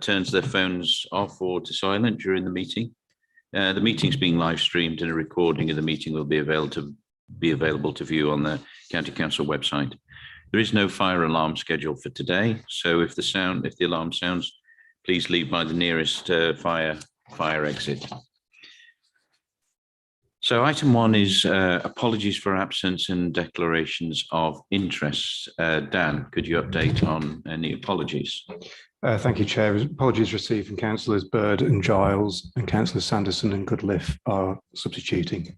turns their phones off or to silent during the meeting. The meeting is being live streamed and a recording of the meeting will be available to view on the County Council website. There is no fire alarm scheduled for today, so if the alarm sounds, please leave by the nearest fire exit. So item 1 is apologies for absence and declarations of interest. Dan, could you update on any apologies? Thank you, Chair. Apologies received from Councillors Bird and Giles, and Councillors Sanderson and Goodliff are substituting.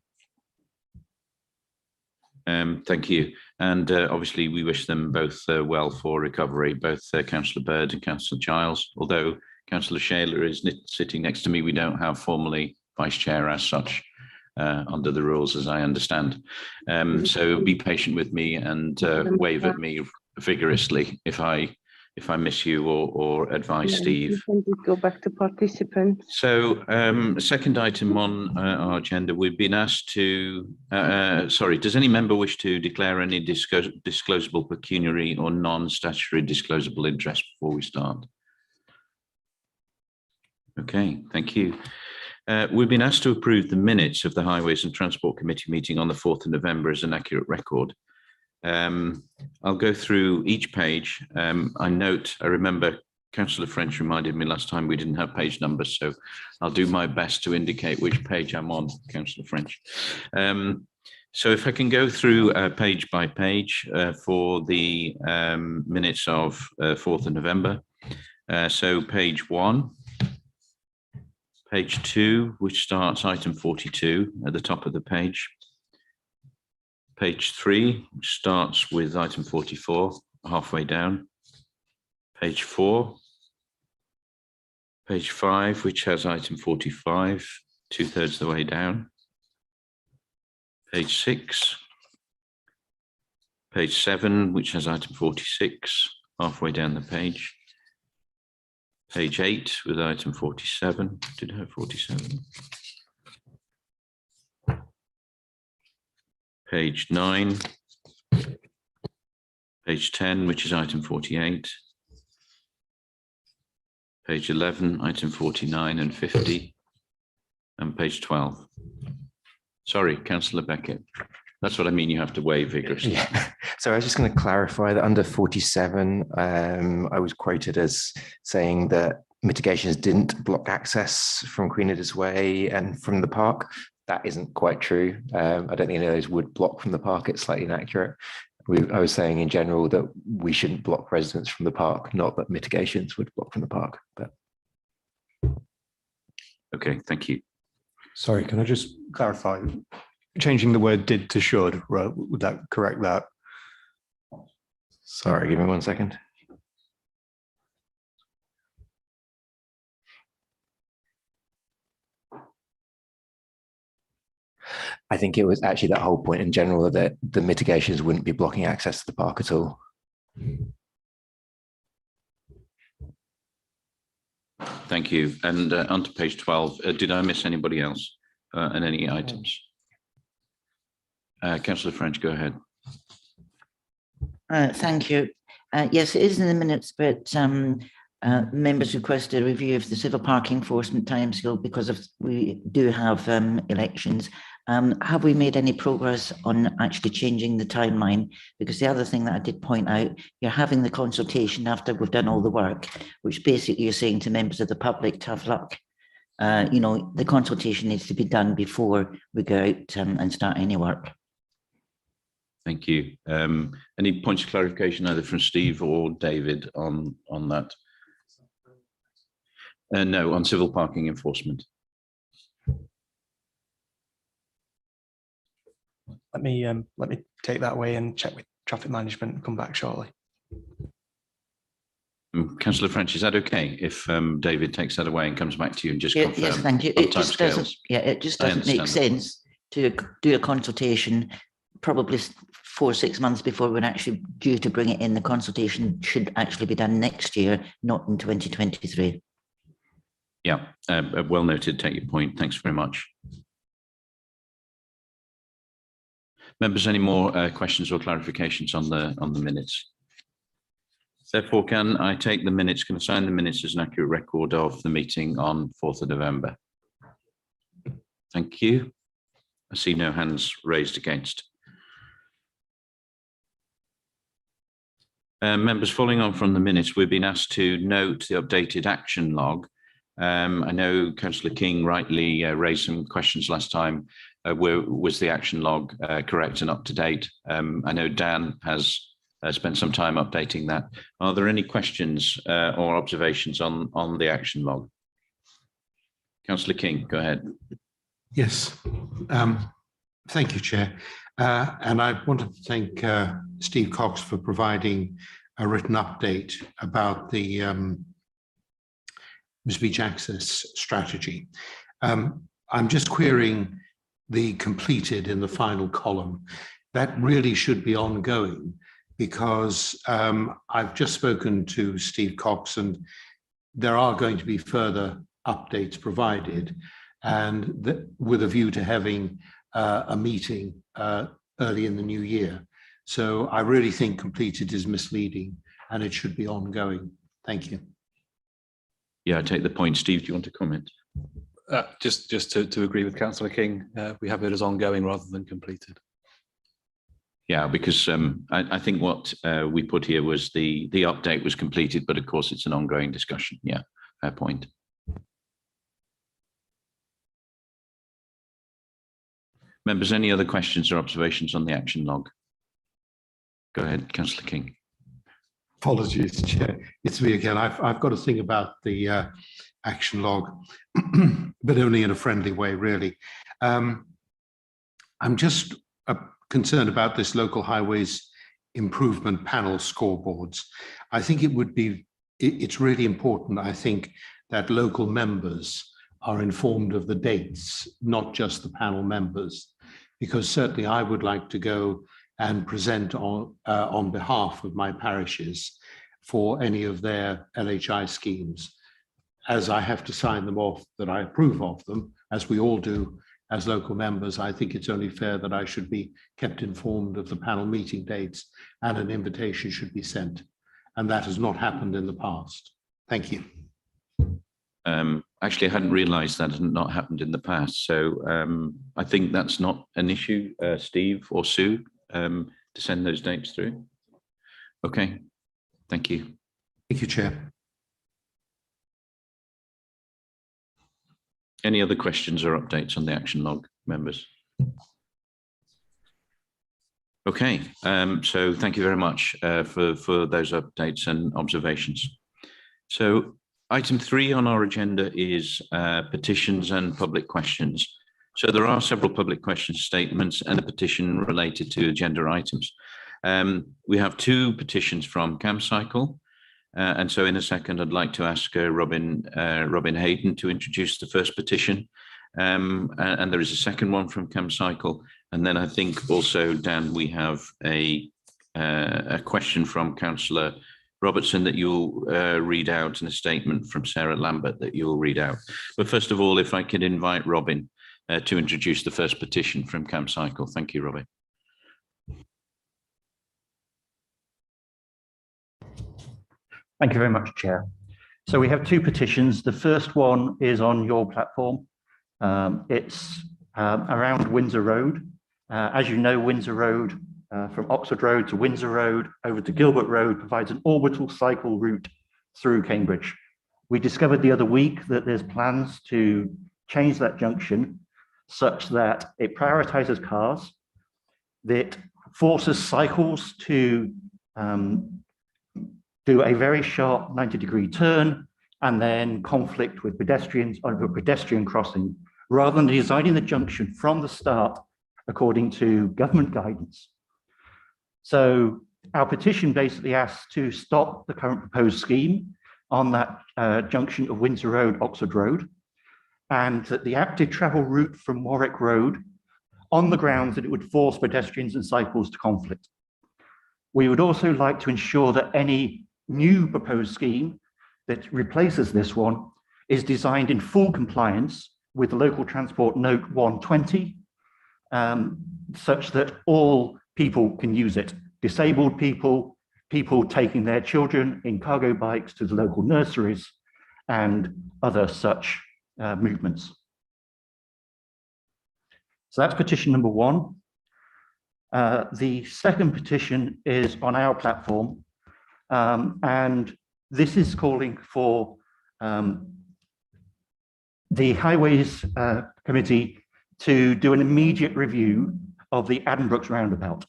Thank you. And obviously we wish them both well for recovery, both Councillor Bird and Councillor Giles. Although Councillor Shaler is sitting next to me, we don't have formally Vice Chair as such under the rules, as I understand. So be patient with me and wave at me vigorously if I miss you or advise Steve. You can go back to participants. So second item on our agenda, we've been asked to, sorry, does any member wish to declare any disclosable pecuniary or non-statutory disclosable interest before we start? Okay, thank you. We've been asked to approve the minutes of the Highways and Transport Committee meeting on the 4th of November as an accurate record. I'll go through each page. I remember Councillor French reminded me last time we didn't have page numbers, so I'll do my best to indicate which page I'm on, Councillor French. So if I can go through page by page for the minutes of 4th of November. So page 1, page 2, which starts item 42 at the top of the page. Page 3, which starts with item 44, halfway down. Page 4. Page 5, which has item 45, 2/3 of the way down. Page 6. Page 7, which has item 46, halfway down the page. Page 8 with item 47. Did I have 47? Page 9, page 10, which is item 48, page 11, item 49 and 50, and page 12. Sorry, Councillor Beckett. That's what I mean, you have to wave vigorously. Yeah. So I was just going to clarify that under 47, I was quoted as saying that mitigations didn't block access from Queen Edith's Way and from the park. That isn't quite true. I don't think any of those would block from the park. It's slightly inaccurate. I was saying in general that we shouldn't block residents from the park, not that mitigations would block from the park. But okay, thank you. Sorry, can I just clarify? Changing the word did to should, right? Would that correct that? Sorry, give me 1 second. I think it was actually that whole point in general that the mitigations wouldn't be blocking access to the park at all. Thank you. And on to page 12. Did I miss anybody else and any items? Councillor French, go ahead. Thank you. Yes, it is in the minutes, but members requested a review of the civil parking enforcement timescale because we do have elections. Have we made any progress on actually changing the timeline? Because the other thing that I did point out, you're having the consultation after we've done all the work, which basically you're saying to members of the public, tough luck. You know, the consultation needs to be done before we go out and start any work. Thank you. Any points of clarification either from Steve or David on that? No, on civil parking enforcement. Let me take that away and check with traffic management and come back shortly. Councillor French, is that okay if David takes that away and comes back to you and just confirm? Yes, thank you. It just doesn't. Yeah, it just doesn't make sense to do a consultation probably 4 or 6 months before we're actually due to bring it in. The consultation should actually be done next year, not in 2023. Yeah, well noted. Take your point. Thanks very much. Members, any more questions or clarifications on the minutes? Therefore, can I take the minutes, can I sign the minutes as an accurate record of the meeting on 4th of November? Thank you. I see no hands raised against. Members, following on from the minutes, we've been asked to note the updated action log. I know Councillor King rightly raised some questions last time. Was the action log correct and up to date? I know Dan has spent some time updating that. Are there any questions or observations on the action log? Councillor King, go ahead. Yes, thank you, Chair. And I wanted to thank Steve Cox for providing a written update about the speech access strategy. I'm just querying the completed in the final column. That really should be ongoing, because I've just spoken to Steve Cox and there are going to be further updates provided, and with a view to having a meeting early in the new year. So I really think completed is misleading and it should be ongoing. Thank you. Yeah, I take the point. Steve, do you want to comment? Just to agree with Councillor King, we have it as ongoing rather than completed. Yeah, because I think what we put here was the update was completed, but of course it's an ongoing discussion. Yeah, fair point. Members, any other questions or observations on the action log? Go ahead, Councillor King. Apologies, Chair. It's me again. I've got to think about the action log, but only in a friendly way, really. I'm just concerned about this local highways improvement panel scoreboards. I think it's really important, I think, that local members are informed of the dates, not just the panel members, because certainly I would like to go and present on behalf of my parishes for any of their LHI schemes, as I have to sign them off that I approve of them, as we all do as local members. I think it's only fair that I should be kept informed of the panel meeting dates and an invitation should be sent. And that has not happened in the past. Thank you. Actually, I hadn't realised that had not happened in the past. So I think that's not an issue, Steve or Sue, to send those dates through. Okay, thank you. Thank you, Chair. Any other questions or updates on the action log, members? Okay, so thank you very much for those updates and observations. So item 3 on our agenda is petitions and public questions. So there are several public question statements and a petition related to agenda items. We have 2 petitions from CamCycle. And so in a second, I'd like to ask Robin Hayden to introduce the first petition. And there is a second one from CamCycle. And then I think also, Dan, we have a question from Councillor Robertson that you'll read out, and a statement from Sarah Lambert that you'll read out. But first of all, if I could invite Robin to introduce the first petition from CamCycle. Thank you, Robin. Thank you very much, Chair. So we have 2 petitions. The first one is on your platform. It's around Windsor Road. As you know, Windsor Road, from Oxford Road to Windsor Road over to Gilbert Road, provides an orbital cycle route through Cambridge. We discovered the other week that there's plans to change that junction such that it prioritizes cars, that forces cycles to do a very sharp 90-degree turn and then conflict with pedestrians over a pedestrian crossing, rather than designing the junction from the start according to government guidance. So our petition basically asks to stop the current proposed scheme on that junction of Windsor Road, Oxford Road, and that the active travel route from Warwick Road, on the grounds that it would force pedestrians and cycles to conflict. We would also like to ensure that any new proposed scheme that replaces this one is designed in full compliance with the Local Transport Note 120, such that all people can use it. Disabled people, people taking their children in cargo bikes to the local nurseries and other such movements. So that's petition number 1. The second petition is on our platform, and this is calling for the Highways Committee to do an immediate review of the Addenbrooks roundabout,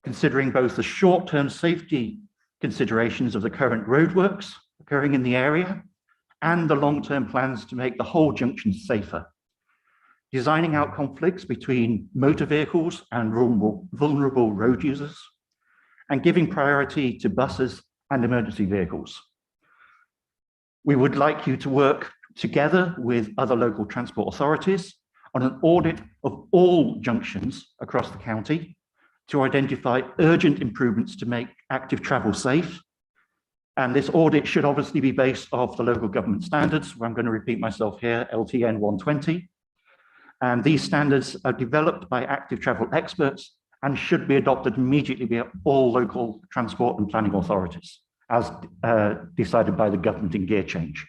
considering both the short-term safety considerations of the current roadworks occurring in the area and the long-term plans to make the whole junction safer, designing out conflicts between motor vehicles and vulnerable road users, and giving priority to buses and emergency vehicles. We would like you to work together with other local transport authorities on an audit of all junctions across the county to identify urgent improvements to make active travel safe. And this audit should obviously be based off the local government standards, where I'm going to repeat myself here, LTN 120. And these standards are developed by active travel experts and should be adopted immediately by all local transport and planning authorities, as decided by the government in gear change.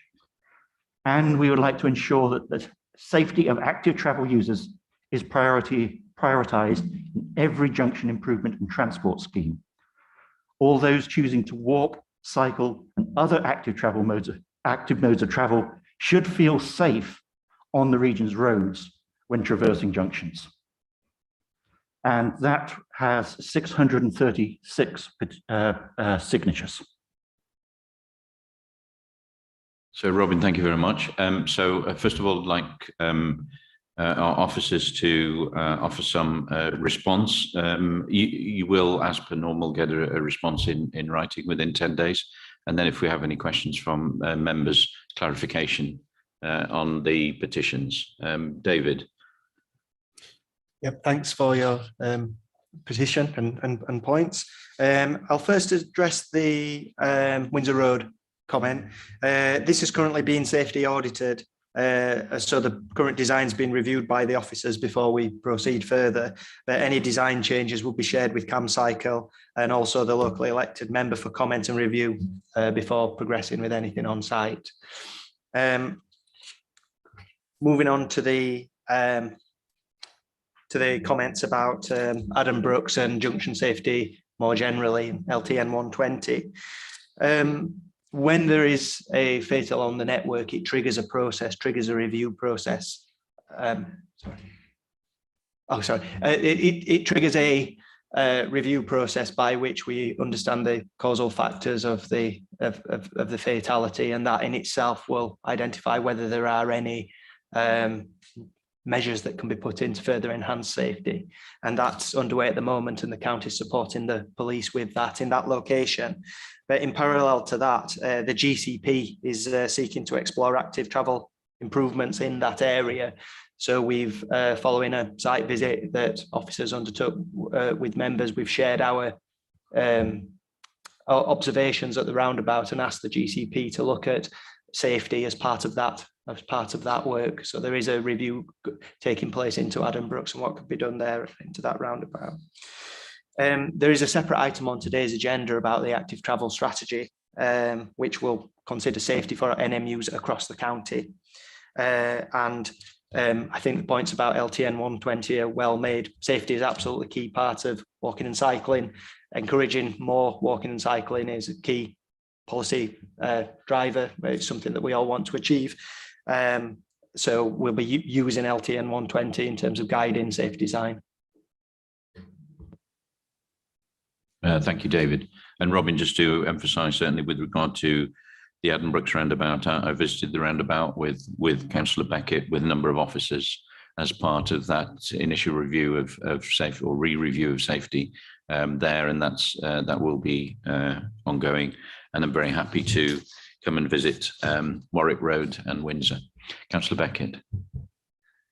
And we would like to ensure that the safety of active travel users is prioritized in every junction improvement and transport scheme. All those choosing to walk, cycle, and other active modes of travel should feel safe on the region's roads when traversing junctions. And that has 636 signatures. So Robin, thank you very much. First of all, I'd like our officers to offer some response. You will, as per normal, get a response in writing within 10 days. And then if we have any questions from members, clarification on the petitions. David. Yep, thanks for your petition and points. I'll first address the Windsor Road comment. This is currently being safety audited, so the current design's been reviewed by the officers before we proceed further. But any design changes will be shared with CamCycle and also the locally elected member for comment and review before progressing with anything on site. Moving on to the comments about Addenbrooks and junction safety more generally, LTN 120. When there is a fatal on the network, it triggers a process, triggers a review process. It triggers a review process by which we understand the causal factors of the fatality, and that in itself will identify whether there are any measures that can be put in to further enhance safety. And that's underway at the moment, and the county is supporting the police with that in that location. But in parallel to that, the GCP is seeking to explore active travel improvements in that area. So we've, following a site visit that officers undertook with members, we've shared our observations at the roundabout and asked the GCP to look at safety as part of that work. So there is a review taking place into Addenbrooks and what could be done there into that roundabout. There is a separate item on today's agenda about the active travel strategy, which will consider safety for NMUs across the county. I think the points about LTN 120 are well made. Safety is absolutely a key part of walking and cycling. Encouraging more walking and cycling is a key policy driver. It's something that we all want to achieve. So we'll be using LTN 120 in terms of guiding safe design. Thank you, David. And Robin, just to emphasise, certainly with regard to the Addenbrooks roundabout, I visited the roundabout with Councillor Beckett, with a number of officers as part of that initial review of safety or re-review of safety there, and that will be ongoing. And I'm very happy to come and visit Warwick Road and Windsor. Councillor Beckett.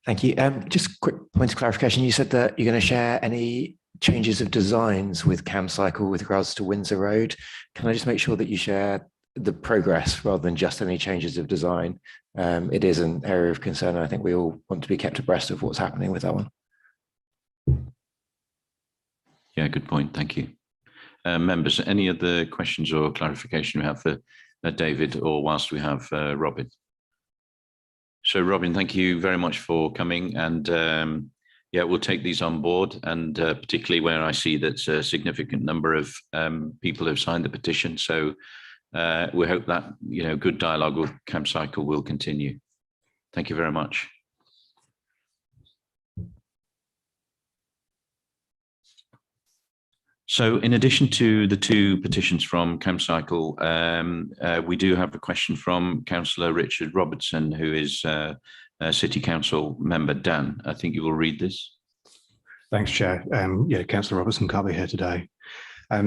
Thank you. Just quick point of clarification. You said that you're going to share any changes of designs with CamCycle with regards to Windsor Road. Can I just make sure that you share the progress rather than just any changes of design? It is an area of concern, and I think we all want to be kept abreast of what's happening with that one. Yeah, good point. Thank you. Members, any other questions or clarification you have for David, or whilst we have Robin? So Robin, thank you very much for coming, and yeah, we'll take these on board, and particularly where I see that a significant number of people have signed the petition. So we hope that, you know, good dialogue with CAMPcycle will continue. Thank you very much. So in addition to the two petitions from CAMPcycle, we do have a question from Councillor Richard Robertson, who is City Council member. Dan, I think you will read this. Thanks, Chair. Yeah, Councillor Robertson can't be here today.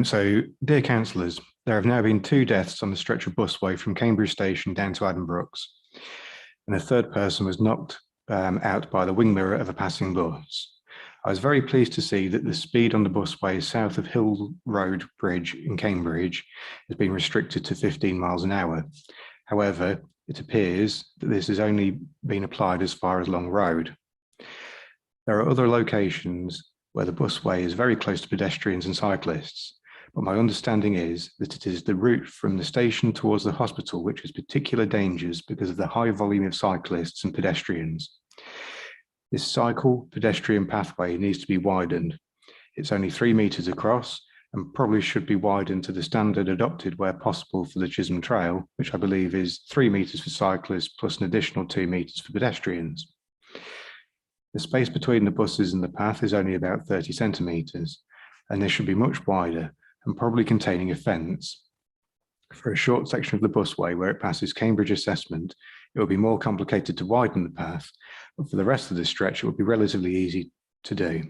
So, dear councillors, there have now been 2 deaths on the stretch of busway from Cambridge Station down to Addenbrooks, and a third person was knocked out by the wing mirror of a passing bus. I was very pleased to see that the speed on the busway south of Hill Road Bridge in Cambridge has been restricted to 15 miles an hour. However, it appears that this has only been applied as far as Long Road. There are other locations where the busway is very close to pedestrians and cyclists, but my understanding is that it is the route from the station towards the hospital which has particular dangers because of the high volume of cyclists and pedestrians. This cycle pedestrian pathway needs to be widened. It's only 3 metres across and probably should be widened to the standard adopted where possible for the Chisholm Trail, which I believe is 3 metres for cyclists plus an additional 2 metres for pedestrians. The space between the buses and the path is only about 30 centimetres, and this should be much wider and probably containing a fence. For a short section of the busway where it passes Cambridge Assessment, it will be more complicated to widen the path, but for the rest of the stretch, it will be relatively easy to do.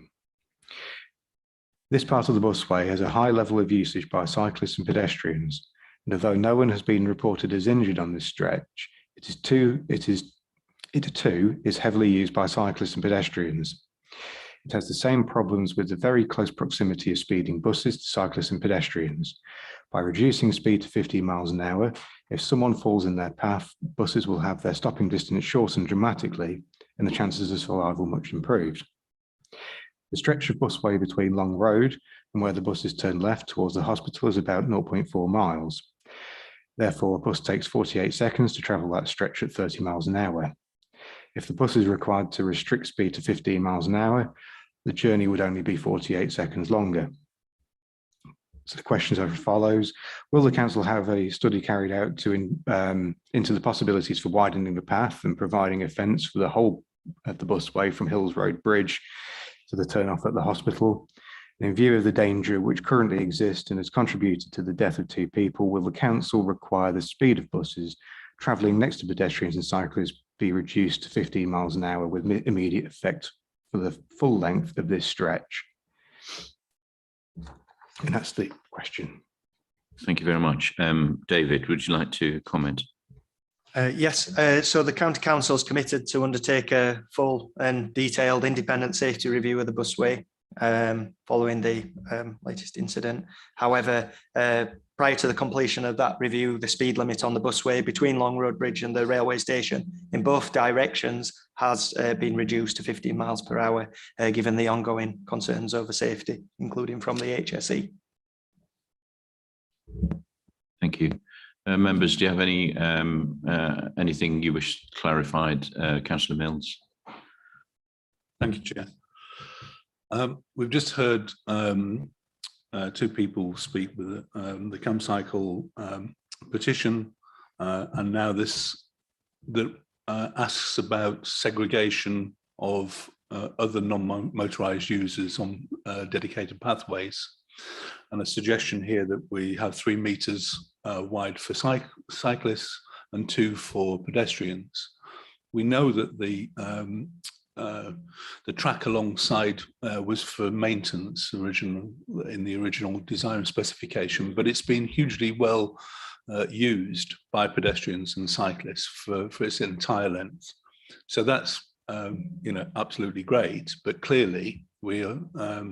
This part of the busway has a high level of usage by cyclists and pedestrians, and although no one has been reported as injured on this stretch, it too is heavily used by cyclists and pedestrians. It has the same problems with the very close proximity of speeding buses to cyclists and pedestrians. By reducing speed to 15 miles an hour, if someone falls in their path, buses will have their stopping distance shortened dramatically and the chances of survival much improved. The stretch of busway between Long Road and where the buses turn left towards the hospital is about 0.4 miles. Therefore, a bus takes 48 seconds to travel that stretch at 30 miles an hour. If the bus is required to restrict speed to 15 miles an hour, the journey would only be 48 seconds longer. So the questions are as follows. Will the council have a study carried out to into the possibilities for widening the path and providing a fence for the whole of the busway from Hills Road Bridge to the turn off at the hospital? And in view of the danger which currently exists and has contributed to the death of 2 people, will the council require the speed of buses travelling next to pedestrians and cyclists be reduced to 15 miles an hour with immediate effect for the full length of this stretch? And that's the question. Thank you very much. David, would you like to comment? Yes, so the County Council is committed to undertake a full and detailed independent safety review of the busway following the latest incident. However, prior to the completion of that review, the speed limit on the busway between Long Road Bridge and the railway station in both directions has been reduced to 15 miles per hour, given the ongoing concerns over safety, including from the HSE. Thank you. Members, do you have any anything you wish clarified, Councillor Mills? Thank you, Chair. We've just heard 2 people speak with the CAMPcycle petition, and now this that asks about segregation of other non-motorised users on dedicated pathways, and a suggestion here that we have 3 metres wide for cyclists and 2 for pedestrians. We know that the track alongside was for maintenance in the original design specification, but it's been hugely well used by pedestrians and cyclists for its entire length. So that's absolutely great, but clearly we are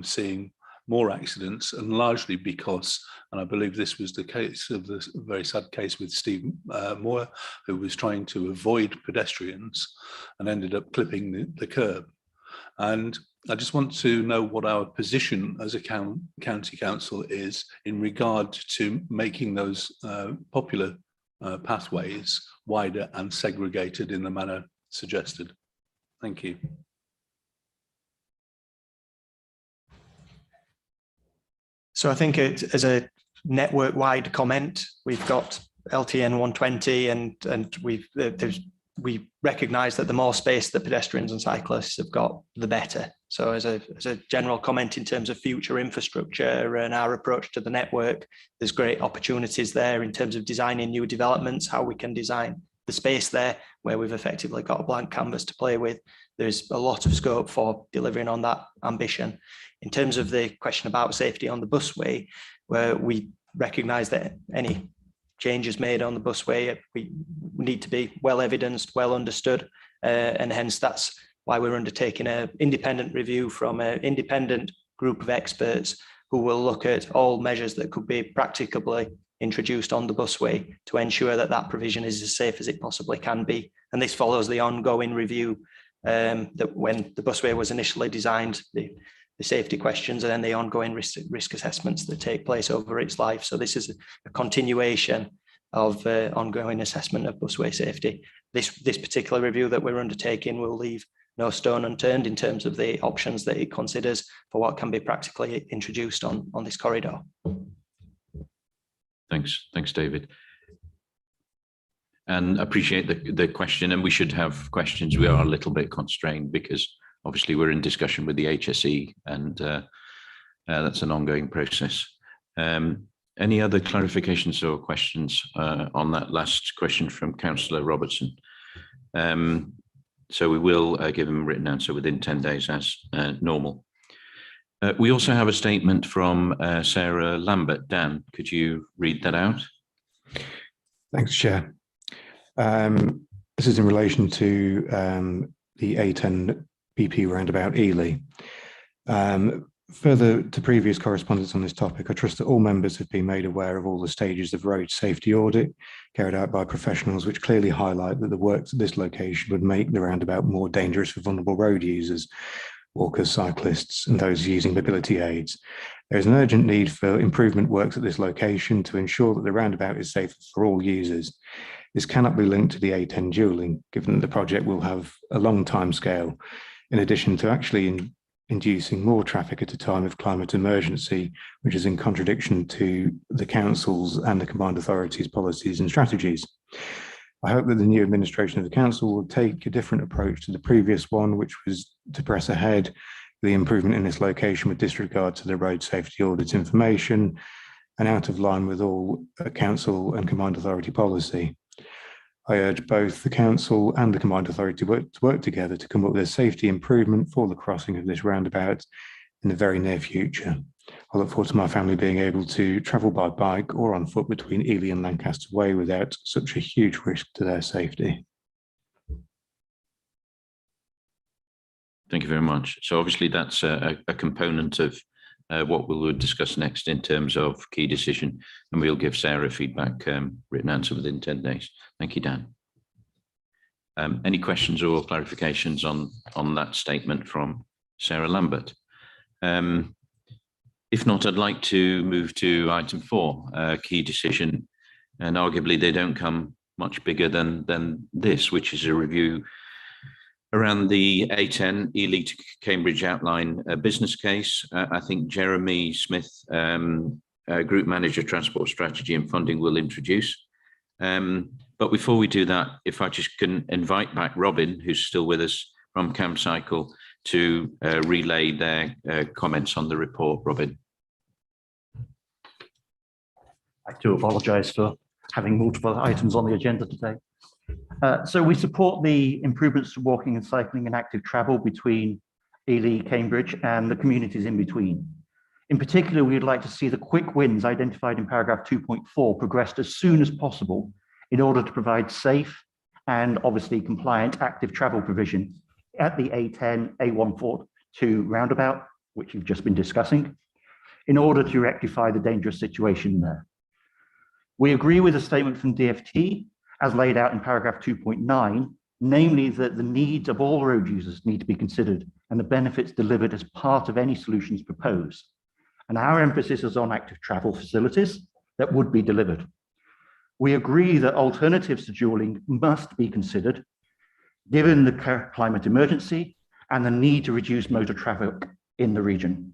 seeing more accidents, and largely because, and I believe this was the case of the very sad case with Steve Moore, who was trying to avoid pedestrians and ended up clipping the curb. And I just want to know what our position as a county council is in regard to making those popular pathways wider and segregated in the manner suggested. Thank you. So I think as a network-wide comment, we've got LTN 120, and we recognise that the more space that pedestrians and cyclists have got, the better. So as a general comment in terms of future infrastructure and our approach to the network, there's great opportunities there in terms of designing new developments, how we can design the space there where we've effectively got a blank canvas to play with. There's a lot of scope for delivering on that ambition. In terms of the question about safety on the busway, where we recognise that any changes made on the busway, we need to be well evidenced, well understood, and hence that's why we're undertaking an independent review from an independent group of experts who will look at all measures that could be practicably introduced on the busway to ensure that that provision is as safe as it possibly can be. And this follows the ongoing review that when the busway was initially designed, the safety questions and then the ongoing risk assessments that take place over its life. So this is a continuation of ongoing assessment of busway safety. This particular review that we're undertaking will leave no stone unturned in terms of the options that it considers for what can be practically introduced on this corridor. Thanks, David. And appreciate the question, and we should have questions. We are a little bit constrained because obviously we're in discussion with the HSE, and that's an ongoing process. Any other clarifications or questions on that last question from Councillor Robertson? So we will give him a written answer within 10 days as normal. We also have a statement from Sarah Lambert. Dan, could you read that out? Thanks, Chair. This is in relation to the A10 BP roundabout Ely. Further to previous correspondence on this topic, I trust that all members have been made aware of all the stages of road safety audit carried out by professionals, which clearly highlight that the works at this location would make the roundabout more dangerous for vulnerable road users, walkers, cyclists, and those using mobility aids. There is an urgent need for improvement works at this location to ensure that the roundabout is safe for all users. This cannot be linked to the A10 dualling, given that the project will have a long time scale, in addition to actually inducing more traffic at a time of climate emergency, which is in contradiction to the council's and the combined authorities' policies and strategies. I hope that the new administration of the council will take a different approach to the previous one, which was to press ahead the improvement in this location with disregard to the road safety audit information and out of line with all council and combined authority policy. I urge both the council and the combined authority to work together to come up with a safety improvement for the crossing of this roundabout in the very near future. I look forward to my family being able to travel by bike or on foot between Ely and Lancaster Way without such a huge risk to their safety. Thank you very much. So obviously that's a component of what we'll discuss next in terms of key decision, and we'll give Sarah feedback, written answer within 10 days. Thank you, Dan. Any questions or clarifications on that statement from Sarah Lambert? If not, I'd like to move to item 4, key decision, and arguably they don't come much bigger than this, which is a review around the A10 Ely to Cambridge outline business case. I think Jeremy Smith, Group Manager Transport Strategy and Funding, will introduce. But before we do that, if I just can invite back Robin, who's still with us from CAMCycle, to relay their comments on the report. Robin. I do apologise for having multiple items on the agenda today. So we support the improvements to walking and cycling and active travel between Ely, Cambridge, and the communities in between. In particular, we would like to see the quick wins identified in paragraph 2.4 progressed as soon as possible in order to provide safe and obviously compliant active travel provision at the A10, A142 roundabout, which you've just been discussing, in order to rectify the dangerous situation there. We agree with the statement from DFT as laid out in paragraph 2.9, namely that the needs of all road users need to be considered and the benefits delivered as part of any solutions proposed. And our emphasis is on active travel facilities that would be delivered. We agree that alternatives to dualling must be considered, given the climate emergency and the need to reduce motor traffic in the region.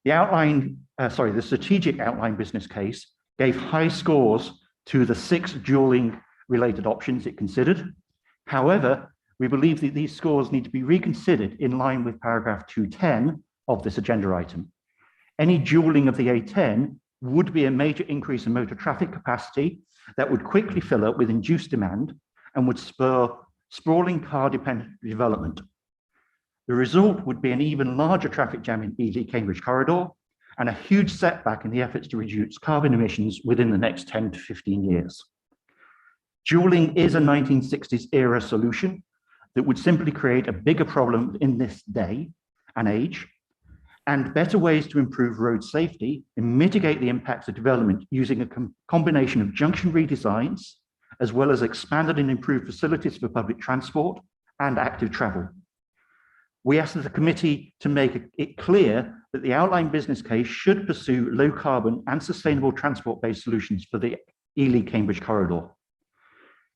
The strategic outline business case gave high scores to the 6 dualling related options it considered. However, we believe that these scores need to be reconsidered in line with paragraph 210 of this agenda item. Any dualling of the A10 would be a major increase in motor traffic capacity that would quickly fill up with induced demand and would spur sprawling car-dependent development. The result would be an even larger traffic jam in Ely-Cambridge corridor and a huge setback in the efforts to reduce carbon emissions within the next 10 to 15 years. Dualling is a 1960s era solution that would simply create a bigger problem in this day and age, and better ways to improve road safety and mitigate the impacts of development using a combination of junction redesigns, as well as expanded and improved facilities for public transport and active travel. We asked the committee to make it clear that the outline business case should pursue low carbon and sustainable transport-based solutions for the Ely-Cambridge corridor.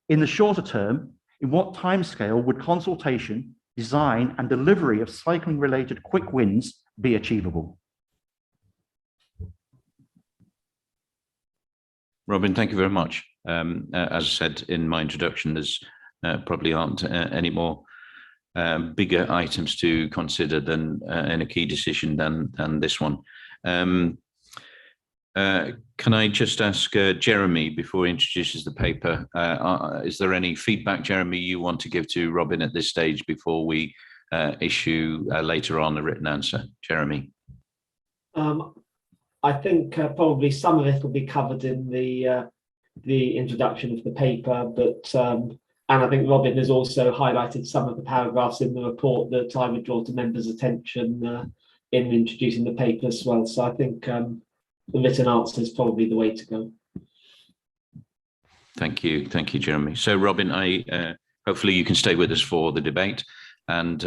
In the shorter term, in what timescale would consultation, design, and delivery of cycling-related quick wins be achievable? Robin, thank you very much. As I said in my introduction, there's probably aren't any more bigger items to consider than in a key decision than this one. Can I just ask Jeremy, before he introduces the paper, is there any feedback, Jeremy, you want to give to Robin at this stage before we issue later on a written answer? Jeremy. I think probably some of it will be covered in the introduction of the paper, but and I think Robin has also highlighted some of the paragraphs in the report that I would draw to members' attention in introducing the paper as well. So I think the written answer is probably the way to go. Thank you, Jeremy. So Robin, hopefully you can stay with us for the debate. And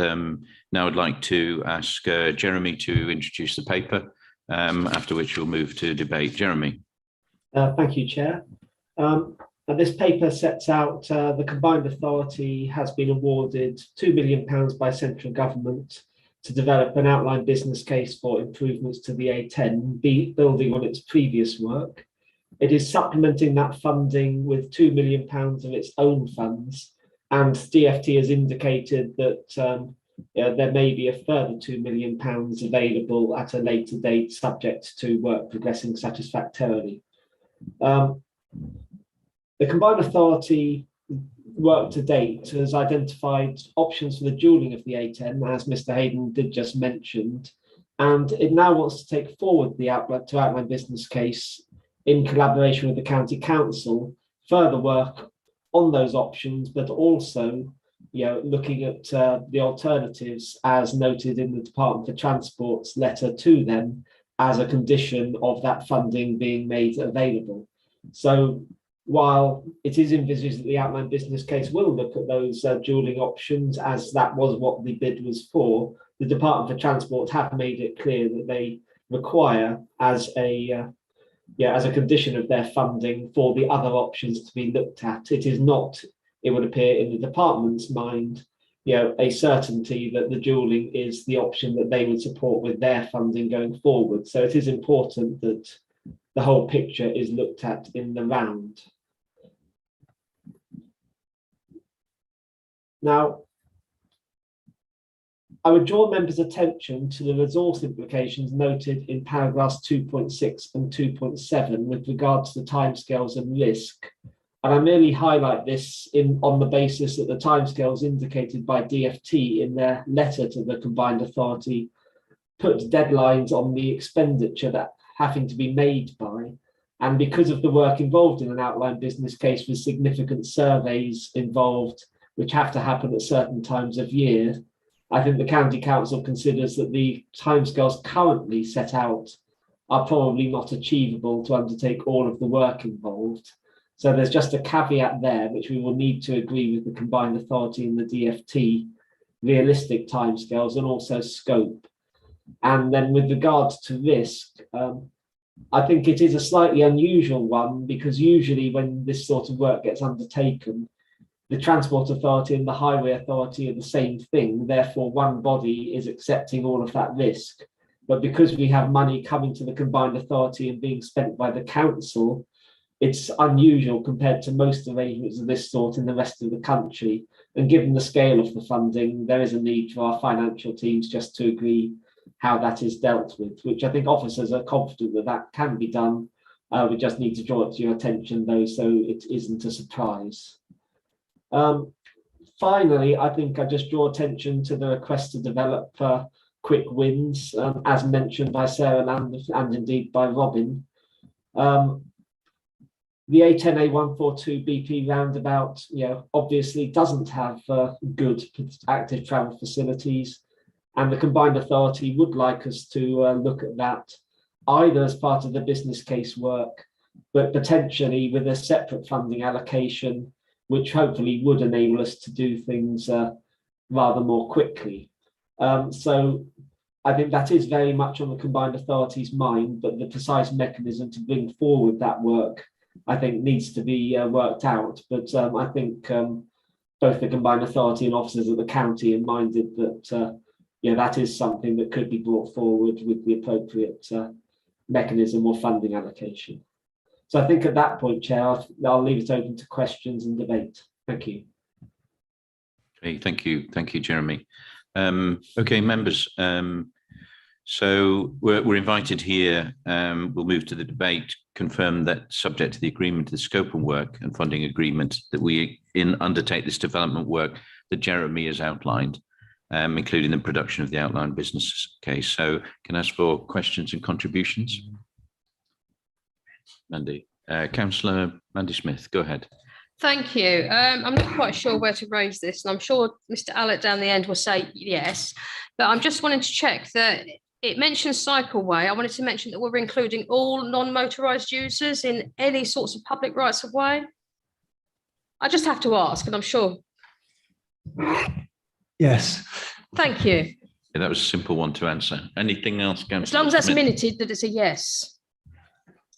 now I'd like to ask Jeremy to introduce the paper, after which we'll move to debate. Jeremy. Thank you, Chair. This paper sets out the combined authority has been awarded £2 million by central government to develop an outline business case for improvements to the A10, building on its previous work. It is supplementing that funding with £2 million of its own funds, and DfT has indicated that there may be a further £2 million available at a later date, subject to work progressing satisfactorily. The combined authority work to date has identified options for the dualling of the A10, as Mr. Hayden did just mention, and it now wants to take forward the outline business case in collaboration with the County Council, further work on those options, but also looking at the alternatives as noted in the Department for Transport's letter to them as a condition of that funding being made available. So while it is envisaged that the outline business case will look at those dualling options, as that was what the bid was for, the Department for Transport have made it clear that they require as a condition of their funding for the other options to be looked at. It is not, it would appear in the department's mind, a certainty that the dualling is the option that they would support with their funding going forward. So it is important that the whole picture is looked at in the round. Now, I would draw members' attention to the resource implications noted in paragraphs 2.6 and 2.7 with regard to the timescales and risk. And I merely highlight this on the basis that the timescales indicated by DfT in their letter to the combined authority put deadlines on the expenditure that having to be made by. And because of the work involved in an outline business case with significant surveys involved, which have to happen at certain times of year, I think the County Council considers that the timescales currently set out are probably not achievable to undertake all of the work involved. So there's just a caveat there, which we will need to agree with the combined authority and the DFT, realistic timescales and also scope. And then with regards to risk, I think it is a slightly unusual one, because usually when this sort of work gets undertaken, the Transport Authority and the Highway Authority are the same thing. Therefore, one body is accepting all of that risk. But because we have money coming to the combined authority and being spent by the council, it's unusual compared to most arrangements of this sort in the rest of the country. And given the scale of the funding, there is a need for our financial teams just to agree how that is dealt with, which I think officers are confident that that can be done. We just need to draw it to your attention though, so it isn't a surprise. Finally, I think I just draw attention to the request to develop quick wins, as mentioned by Sarah Land and indeed by Robin. The A10A142 BP roundabout, obviously doesn't have good active travel facilities, and the combined authority would like us to look at that either as part of the business case work, but potentially with a separate funding allocation, which hopefully would enable us to do things rather more quickly. So I think that is very much on the combined authority's mind, but the precise mechanism to bring forward that work, I think, needs to be worked out. But I think both the combined authority and officers of the county are minded that that is something that could be brought forward with the appropriate mechanism or funding allocation. So I think at that point, Chair, I'll leave it open to questions and debate. Thank you. Okay, thank you, Jeremy. Okay, members. So we're invited here. We'll move to the debate. Confirm that, subject to the agreement to the scope of work and funding agreement, that we undertake this development work that Jeremy has outlined, including the production of the outlined business case. So can I ask for questions and contributions? Mandy. Councillor Mandy Smith, go ahead. Thank you. I'm not quite sure where to raise this, and I'm sure Mr. Allett down the end will say yes, but I'm just wanting to check that it mentions cycleway. I wanted to mention that we're including all non-motorised users in any sorts of public rights of way. I just have to ask, and I'm sure. Yes. Thank you. Yeah, that was a simple one to answer. Anything else, Councillor? As long as that's minuted that it's a yes.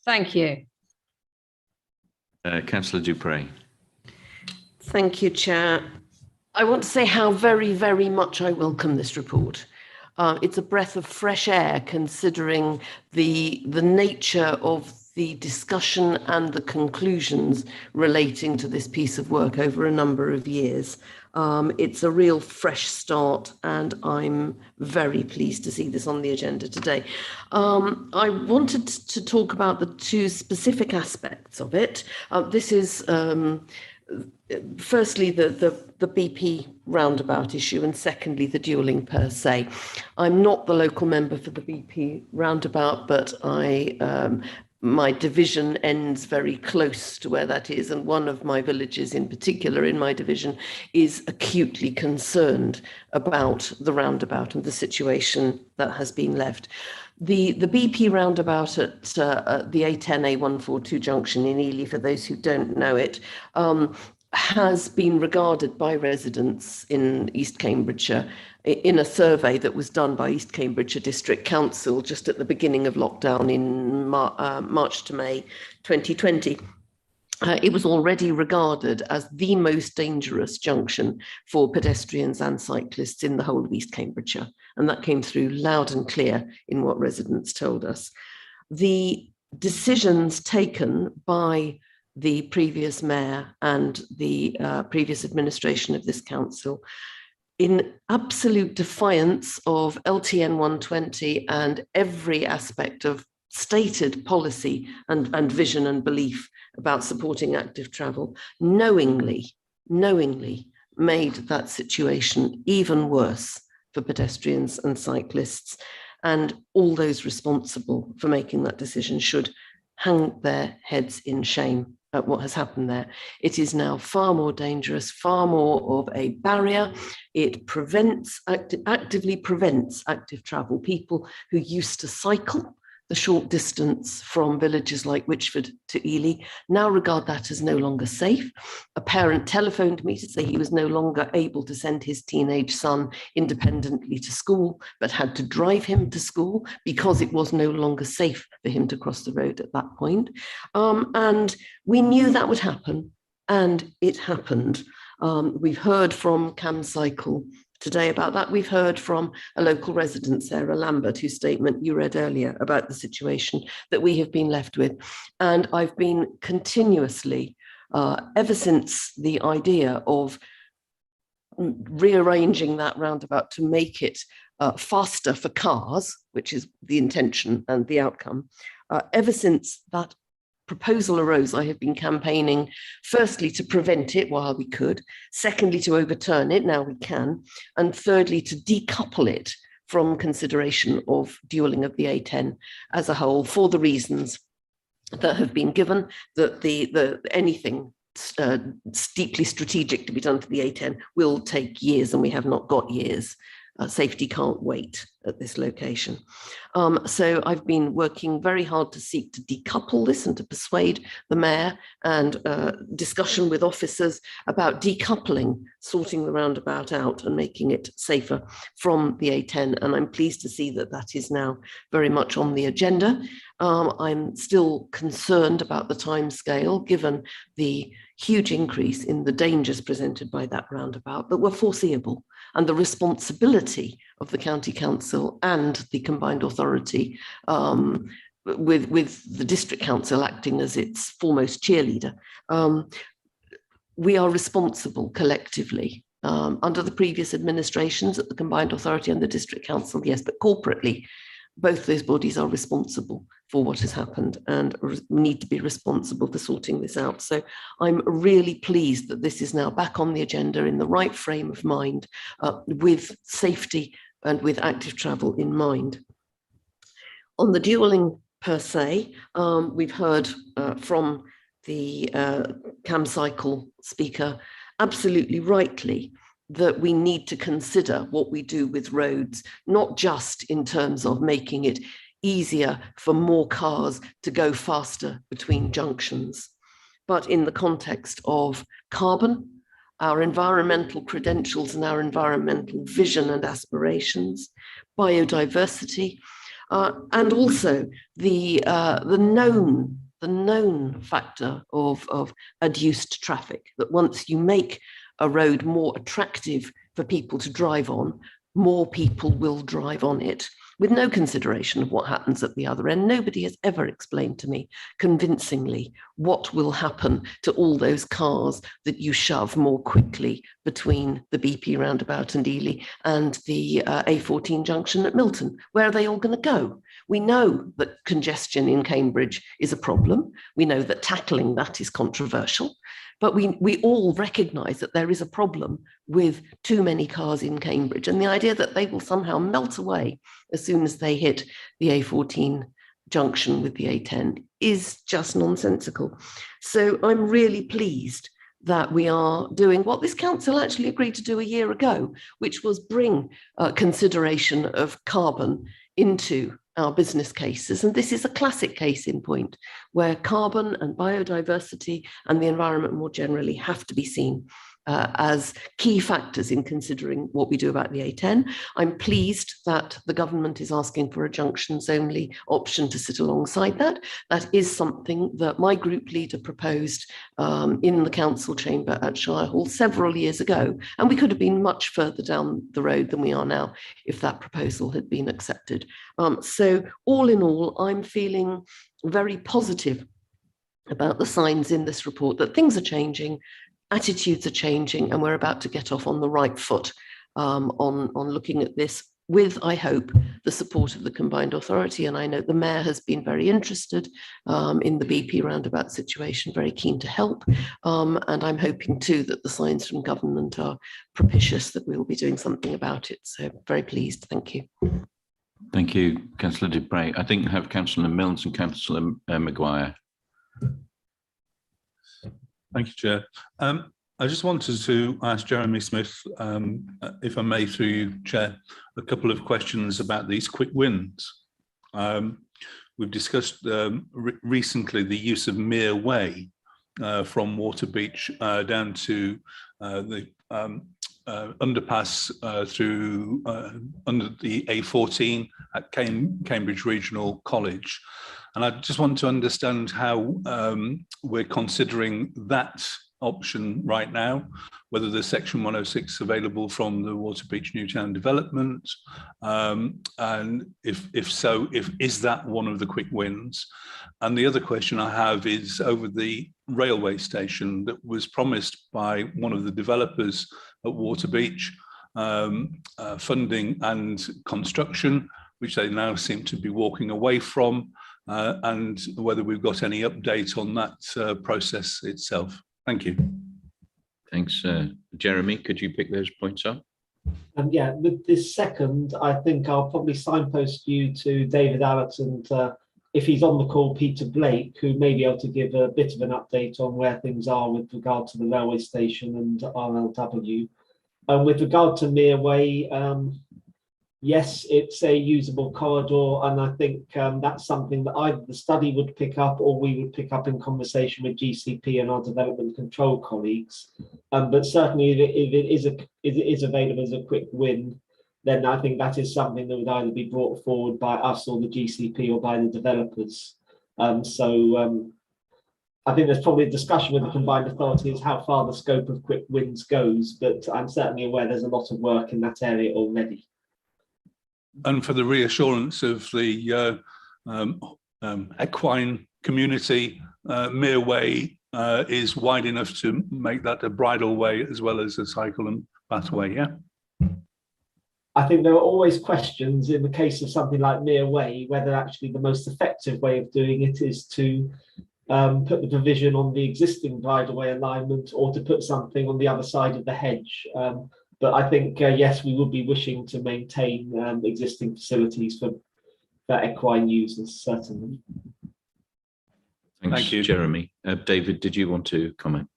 Thank you. Councillor Dupre. Thank you, Chair. I want to say how very, very much I welcome this report. It's a breath of fresh air, considering the nature of the discussion and the conclusions relating to this piece of work over a number of years. It's a real fresh start, and I'm very pleased to see this on the agenda today. I wanted to talk about the two specific aspects of it. This is firstly the BP roundabout issue, and secondly the dualling per se. I'm not the local member for the BP roundabout, but my division ends very close to where that is, and one of my villages in particular in my division is acutely concerned about the roundabout and the situation that has been left. The BP roundabout at the A10A142 junction in Ely, for those who don't know it, has been regarded by residents in East Cambridgeshire in a survey that was done by East Cambridgeshire District Council just at the beginning of lockdown in March to May 2020. It was already regarded as the most dangerous junction for pedestrians and cyclists in the whole of East Cambridgeshire. And that came through loud and clear in what residents told us. The decisions taken by the previous mayor and the previous administration of this council, in absolute defiance of LTN 120 and every aspect of stated policy and vision and belief about supporting active travel, knowingly made that situation even worse for pedestrians and cyclists. And all those responsible for making that decision should hang their heads in shame at what has happened there. It is now far more dangerous, far more of a barrier. It actively prevents active travel. People who used to cycle the short distance from villages like Witchford to Ely, now regard that as no longer safe. A parent telephoned me to say he was no longer able to send his teenage son independently to school, but had to drive him to school because it was no longer safe for him to cross the road at that point. And we knew that would happen, and it happened. We've heard from CamCycle today about that. We've heard from a local resident, Sarah Lambert, whose statement you read earlier about the situation that we have been left with. And I've been continuously, ever since the idea of rearranging that roundabout to make it faster for cars, which is the intention and the outcome, ever since that proposal arose, I have been campaigning, firstly, to prevent it while we could, secondly, to overturn it, now we can, and thirdly, to decouple it from consideration of dualling of the A10 as a whole, for the reasons that have been given, that anything deeply strategic to be done to the A10 will take years, and we have not got years. Safety can't wait at this location. So I've been working very hard to seek to decouple this and to persuade the mayor, and discussion with officers about decoupling, sorting the roundabout out and making it safer from the A10. And I'm pleased to see that that is now very much on the agenda. I'm still concerned about the timescale, given the huge increase in the dangers presented by that roundabout, but were foreseeable. And the responsibility of the county council and the combined authority, with the district council acting as its foremost cheerleader, we are responsible collectively. Under the previous administrations at the combined authority and the district council, yes, but corporately, both those bodies are responsible for what has happened and need to be responsible for sorting this out. So I'm really pleased that this is now back on the agenda in the right frame of mind, with safety and with active travel in mind. On the dualling per se, we've heard from the CamCycle speaker absolutely rightly that we need to consider what we do with roads, not just in terms of making it easier for more cars to go faster between junctions, but in the context of carbon, our environmental credentials and our environmental vision and aspirations, biodiversity, and also the known factor of adduced traffic, that once you make a road more attractive for people to drive on, more people will drive on it, with no consideration of what happens at the other end. Nobody has ever explained to me convincingly what will happen to all those cars that you shove more quickly between the BP roundabout and Ely and the A14 junction at Milton. Where are they all going to go? We know that congestion in Cambridge is a problem. We know that tackling that is controversial. But we all recognise that there is a problem with too many cars in Cambridge, and the idea that they will somehow melt away as soon as they hit the A14 junction with the A10 is just nonsensical. So I'm really pleased that we are doing what this council actually agreed to do a year ago, which was bring consideration of carbon into our business cases. And this is a classic case in point where carbon and biodiversity and the environment more generally have to be seen as key factors in considering what we do about the A10. I'm pleased that the government is asking for a junctions only option to sit alongside that. That is something that my group leader proposed in the council chamber at Shire Hall several years ago. And we could have been much further down the road than we are now if that proposal had been accepted. So all in all, I'm feeling very positive about the signs in this report that things are changing, attitudes are changing, and we're about to get off on the right foot on looking at this with, I hope, the support of the combined authority. And I know the mayor has been very interested in the BP roundabout situation, very keen to help. And I'm hoping too that the signs from government are propitious that we'll be doing something about it. So very pleased. Thank you. Thank you, Councillor du Preez. I think we have Councillor Milnes and Councillor Maguire. Thank you, Chair. I just wanted to ask Jeremy Smith, if I may, through you, Chair, a couple of questions about these quick wins. we've discussed recently the use of Mere Way from Waterbeach down to the underpass through under the A14 at Cambridge Regional College. And I just want to understand how we're considering that option right now, whether there's Section 106 available from the Waterbeach Newtown development, and if so, is that one of the quick wins? And the other question I have is over the railway station that was promised by one of the developers at Waterbeach, funding and construction, which they now seem to be walking away from, and whether we've got any update on that process itself. Thank you. Thanks. Jeremy, could you pick those points up? Yeah, with this second, I think I'll probably signpost you to David Allett and if he's on the call, Peter Blake, who may be able to give a bit of an update on where things are with regard to the railway station and RLW. With regard to Mere Way, yes, it's a usable corridor, and I think that's something that either the study would pick up or we would pick up in conversation with GCP and our development control colleagues. But certainly, if it is available as a quick win, then I think that is something that would either be brought forward by us or the GCP or by the developers. I think there's probably a discussion with the combined authority as how far the scope of quick wins goes, but I'm certainly aware there's a lot of work in that area already. And for the reassurance of the equine community, Mere Way is wide enough to make that a bridle way as well as a cycle and pathway, yeah? I think there are always questions in the case of something like Mere Way, whether actually the most effective way of doing it is to put the provision on the existing bridleway alignment or to put something on the other side of the hedge. But I think, yes, we would be wishing to maintain existing facilities for equine users, certainly. Thanks, Thank you, Jeremy. David, did you want to comment?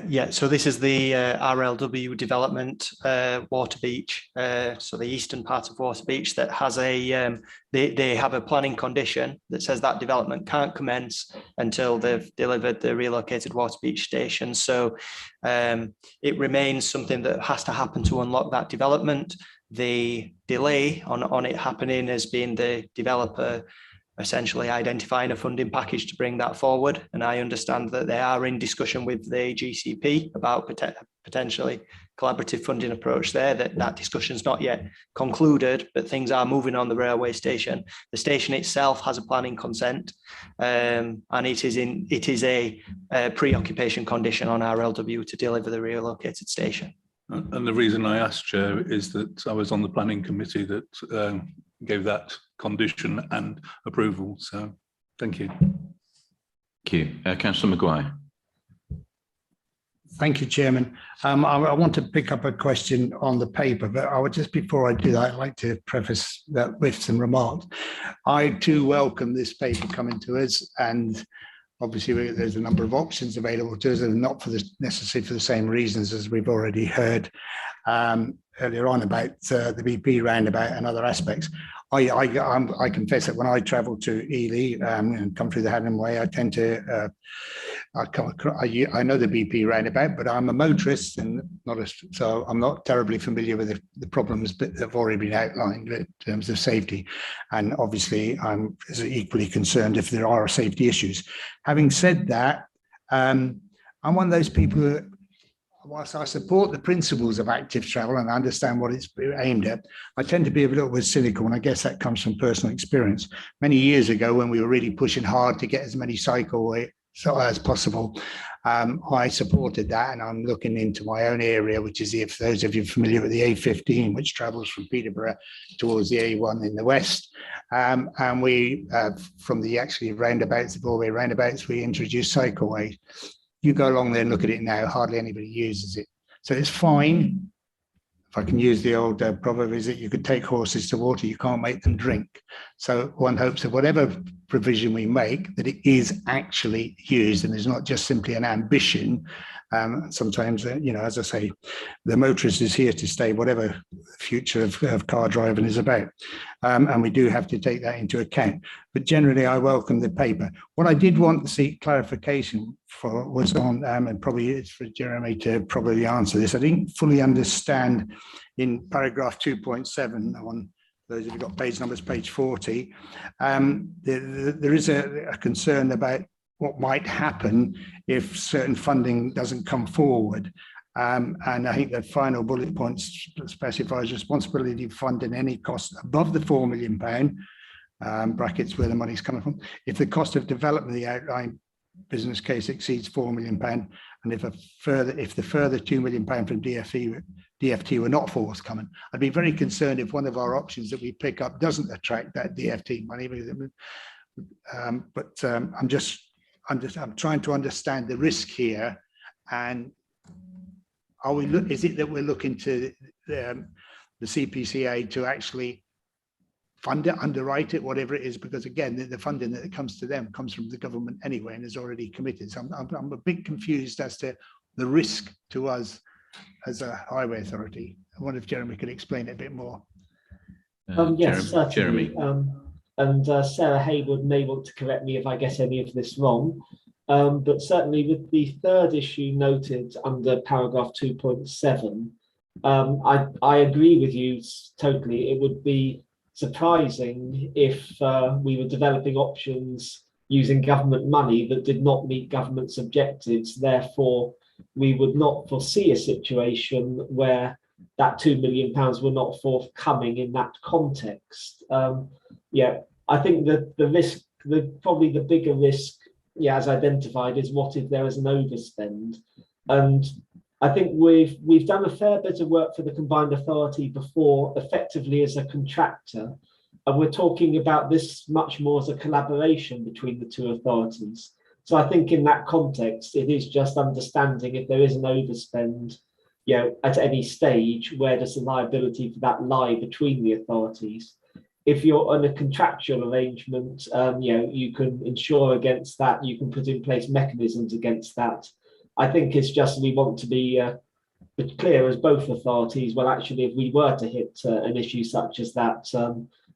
Yeah, so this is the RLW development, Waterbeach, so the eastern part of Waterbeach that has a, they have a planning condition that says that development can't commence until they've delivered the relocated Waterbeach station. So it remains something that has to happen to unlock that development. The delay on it happening has been the developer essentially identifying a funding package to bring that forward. And I understand that they are in discussion with the GCP about potentially collaborative funding approach there. That discussion's not yet concluded, but things are moving on the railway station. The station itself has a planning consent, and it is a preoccupation condition on RLW to deliver the relocated station. And the reason I asked, Chair, is that I was on the planning committee that gave that condition and approval. So thank you. Thank you. Councillor Maguire. Thank you, Chairman. I want to pick up a question on the paper, but I would just, before I do that, I'd like to preface that with some remarks. I too welcome this paper coming to us, and obviously there's a number of options available to us and not necessarily for the same reasons as we've already heard earlier on about the BP roundabout and other aspects. I confess that when I travel to Ely and come through the Haddon Way, I tend to, I know the BP roundabout, but I'm a motorist and so I'm not terribly familiar with the problems that have already been outlined in terms of safety. And obviously I'm equally concerned if there are safety issues. Having said that, I'm one of those people who, whilst I support the principles of active travel and I understand what it's aimed at, I tend to be a little bit cynical, and I guess that comes from personal experience. Many years ago, when we were really pushing hard to get as many cycleways as possible, I supported that, and I'm looking into my own area, which is, if those of you familiar with the A15, which travels from Peterborough towards the A1 in the west, and we, from the actually roundabouts, the four-way roundabouts, we introduced cycleways. You go along there and look at it now, hardly anybody uses it. So it's fine. If I can use the old proverb, is that you could take horses to water, you can't make them drink. So one hopes that whatever provision we make, that it is actually used and is not just simply an ambition. Sometimes, as I say, the motorist is here to stay, whatever the future of car driving is about. And we do have to take that into account. But generally, I welcome the paper. What I did want to seek clarification for was on, and probably it's for Jeremy to probably answer this. I didn't fully understand in paragraph 2.7 on those of you got page numbers, page 40, there is a concern about what might happen if certain funding doesn't come forward. And I think the final bullet point specifies responsibility of funding any cost above the £4 million, brackets where the money's coming from, if the cost of development of the outline business case exceeds £4 million, and if the further £2 million from DFT were not forthcoming. I'd be very concerned if one of our options that we pick up doesn't attract that DFT money. I'm trying to understand the risk here, and is it that we're looking to the CPCA to actually fund it, underwrite it, whatever it is, because again, the funding that comes to them comes from the government anyway and is already committed. So I'm a bit confused as to the risk to us as a highway authority. I wonder if Jeremy could explain it a bit more. Yes, certainly. Jeremy. And Sarah Haywood may want to correct me if I get any of this wrong. But certainly with the third issue noted under paragraph 2.7, I agree with you totally. It would be surprising if we were developing options using government money that did not meet government's objectives. Therefore, we would not foresee a situation where that £2 million were not forthcoming in that context. I think that the risk, probably the bigger risk, as identified, is what if there is an overspend. And I think we've done a fair bit of work for the combined authority before, effectively as a contractor, and we're talking about this much more as a collaboration between the two authorities. So I think in that context, it is just understanding if there is an overspend, at any stage, where does the liability for that lie between the authorities? If you're on a contractual arrangement, you can insure against that, you can put in place mechanisms against that. I think it's just we want to be clear as both authorities. Well, actually, if we were to hit an issue such as that,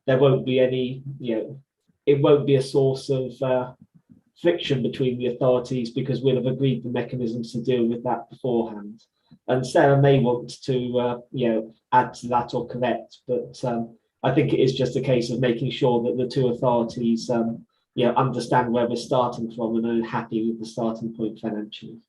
there won't be any, it won't be a source of friction between the authorities because we'll have agreed the mechanisms to deal with that beforehand. And Sarah may want to, add to that or correct, but I think it is just a case of making sure that the two authorities, understand where we're starting from and are happy with the starting point financially.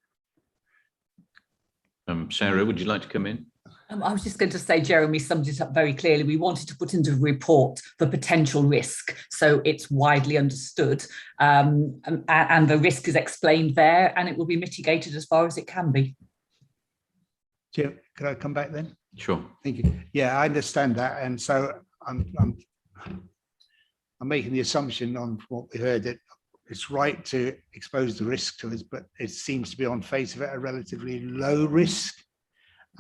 Sarah, would you like to come in? I was just going to say, Jeremy summed it up very clearly. We wanted to put into the report the potential risk, so it's widely understood, and the risk is explained there, and it will be mitigated as far as it can be. Jim, could I come back then? Sure. Thank you. Yeah, I understand that, and so I'm making the assumption on what we heard that it's right to expose the risk to us, but it seems to be on face of it a relatively low risk.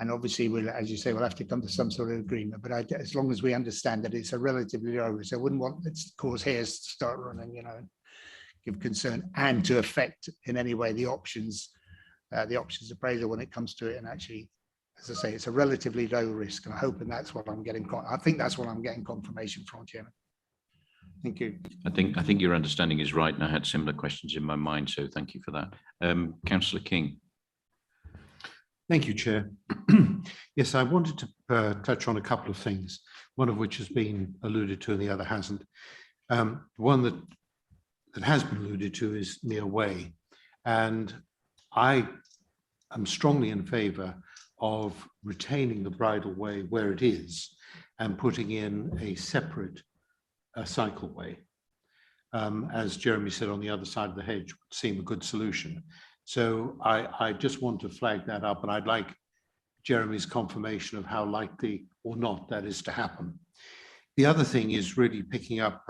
And obviously, we'll, as you say, we'll have to come to some sort of agreement. But as long as we understand that it's a relatively low risk, I wouldn't want it to cause hairs to start running, and give concern and to affect in any way the options appraisal when it comes to it. And actually, as I say, it's a relatively low risk. And I'm hoping that's what I'm getting. I think that's what I'm getting confirmation from, Chairman. Thank you. I think your understanding is right, and I had similar questions in my mind, so thank you for that. Councillor King. Thank you, Chair. Yes, I wanted to touch on a couple of things, one of which has been alluded to and the other hasn't. One that has been alluded to is Mere Way, and I am strongly in favour of retaining the bridle way where it is and putting in a separate cycleway. As Jeremy said, on the other side of the hedge would seem a good solution. So I just want to flag that up, and I'd like Jeremy's confirmation of how likely or not that is to happen. The other thing is really picking up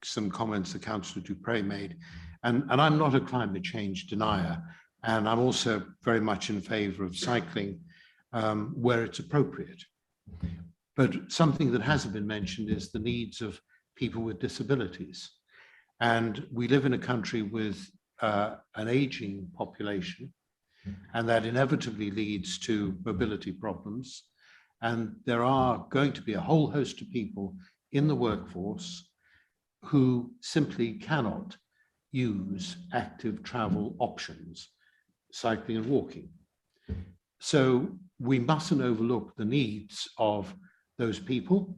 some comments that Councillor Dupre made, and I'm not a climate change denier, and I'm also very much in favour of cycling where it's appropriate. But something that hasn't been mentioned is the needs of people with disabilities. And we live in a country with an aging population, and that inevitably leads to mobility problems. And there are going to be a whole host of people in the workforce who simply cannot use active travel options, cycling and walking. So we mustn't overlook the needs of those people,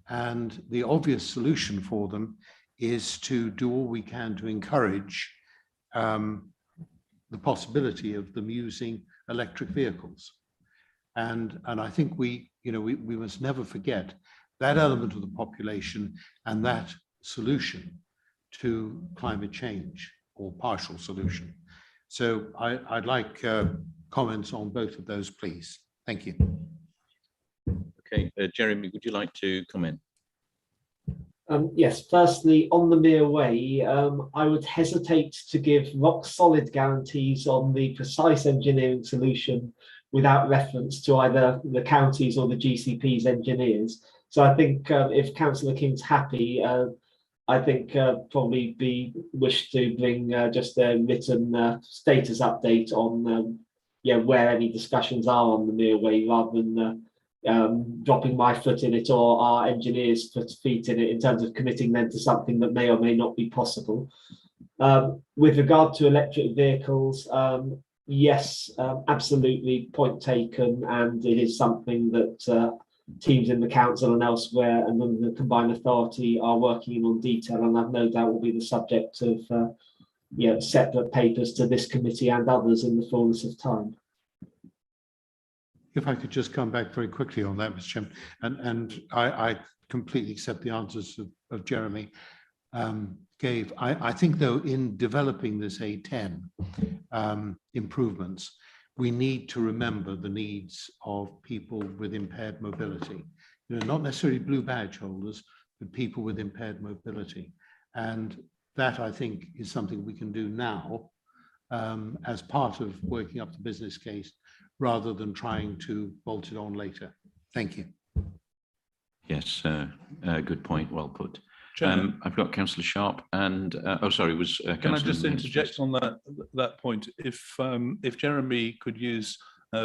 and the obvious solution for them is to do all we can to encourage the possibility of them using electric vehicles. And I think we must never forget that element of the population and that solution to climate change, or partial solution. So I'd like comments on both of those, please. Thank you. Okay, Jeremy, would you like to comment? Yes, firstly, on the Mere Way, I would hesitate to give rock solid guarantees on the precise engineering solution without reference to either the counties or the GCP's engineers. So I think if Councillor King's happy, I think probably be wish to bring just a written status update on where any discussions are on the Mere Way, rather than dropping my foot in it or our engineers' feet in it, in terms of committing them to something that may or may not be possible. With regard to electric vehicles, yes, absolutely, point taken, and it is something that teams in the council and elsewhere and the combined authority are working on detail, and I've no doubt will be the subject of separate papers to this committee and others in the fullness of time. If I could just come back very quickly on that, Mr. Chairman, and I completely accept the answers of Jeremy gave. I think, though, in developing this A10 improvements, we need to remember the needs of people with impaired mobility. Not necessarily blue badge holders, but people with impaired mobility. And that, I think, is something we can do now as part of working up the business case, rather than trying to bolt it on later. Thank you. Yes, good point, well put. Chairman, I've got Councillor Sharp and, can I just interject on that point? If Jeremy could use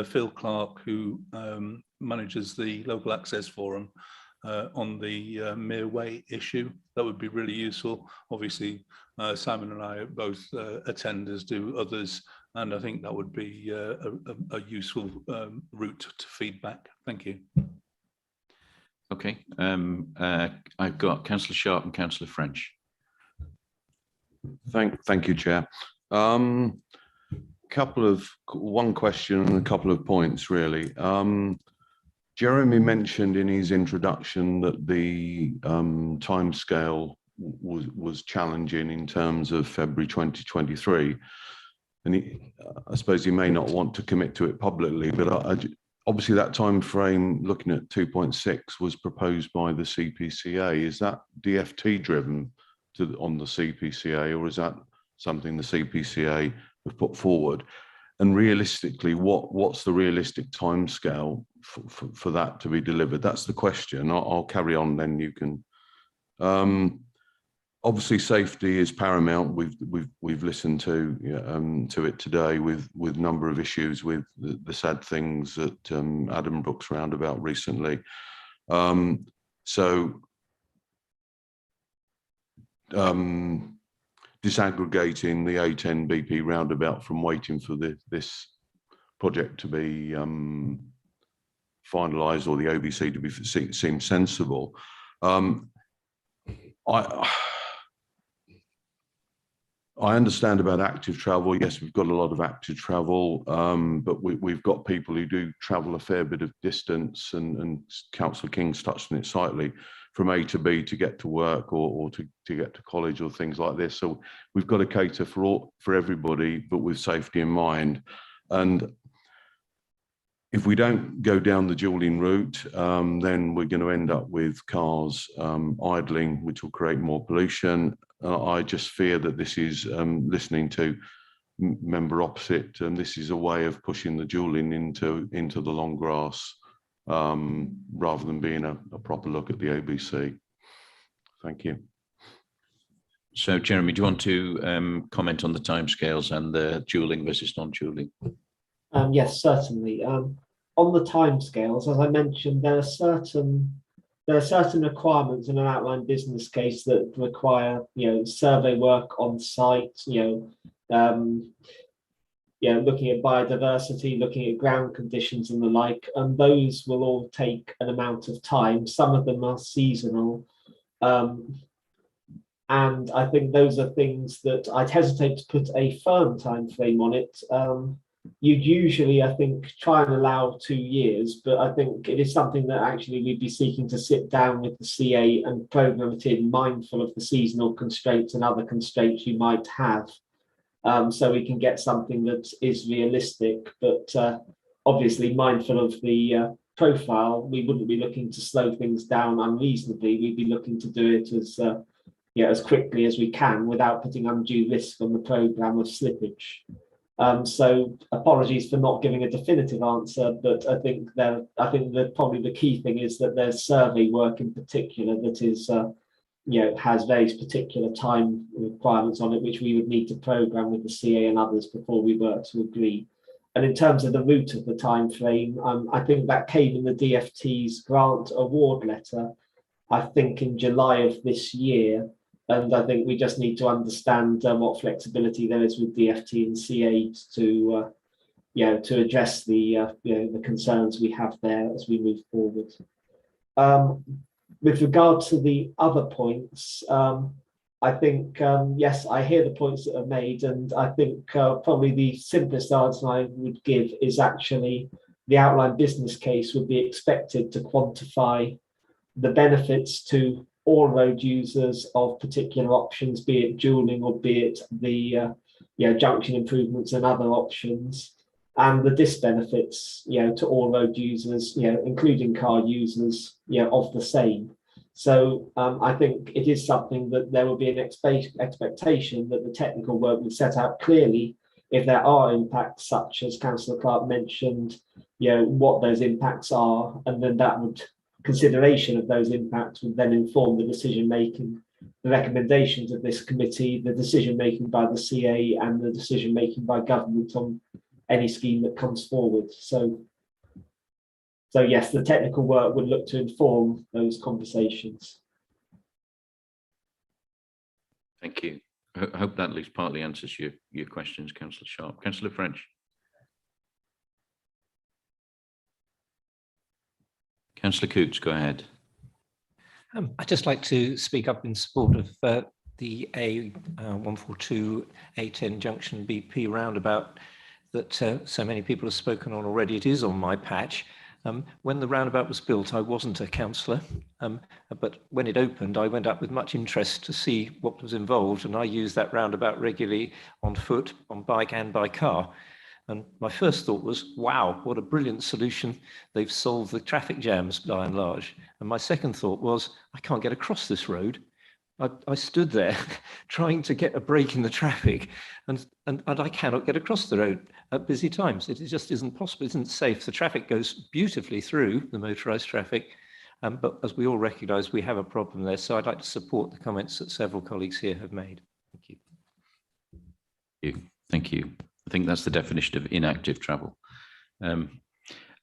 Phil Clark, who manages the local access forum on the Mere Way issue, that would be really useful. Obviously, Simon and I both attend, as do others, and I think that would be a useful route to feedback. Thank you. Okay, I've got Councillor Sharp and Councillor French. Thank you, Chair. One question and a couple of points, really. Jeremy mentioned in his introduction that the timescale was challenging in terms of February 2023, and I suppose he may not want to commit to it publicly, but obviously that time frame, looking at 2.6, was proposed by the CPCA. Is that DFT driven on the CPCA, or is that something the CPCA have put forward? And realistically, what's the realistic timescale for that to be delivered? That's the question. I'll carry on, then you can. Obviously, safety is paramount. We've listened to it today with a number of issues with the sad things at Adam Brooks roundabout recently. Disaggregating the A10 BP roundabout from waiting for this project to be finalised, or the OBC to be seems sensible. I understand about active travel. Yes, we've got a lot of active travel, but we've got people who do travel a fair bit of distance, and Councillor King's touched on it slightly, from A to B to get to work or to get to college or things like this. So we've got to cater for everybody, but with safety in mind. And if we don't go down the dualling route, then we're going to end up with cars idling, which will create more pollution. I just fear that this is, listening to member opposite, and this is a way of pushing the dualling into the long grass, rather than being a proper look at the OBC. Thank you. So Jeremy, do you want to comment on the timescales and the dualling versus non-dualling? Yes, certainly. On the timescales, as I mentioned, there are certain requirements in an outline business case that require, survey work on site, looking at biodiversity, looking at ground conditions and the like, and those will all take an amount of time. Some of them are seasonal. And I think those are things that I'd hesitate to put a firm time frame on it. You'd usually, I think, try and allow 2 years, but I think it is something that actually we'd be seeking to sit down with the CA and program it in, mindful of the seasonal constraints and other constraints you might have. So we can get something that is realistic, but obviously mindful of the profile. We wouldn't be looking to slow things down unreasonably. We'd be looking to do it as quickly as we can without putting undue risk on the programme of slippage. So apologies for not giving a definitive answer, but I think that probably the key thing is that there's survey work in particular that is has very particular time requirements on it, which we would need to program with the CA and others before we were to agree. And in terms of the route of the time frame, I think that came in the DFT's grant award letter, I think in July of this year. And I think we just need to understand what flexibility there is with DFT and CA to address the concerns we have there as we move forward. With regard to the other points, I think, yes, I hear the points that are made, and I think probably the simplest answer I would give is actually the outline business case would be expected to quantify the benefits to all road users of particular options, be it dualling or be it the junction improvements and other options, and the disbenefits to all road users, including car users, of the same. So I think it is something that there will be an expectation that the technical work would set out clearly if there are impacts, such as Councillor Clark mentioned, what those impacts are, and then that would consideration of those impacts would then inform the decision making, the recommendations of this committee, the decision making by the CA, and the decision making by government on any scheme that comes forward. So yes, the technical work would look to inform those conversations. Thank you. I hope that at least partly answers your questions, Councillor Sharp. Councillor French. Councillor Coots, go ahead. I'd just like to speak up in support of the A142 A10 junction BP roundabout that so many people have spoken on already. It is on my patch. When the roundabout was built, I wasn't a councillor, but when it opened, I went up with much interest to see what was involved, and I used that roundabout regularly on foot, on bike and by car. And my first thought was, wow, what a brilliant solution. They've solved the traffic jams by and large. And my second thought was, I can't get across this road. I stood there trying to get a break in the traffic, and I cannot get across the road at busy times. It just isn't possible, it isn't safe. The traffic goes beautifully through, the motorised traffic, but as we all recognise, we have a problem there. So I'd like to support the comments that several colleagues here have made. Thank you. Thank you. I think that's the definition of inactive travel.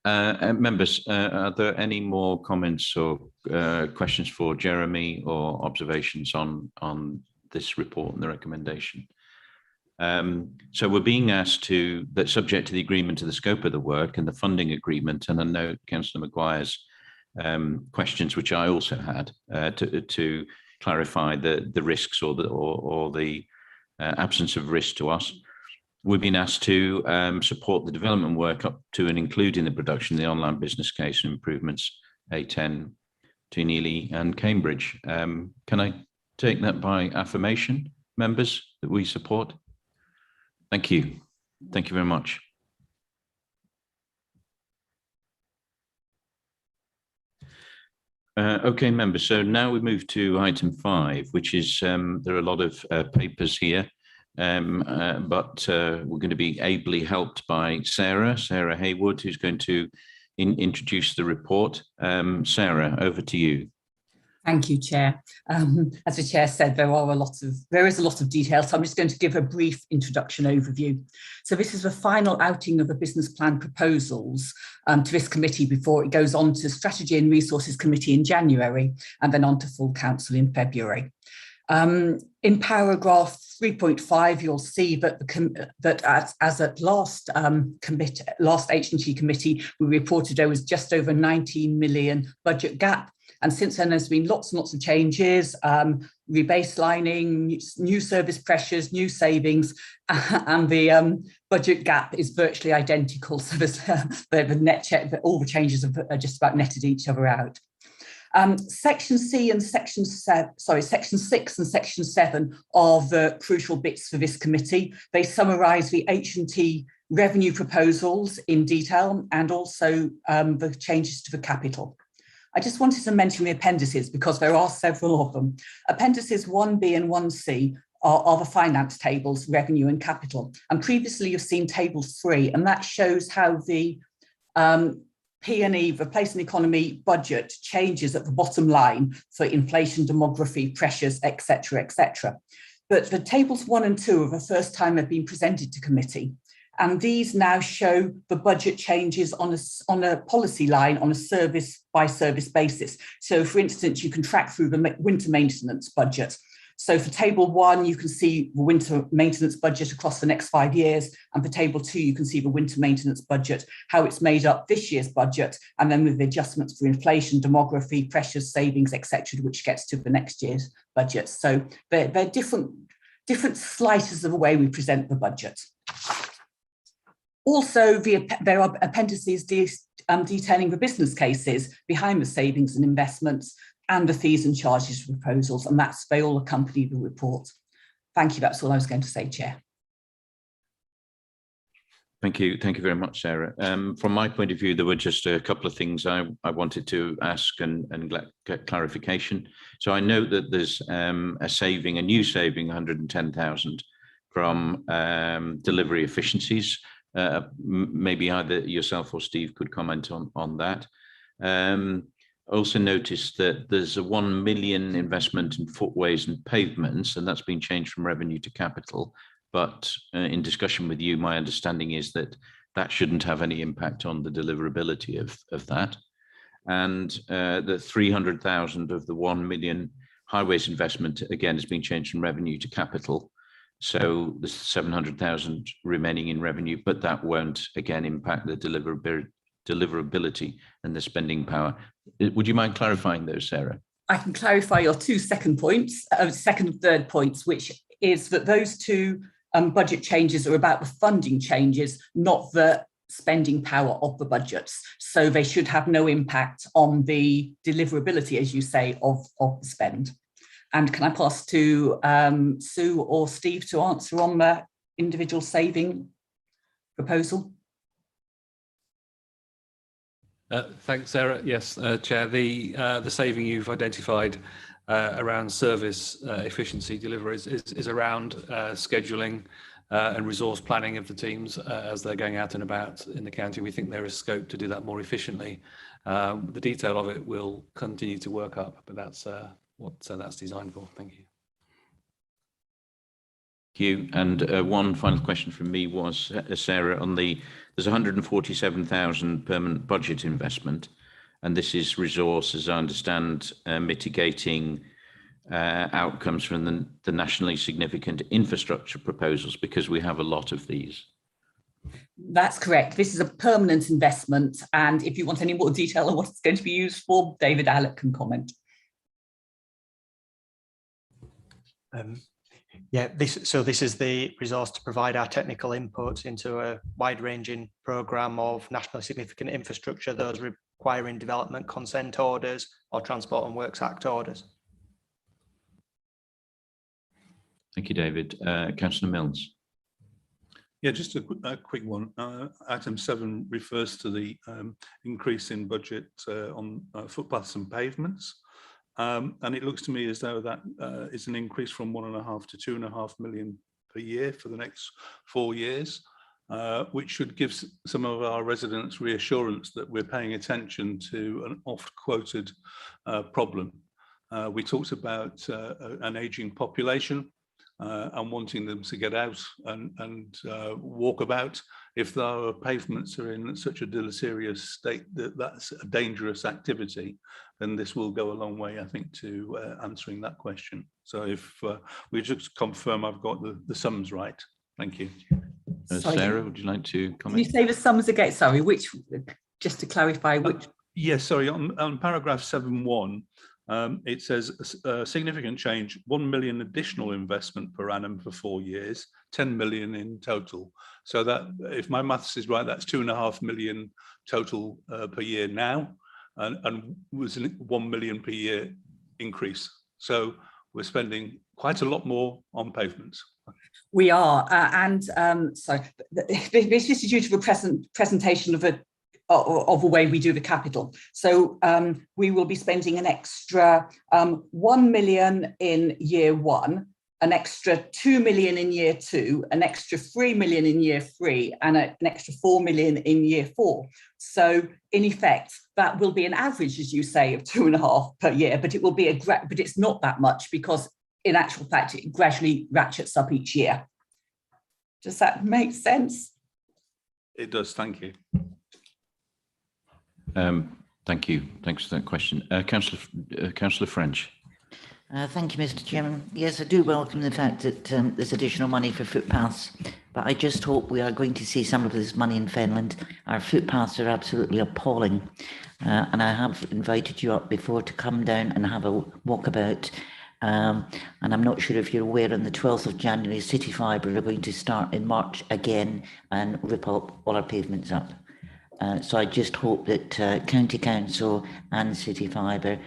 Members, are there any more comments or questions for Jeremy or observations on this report and the recommendation? So we're being asked to, that subject to the agreement to the scope of the work and the funding agreement, and I know Councillor Maguire's questions, which I also had, to clarify the risks or the absence of risk to us. We've been asked to support the development work up to and including the production of the online business case and improvements A10 to Neely and Cambridge. Can I take that by affirmation, members, that we support? Thank you. Thank you very much. Okay, members, so now we move to item 5, which is, there are a lot of papers here. But we're going to be ably helped by Sarah Haywood, who's going to introduce the report. Sarah, over to you. Thank you, Chair. As the Chair said, there is a lot of detail, so I'm just going to give a brief introduction overview. So this is the final outing of the business plan proposals to this committee before it goes on to Strategy and Resources Committee in January and then on to full council in February. In paragraph 3.5, you'll see that as at last H&T committee, we reported there was just over 19 million budget gap. And since then, there's been lots and lots of changes, rebaselining, new service pressures, new savings, and the budget gap is virtually identical. So there's the net check, all the changes are just about netted each other out. Section C and Section 6 and Section 7 are the crucial bits for this committee. They summarise the H&T revenue proposals in detail and also the changes to the capital. I just wanted to mention the appendices because there are several of them. Appendices 1B and 1C are the finance tables, revenue and capital. And previously you've seen table 3, and that shows how the P&E, the place and economy budget changes at the bottom line for inflation, demography, pressures, etc., etc. But the tables 1 and 2 are the first time they've been presented to committee. And these now show the budget changes on a policy line on a service by service basis. So for instance, you can track through the winter maintenance budget. So for table 1, you can see the winter maintenance budget across the next 5 years. And for table 2, you can see the winter maintenance budget, how it's made up this year's budget, and then with the adjustments for inflation, demography, pressures, savings, etc., which gets to the next year's budget. So they're different slices of the way we present the budget. Also, there are appendices detailing the business cases behind the savings and investments and the fees and charges proposals, and they all accompany the report. Thank you. That's all I was going to say, Chair. Thank you. Thank you very much, Sarah. From my point of view, there were just a couple of things I wanted to ask and get clarification. So I know that there's a new saving, 110,000 from delivery efficiencies. Maybe either yourself or Steve could comment on that. Also noticed that there's a 1 million investment in footways and pavements, and that's been changed from revenue to capital. But in discussion with you, my understanding is that that shouldn't have any impact on the deliverability of that. And the 300,000 of the 1 million highways investment, again, has been changed from revenue to capital. So there's 700,000 remaining in revenue, but that won't, again, impact the deliverability and the spending power. Would you mind clarifying those, Sarah? I can clarify your second and third points, which is that those two budget changes are about the funding changes, not the spending power of the budgets. So they should have no impact on the deliverability, as you say, of the spend. And can I pass to Sue or Steve to answer on the individual saving proposal? Thanks, Sarah. Yes, Chair. The saving you've identified around service efficiency delivery is around scheduling and resource planning of the teams as they're going out and about in the county. We think there is scope to do that more efficiently. The detail of it will continue to work up, but that's what that's designed for. Thank you. Thank you. And one final question from me was, Sarah, there's 147,000 permanent budget investment, and this is resource, as I understand, mitigating outcomes from the nationally significant infrastructure proposals, because we have a lot of these. That's correct. This is a permanent investment, and if you want any more detail on what it's going to be used for, David Allett can comment. Yeah, this is the resource to provide our technical input into a wide-ranging programme of nationally significant infrastructure, those requiring development consent orders or Transport and Works Act orders. Thank you, David. Councillor Mills. Yeah, just a quick one. Item 7 refers to the increase in budget on footpaths and pavements. And it looks to me as though that is an increase from 1.5 to 2.5 million per year for the next 4 years, which should give some of our residents reassurance that we're paying attention to an oft-quoted problem. We talked about an aging population and wanting them to get out and walk about. If our pavements are in such a deleterious state that that's a dangerous activity, then this will go a long way, I think, to answering that question. So if we just confirm I've got the sums right. Thank you. Sarah, would you like to Can comment? you say the sums again? Sorry, which, just to clarify, which? Yes, sorry, on paragraph 7.1, it says a significant change, 1 million additional investment per annum for 4 years, 10 million in total. So that, if my maths is right, that's 2.5 million total per year now, and was 1 million per year increase. So we're spending quite a lot more on pavements. We are, so this is due to the presentation of a way we do the capital. So we will be spending an extra 1 million in year 1, an extra 2 million in year 2, an extra 3 million in year 3, and an extra 4 million in year 4. So in effect, that will be an average, as you say, of 2.5 per year, but it will be but it's not that much, because in actual fact, it gradually ratchets up each year. Does that make sense? It does, thank you. Thank you. Thanks for that question. Councillor French. Thank you, Mr. Chairman. Yes, I do welcome the fact that there's additional money for footpaths, but I just hope we are going to see some of this money in Fenland. Our footpaths are absolutely appalling, and I have invited you up before to come down and have a walkabout. And I'm not sure if you're aware, on the 12th of January, City Fibre are going to start in March again and rip up all our pavements up. So I just hope that County Council and City Fibre,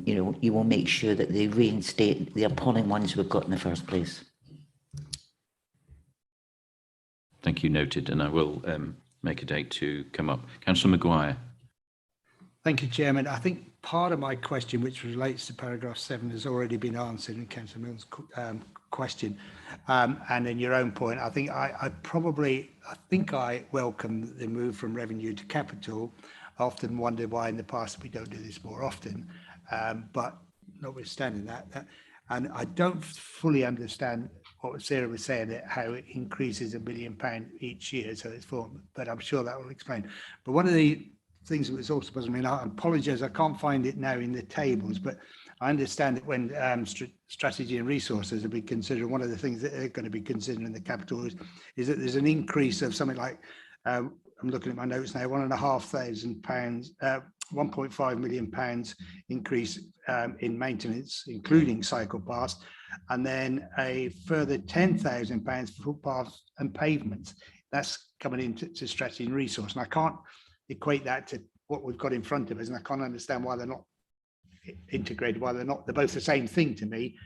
you will make sure that they reinstate the appalling ones we've got in the first place. Thank you, noted, and I will make a date to come up. Councillor Maguire. Thank you, Chairman. I think part of my question, which relates to paragraph 7, has already been answered in Councillor Milne's question. And in your own point, I think I welcome the move from revenue to capital. I often wonder why in the past we don't do this more often, but notwithstanding that, and I don't fully understand what Sarah was saying, that how it increases £1 million each year, so it's but I'm sure that will explain. But one of the things that was also puzzling me, and I apologise, I can't find it now in the tables, but I understand that when strategy and resources have been considered, one of the things that they're going to be considering in the capital is that there's an increase of something like, I'm looking at my notes now, £1,500, £1.5 million increase in maintenance, including cycle paths, and then a further £10,000 for footpaths and pavements. That's coming into strategy and resource, and I can't equate that to what we've got in front of us, and I can't understand why they're not integrated, why they're both the same thing to me.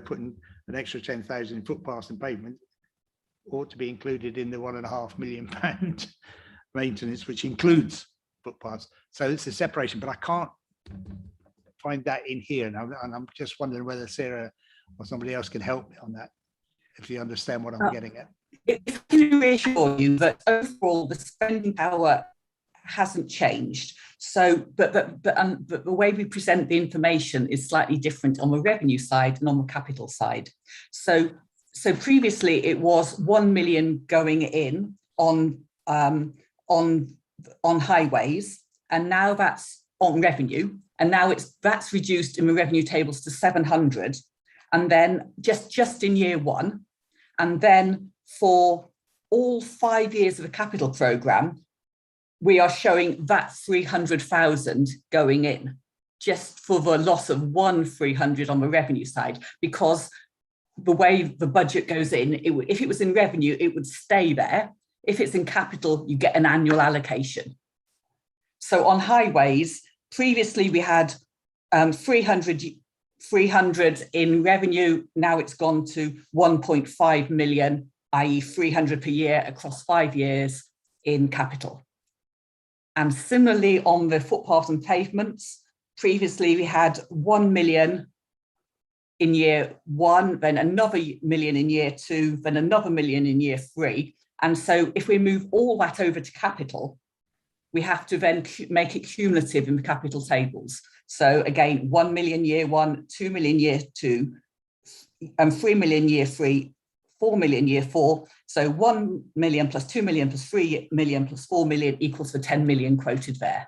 Putting an extra 10,000 in footpaths and pavement ought to be included in the £1.5 million maintenance, which includes footpaths. So it's a separation, but I can't find that in here, and I'm just wondering whether Sarah or somebody else can help me on that, if you understand what I'm getting at. If I can reassure you that overall the spending power hasn't changed. So, but the way we present the information is slightly different on the revenue side and on the capital side. So previously it was 1 million going in on highways, and now that's on revenue, and now that's reduced in the revenue tables to 700, and then just in year 1, and then for all 5 years of the capital programme, we are showing that 300,000 going in, just for the loss of 300 on the revenue side, because the way the budget goes in, if it was in revenue, it would stay there. If it's in capital, you get an annual allocation. So on highways, previously we had 300 in revenue. Now it's gone to 1.5 million, i.e. 300 per year across 5 years in capital. And similarly on the footpaths and pavements, previously we had 1 million in year 1, then another million in year 2, then another million in year 3. And so if we move all that over to capital, we have to then make it cumulative in the capital tables. So again, 1 million year one, 2 million year two, and 3 million year three, 4 million year four. So 1 million plus 2 million plus 3 million plus 4 million equals the 10 million quoted there.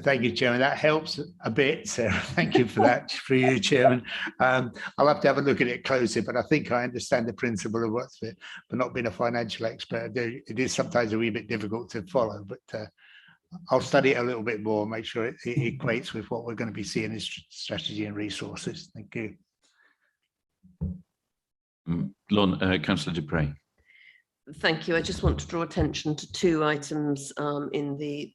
Thank you, Chairman. That helps a bit, Sarah. Thank you for that, for you, Chairman. I'll have to have a look at it closer, but I think I understand the principle of what's it, but not being a financial expert, it is sometimes a wee bit difficult to follow, but I'll study it a little bit more, make sure it equates with what we're going to be seeing in strategy and resources. Thank you. Councillor du Preez. Thank you. I just want to draw attention to two items in the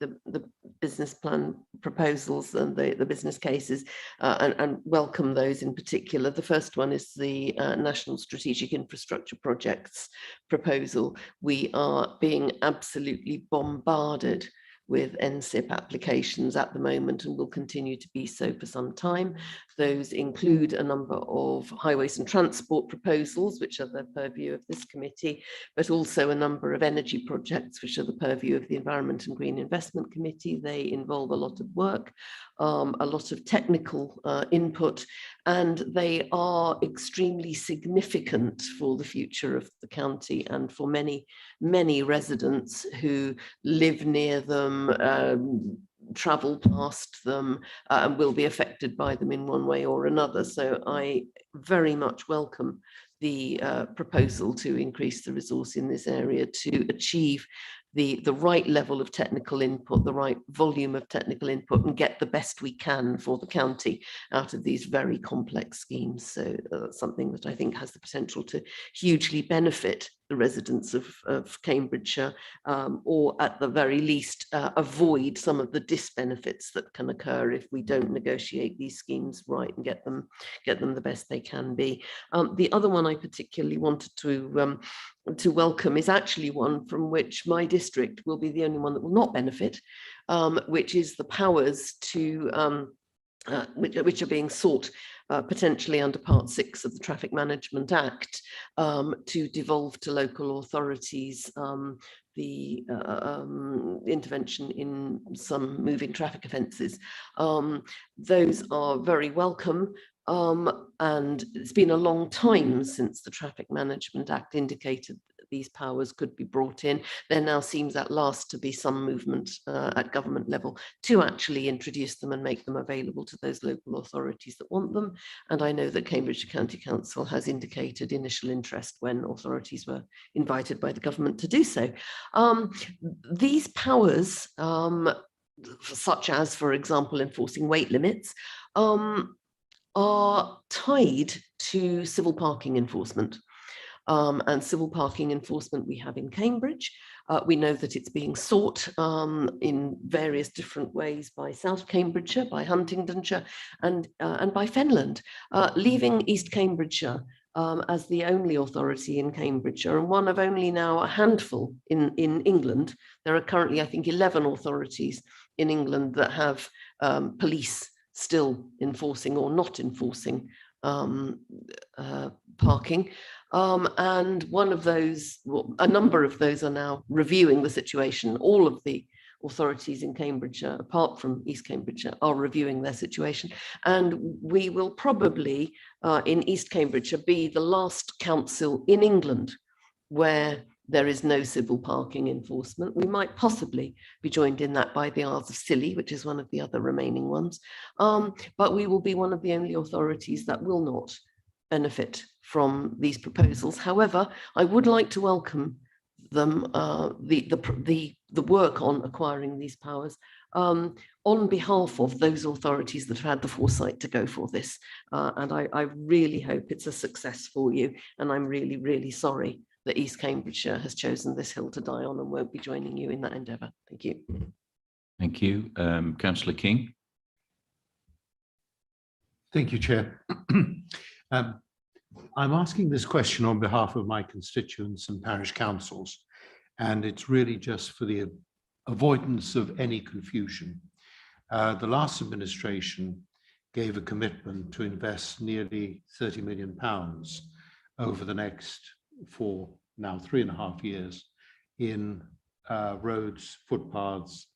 business plan proposals and the business cases and welcome those in particular. The first one is the National Strategic Infrastructure Projects proposal. We are being absolutely bombarded with NSIP applications at the moment and will continue to be so for some time. Those include a number of highways and transport proposals, which are the purview of this committee, but also a number of energy projects, which are the purview of the Environment and Green Investment Committee. They involve a lot of work, a lot of technical input, and they are extremely significant for the future of the county and for many, many residents who live near them, travel past them, and will be affected by them in one way or another. So I very much welcome the proposal to increase the resource in this area to achieve the right level of technical input, the right volume of technical input, and get the best we can for the county out of these very complex schemes. So that's something that I think has the potential to hugely benefit the residents of Cambridgeshire, or at the very least avoid some of the disbenefits that can occur if we don't negotiate these schemes right and get them the best they can be. The other one I particularly wanted to welcome is actually one from which my district will be the only one that will not benefit, which is the powers to which are being sought potentially under Part 6 of the Traffic Management Act to devolve to local authorities the intervention in some moving traffic offences. Those are very welcome. And it's been a long time since the Traffic Management Act indicated that these powers could be brought in. There now seems at last to be some movement at government level to actually introduce them and make them available to those local authorities that want them. And I know that Cambridgeshire County Council has indicated initial interest when authorities were invited by the government to do so. These powers, such as, for example, enforcing weight limits, are tied to civil parking enforcement. And civil parking enforcement we have in Cambridge. We know that it's being sought in various different ways by South Cambridgeshire, by Huntingdonshire, and by Fenland, leaving East Cambridgeshire as the only authority in Cambridgeshire, and one of only now a handful in England. There are currently, I think, 11 authorities in England that have police still enforcing or not enforcing parking. And one of those, well, a number of those are now reviewing the situation. All of the authorities in Cambridgeshire, apart from East Cambridgeshire, are reviewing their situation. And we will probably, in East Cambridgeshire, be the last council in England where there is no civil parking enforcement. We might possibly be joined in that by the Isles of Scilly, which is one of the other remaining ones. But we will be one of the only authorities that will not benefit from these proposals. However, I would like to welcome them, the work on acquiring these powers on behalf of those authorities that have had the foresight to go for this. And I really hope it's a success for you. And I'm really, really sorry that East Cambridgeshire has chosen this hill to die on and won't be joining you in that endeavour. Thank you. Thank you. Councillor King. Thank you, Chair. I'm asking this question on behalf of my constituents and parish councils, and it's really just for the avoidance of any confusion. The last administration gave a commitment to invest nearly £30 million over the next 3.5 years in roads, footpaths,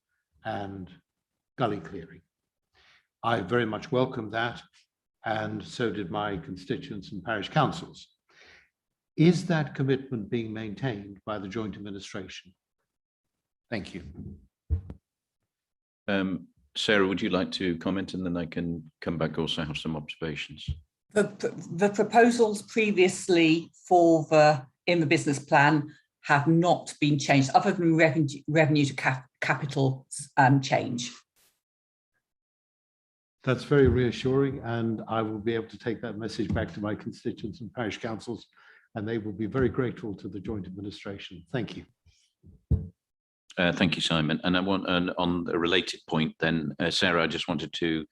and gully clearing. I very much welcome that, and so did my constituents and parish councils. Is that commitment being maintained by the joint administration? Thank you. Sarah, would you like to comment, and then I can come back, also have some observations? The proposals previously in the business plan have not been changed, other than revenue to capital change. That's very reassuring, and I will be able to take that message back to my constituents and parish councils, and they will be very grateful to the joint administration. Thank you. Thank you, Simon. And I want, on a related point then, Sarah, I just wanted to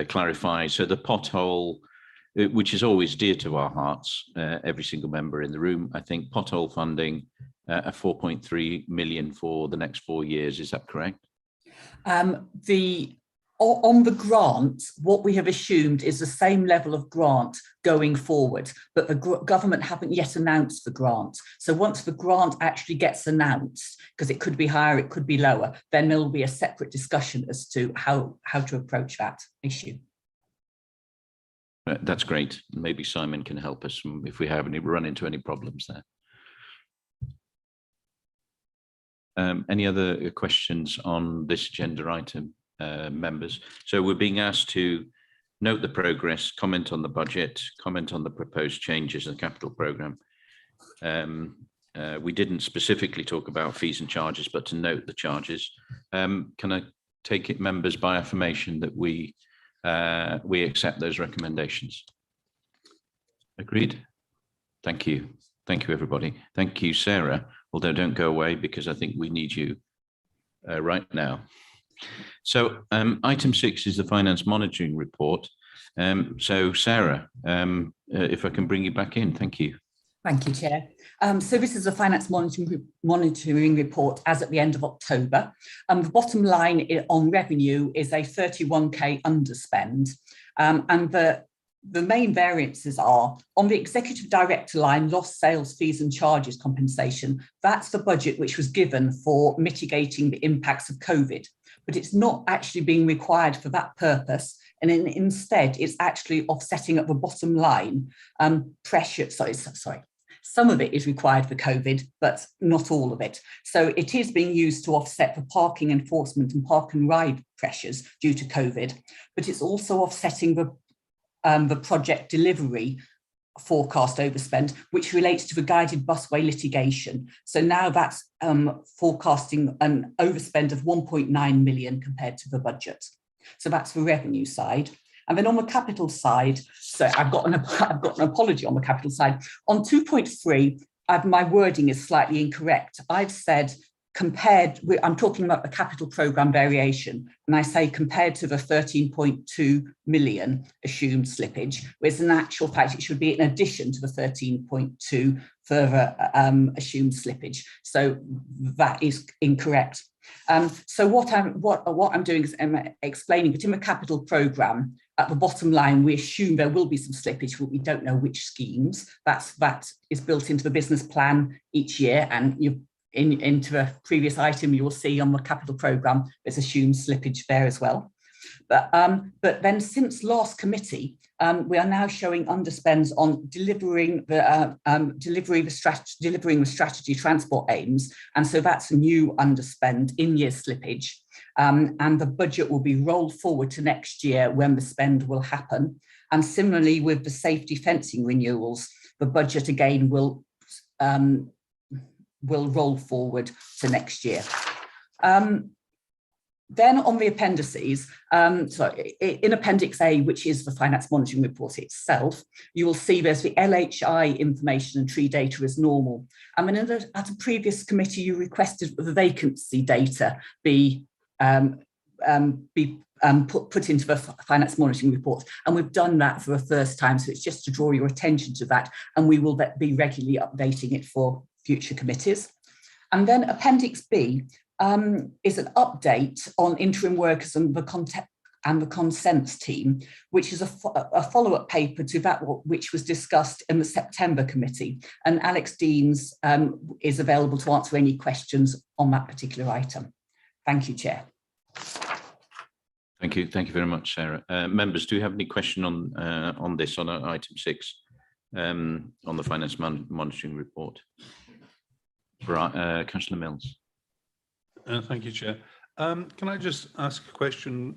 clarify. So the pothole, which is always dear to our hearts, every single member in the room, I think pothole funding, 4.3 million for the next 4 years. Is that correct? On the grant, what we have assumed is the same level of grant going forward, but the government haven't yet announced the grant. So once the grant actually gets announced, because it could be higher, it could be lower, then there will be a separate discussion as to how to approach that issue. That's great. Maybe Simon can help us if we have run into any problems there. Any other questions on this agenda item? Members. So we're being asked to note the progress, comment on the budget, comment on the proposed changes in the capital programme. We didn't specifically talk about fees and charges, but to note the charges. Can I take it, members, by affirmation that we accept those recommendations? Agreed. Thank you. Thank you, everybody. Thank you, Sarah, although don't go away, because I think we need you right now. So item 6 is the finance monitoring report. So Sarah, if I can bring you back in, thank you. Thank you, Chair. So this is a finance monitoring report as at the end of October. The bottom line on revenue is a 31k underspend, and the main variances are on the executive director line, lost sales fees and charges compensation. That's the budget which was given for mitigating the impacts of COVID, but it's not actually being required for that purpose. And instead, it's actually offsetting at the bottom line pressure. Sorry. Some of it is required for COVID, but not all of it. So it is being used to offset the parking enforcement and park and ride pressures due to COVID, but it's also offsetting the project delivery forecast overspend, which relates to the guided busway litigation. So now that's forecasting an overspend of 1.9 million compared to the budget. So that's the revenue side. And then on the capital side, so I've got an apology on the capital side. On 2.3, my wording is slightly incorrect. I've said I'm talking about the capital programme variation, and I say compared to the 13.2 million assumed slippage, whereas in actual fact, it should be in addition to the 13.2 further assumed slippage. So that is incorrect. So what I'm doing is explaining that in the capital programme, at the bottom line, we assume there will be some slippage, but we don't know which schemes. That is built into the business plan each year, and into a previous item, you will see on the capital programme, there's assumed slippage there as well. But then since last committee, we are now showing underspends on delivering the strategy transport aims. And so that's a new underspend in year slippage. And the budget will be rolled forward to next year when the spend will happen. And similarly with the safety fencing renewals, the budget again will roll forward to next year. Then on the appendices, in Appendix A, which is the finance monitoring report itself, you will see there's the LHI information and tree data as normal. I mean, at a previous committee, you requested that the vacancy data be put into the finance monitoring report, and we've done that for the first time. So it's just to draw your attention to that, and we will be regularly updating it for future committees. And then Appendix B is an update on interim workers and the and the consents team, which is a follow-up paper to that which was discussed in the September committee. And Alex Deans is available to answer any questions on that particular item. Thank you, Chair. Thank you. Thank you very much, Sarah. Members, do you have any question on this, on item 6, on the Finance Monitoring Report? Councillor Mills. Thank you, Chair. Can I just ask a question?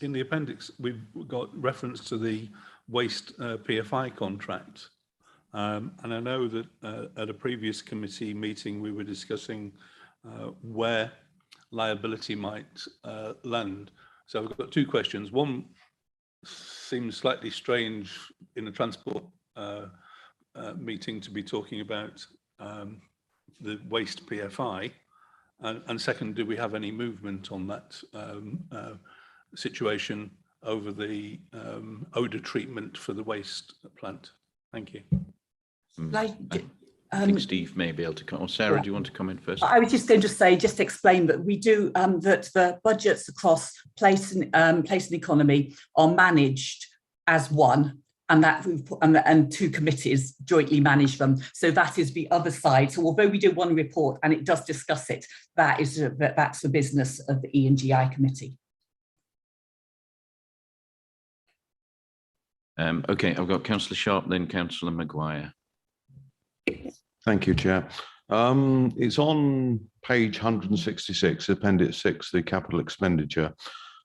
In the appendix, we've got reference to the waste PFI contract. And I know that at a previous committee meeting, we were discussing where liability might land. So I've got 2 questions. One seems slightly strange in a transport meeting to be talking about the waste PFI. And second, do we have any movement on that situation over the odour treatment for the waste plant? Thank you. I think Steve may be able to come. Or Sarah, do you want to come in first? I was just going to say, just explain that we do that the budgets across place and economy are managed as one, and that and 2 committees jointly manage them. So that is the other side. So although we do one report and it does discuss it, that's the business of the E&GI committee. Okay, I've got Councillor Sharp, then Councillor Maguire. Thank you, Chair. It's on page 166, Appendix 6, the capital expenditure.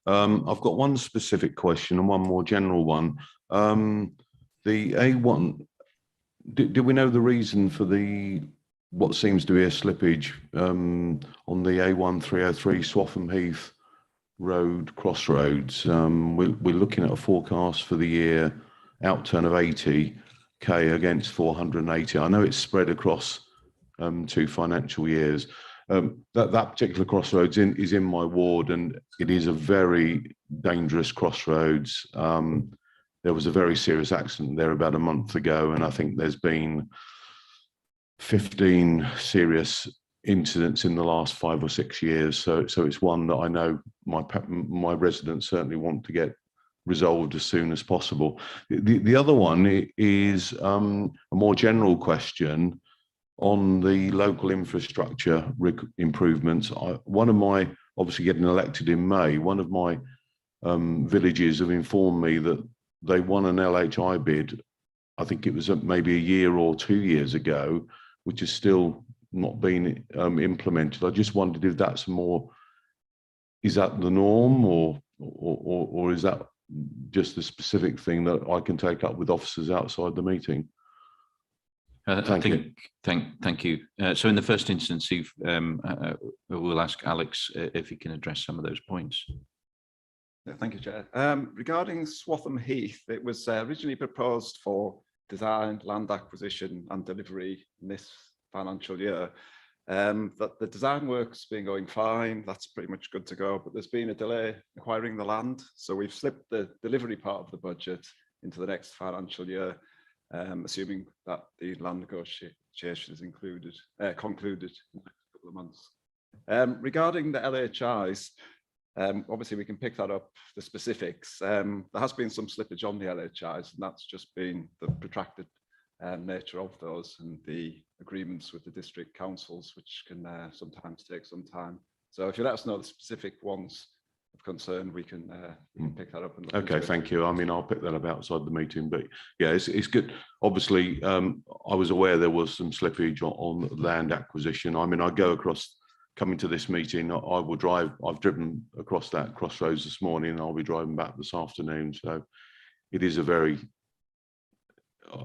I've got one specific question and one more general one. The A1, do we know the reason for what seems to be a slippage on the A1303 Swaffham Heath Road crossroads? We're looking at a forecast for the year outturn of 80k against 480. I know it's spread across 2 financial years. That particular crossroads is in my ward, and it is a very dangerous crossroads. There was a very serious accident there about a month ago, and I think there's been 15 serious incidents in the last 5 or 6 years. So it's one that I know my residents certainly want to get resolved as soon as possible. The other one is a more general question on the local infrastructure improvements. One of my, obviously getting elected in May, one of my villages have informed me that they won an LHI bid. I think it was maybe a year or 2 years ago, which is still not been implemented. I just wondered if that's is that the norm, or is that just a specific thing that I can take up with officers outside the meeting? Thank you. So in the first instance, we'll ask Alex if he can address some of those points. Thank you, Chair. Regarding Swaffham Heath, it was originally proposed for design, land acquisition and delivery in this financial year. That the design work's been going fine, that's pretty much good to go, but there's been a delay acquiring the land. So we've slipped the delivery part of the budget into the next financial year, assuming that the land negotiation is concluded in the next couple of months. Regarding the LHIs, obviously we can pick that up, the specifics. There has been some slippage on the LHIs, and that's just been the protracted nature of those and the agreements with the district councils, which can sometimes take some time. So if you let us know the specific ones of concern, we can pick that up. And okay, thank you. I mean, I'll pick that up outside the meeting, but yeah, it's good. Obviously, I was aware there was some slippage on land acquisition. I mean, I go across, coming to this meeting, I've driven across that crossroads this morning, and I'll be driving back this afternoon. So it is a very,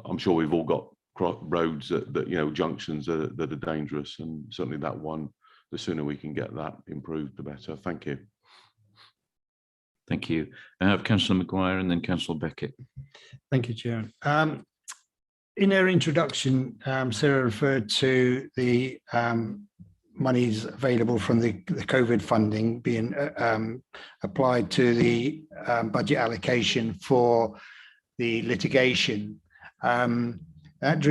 I'm sure we've all got roads that you know, junctions that are dangerous, and certainly that one, the sooner we can get that improved, the better. Thank you. Thank you. I have Councillor Maguire and then Councillor Beckett. Thank you, Chair. In her introduction, Sarah referred to the monies available from the COVID funding being applied to the budget allocation for the litigation. That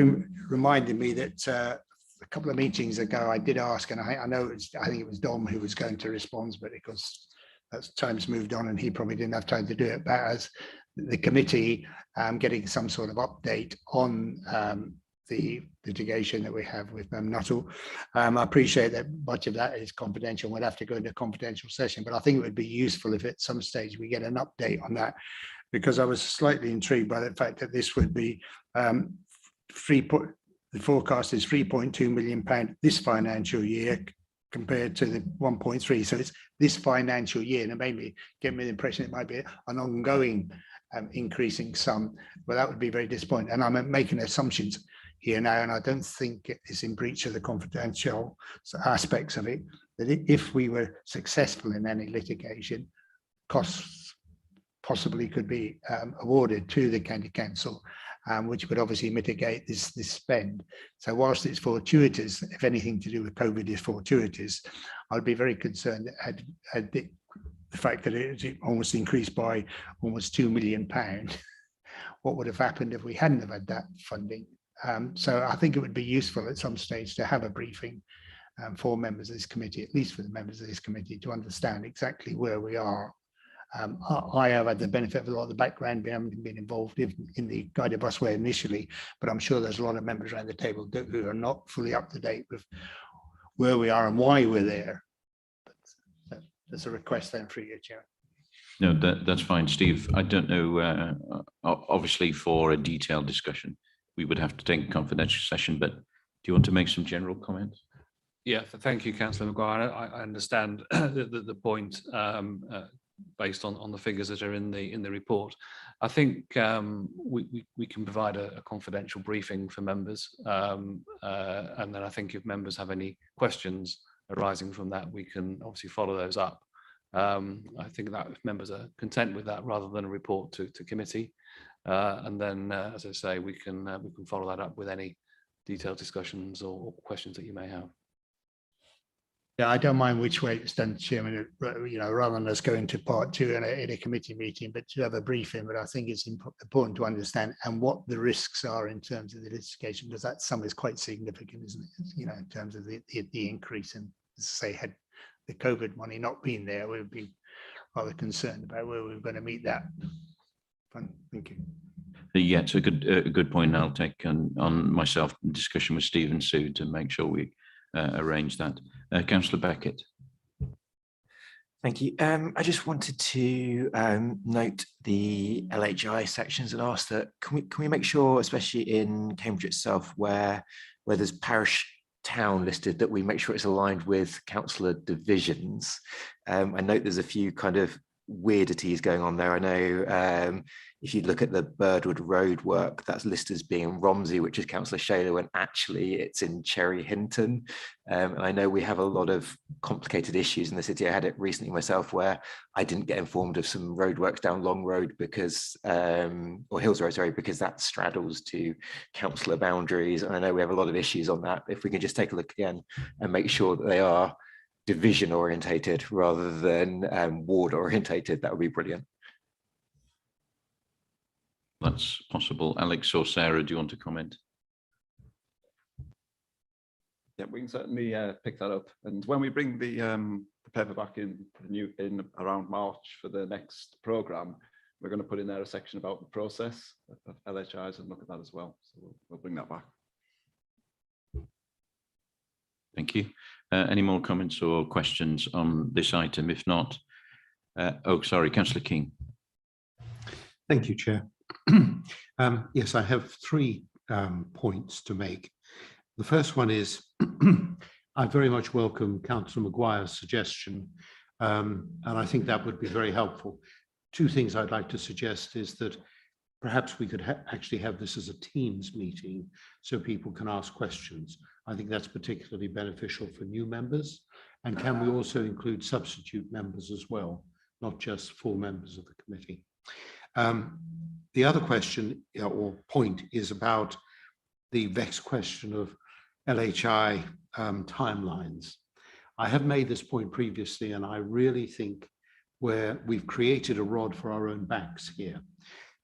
reminded me that a couple of meetings ago I did ask, and I know I think it was Dom who was going to respond, but because that's time's moved on and he probably didn't have time to do it. But as the committee getting some sort of update on the litigation that we have with Nuttall. I appreciate that much of that is confidential. We'll have to go into a confidential session, but I think it would be useful if at some stage we get an update on that, because I was slightly intrigued by the fact that this would be the forecast is £3.2 million this financial year compared to the 1.3. So it's this financial year, and it made me get me the impression it might be an ongoing increasing sum. Well, that would be very disappointing. And I'm making assumptions here now, and I don't think it is in breach of the confidential aspects of it, that if we were successful in any litigation, costs possibly could be awarded to the county council, which would obviously mitigate this spend. So whilst it's fortuitous, if anything to do with COVID is fortuitous, I'd be very concerned that had the fact that it almost increased by almost £2 million, what would have happened if we hadn't have had that funding? So I think it would be useful at some stage to have a briefing for members of this committee, at least for the members of this committee, to understand exactly where we are. I have had the benefit of a lot of the background, having been involved in the guided busway initially, but I'm sure there's a lot of members around the table who are not fully up to date with where we are and why we're there. But there's a request then for you, Chair. No, that's fine, Steve. I don't know, obviously for a detailed discussion, we would have to take a confidential session, but do you want to make some general comments? Yeah, thank you, Councillor Maguire. I understand the point based on the figures that are in the report. I think we can provide a confidential briefing for members, and then I think if members have any questions arising from that, we can obviously follow those up. I think that if members are content with that, rather than a report to committee, and then, as I say, we can follow that up with any detailed discussions or questions that you may have. Yeah, I don't mind which way it's done, Chairman, rather than us going to part two in a committee meeting, but to have a briefing. But I think it's important to understand and what the risks are in terms of the litigation, because that sum is quite significant, isn't it? In terms of the increase, and say had the COVID money not been there, we would be rather concerned about where we were going to meet that. Thank you. Yeah, it's a good point. I'll take on myself in discussion with Steve and Sue to make sure we arrange that. Councillor Beckett. Thank you. I just wanted to note the LHI sections and ask that can we make sure, especially in Cambridge itself, where there's parish town listed, that we make sure it's aligned with councillor divisions. I note there's a few kind of weirdities going on there. I know if you look at the Birdwood Road work, that's listed as being in Romsey, which is Councillor Shaler, when actually it's in Cherry Hinton. And I know we have a lot of complicated issues in the city. I had it recently myself where I didn't get informed of some roadworks down Long Road because, or Hills Road, sorry, because that straddles to councillor boundaries. And I know we have a lot of issues on that. If we can just take a look again and make sure that they are division orientated rather than ward orientated, that would be brilliant. That's possible. Alex or Sarah, do you want to comment? Yeah, we can certainly pick that up. And when we bring the paper back in around March for the next programme, we're going to put in there a section about the process of LHIs and look at that as well. So we'll bring that back. Thank you. Any more comments or questions on this item? If not, sorry, Councillor King. Thank you, Chair. Yes, I have 3 points to make. The first one is I very much welcome Councillor Maguire's suggestion, and I think that would be very helpful. 2 things I'd like to suggest is that perhaps we could actually have this as a Teams meeting so people can ask questions. I think that's particularly beneficial for new members. And can we also include substitute members as well, not just full members of the committee? The other question or point is about the vexed question of LHI timelines. I have made this point previously, and I really think where we've created a rod for our own backs here,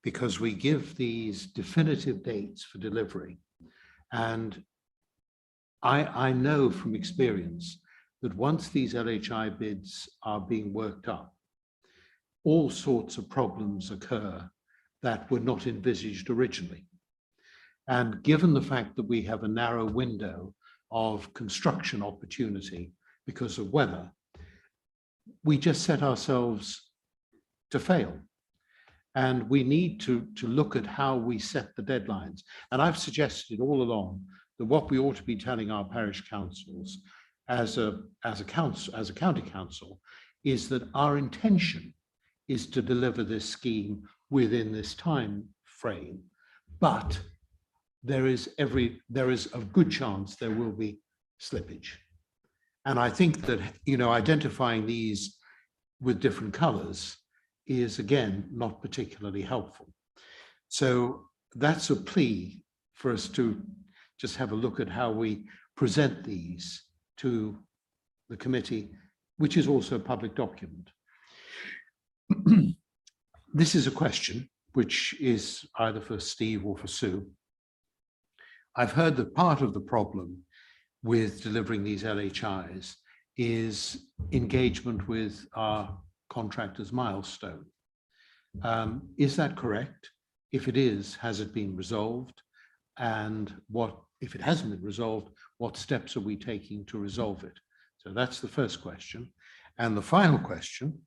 because we give these definitive dates for delivery. And I know from experience that once these LHI bids are being worked up, all sorts of problems occur that were not envisaged originally. And given the fact that we have a narrow window of construction opportunity because of weather, we just set ourselves to fail. And we need to look at how we set the deadlines. And I've suggested all along that what we ought to be telling our parish councils as a county council is that our intention is to deliver this scheme within this time frame, but there is a good chance there will be slippage. And I think that, you know, identifying these with different colors is, again, not particularly helpful. So that's a plea for us to just have a look at how we present these to the committee, which is also a public document. This is a question which is either for Steve or for Sue. I've heard that part of the problem with delivering these LHIs is engagement with our contractor's milestone. Is that correct? If it is, has it been resolved? And what, if it hasn't been resolved, what steps are we taking to resolve it? So that's the first question. And the final question,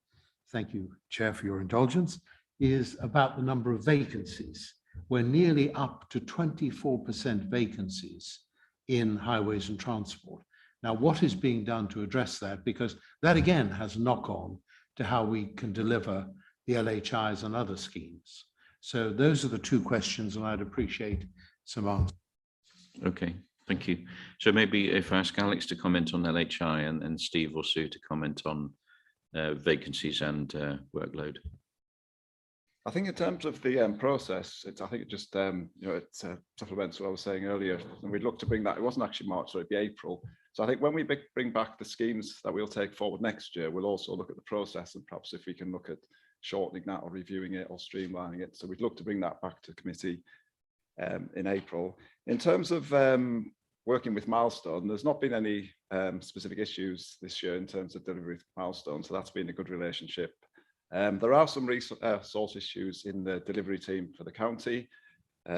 thank you, Chair, for your indulgence, is about the number of vacancies. We're nearly up to 24% vacancies in highways and transport. Now, what is being done to address that? Because that, again, has a knock-on to how we can deliver the LHIs and other schemes. So those are the two questions, and I'd appreciate some answers. Okay, thank you. So maybe if I ask Alex to comment on LHI and Steve or Sue to comment on vacancies and workload. I think in terms of the process, I think it just, you know, it supplements what I was saying earlier. And we'd look to bring that, it wasn't actually March, so it'd be April. So I think when we bring back the schemes that we'll take forward next year, we'll also look at the process and perhaps if we can look at shortening that or reviewing it or streamlining it. So we'd look to bring that back to committee in April. In terms of working with Milestone, there's not been any specific issues this year in terms of delivery of Milestone. So that's been a good relationship. There are some resource issues in the delivery team for the county.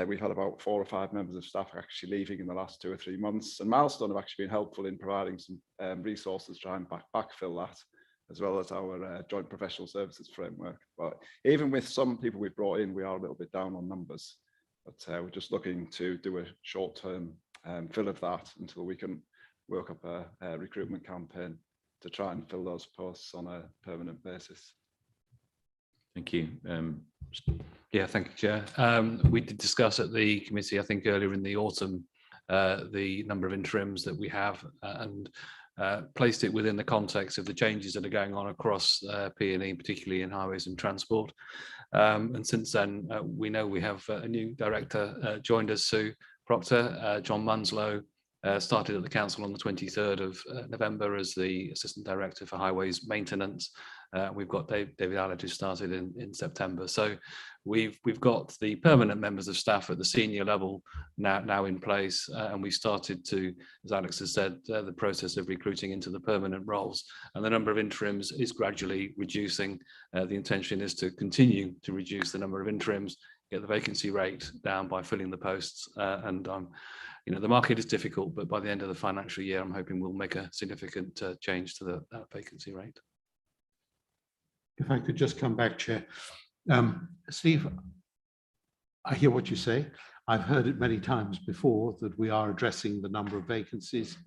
We've had about 4 or 5 members of staff actually leaving in the last 2 or 3 months, and Milestone have actually been helpful in providing some resources to try and backfill that, as well as our joint professional services framework. But even with some people we've brought in, we are a little bit down on numbers, but we're just looking to do a short-term fill of that until we can work up a recruitment campaign to try and fill those posts on a permanent basis. Thank you. Yeah, thank you, Chair. We did discuss at the committee, I think earlier in the autumn, the number of interims that we have and placed it within the context of the changes that are going on across P&E, particularly in highways and transport. And since then, we know we have a new director joined us, Sue Proctor. John Munslow started at the council on the 23rd of November as the Assistant Director for Highways Maintenance. We've got David Allard, who started in September. So we've got the permanent members of staff at the senior level now in place, and we started to, as Alex has said, the process of recruiting into the permanent roles, and the number of interims is gradually reducing. The intention is to continue to reduce the number of interims, get the vacancy rate down by filling the posts, and you know, the market is difficult, but by the end of the financial year, I'm hoping we'll make a significant change to that vacancy rate. If I could just come back, Chair. Steve, I hear what you say. I've heard it many times before that we are addressing the number of vacancies,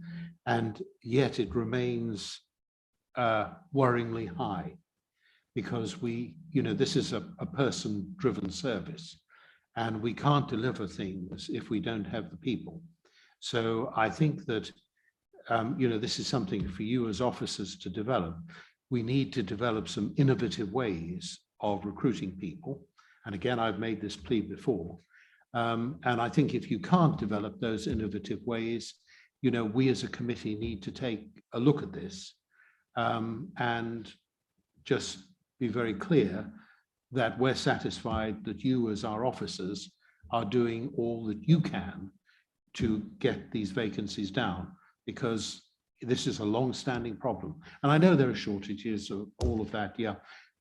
and yet it remains worryingly high because you know, this is a person-driven service, and we can't deliver things if we don't have the people. So I think that, you know, this is something for you as officers to develop. We need to develop some innovative ways of recruiting people. And again, I've made this plea before. And I think if you can't develop those innovative ways, you know, we as a committee need to take a look at this and just be very clear that we're satisfied that you as our officers are doing all that you can to get these vacancies down, because this is a long-standing problem. And I know there are shortages of all of that, yeah,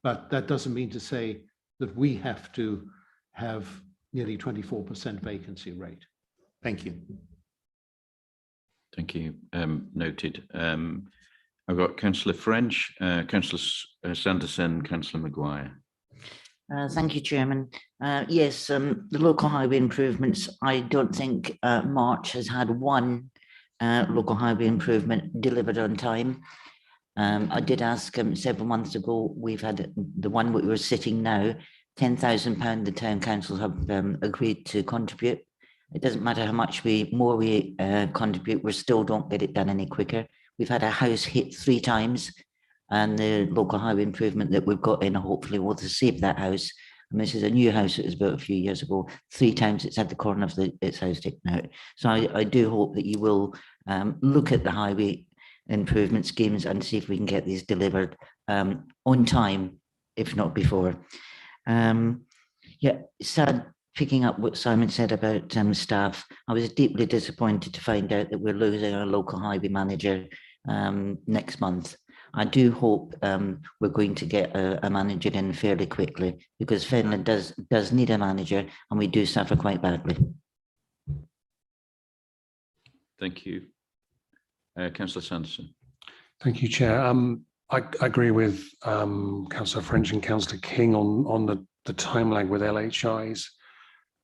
but that doesn't mean to say that we have to have nearly 24% vacancy rate. Thank you. Thank you. Noted. I've got Councillor French, Councillor Sanderson, Councillor Maguire. Thank you, Chairman. Yes, the local highway improvements, I don't think March has had one local highway improvement delivered on time. I did ask several months ago, we've had the one we were sitting now, £10,000 the town council have agreed to contribute. It doesn't matter how much more we contribute, we still don't get it done any quicker. We've had a house hit 3 times, and the local highway improvement that we've got in hopefully will save that house. And this is a new house that was built a few years ago. 3 times it's had the corner of its house taken out. So I do hope that you will look at the highway improvement schemes and see if we can get these delivered on time, if not before. Yeah, sad picking up what Simon said about staff. I was deeply disappointed to find out that we're losing our local highway manager next month. I do hope we're going to get a manager in fairly quickly, because Finland does need a manager, and we do suffer quite badly. Thank you. Councillor Sanderson. Thank you, Chair. I agree with Councillor French and Councillor King on the time lag with LHIs.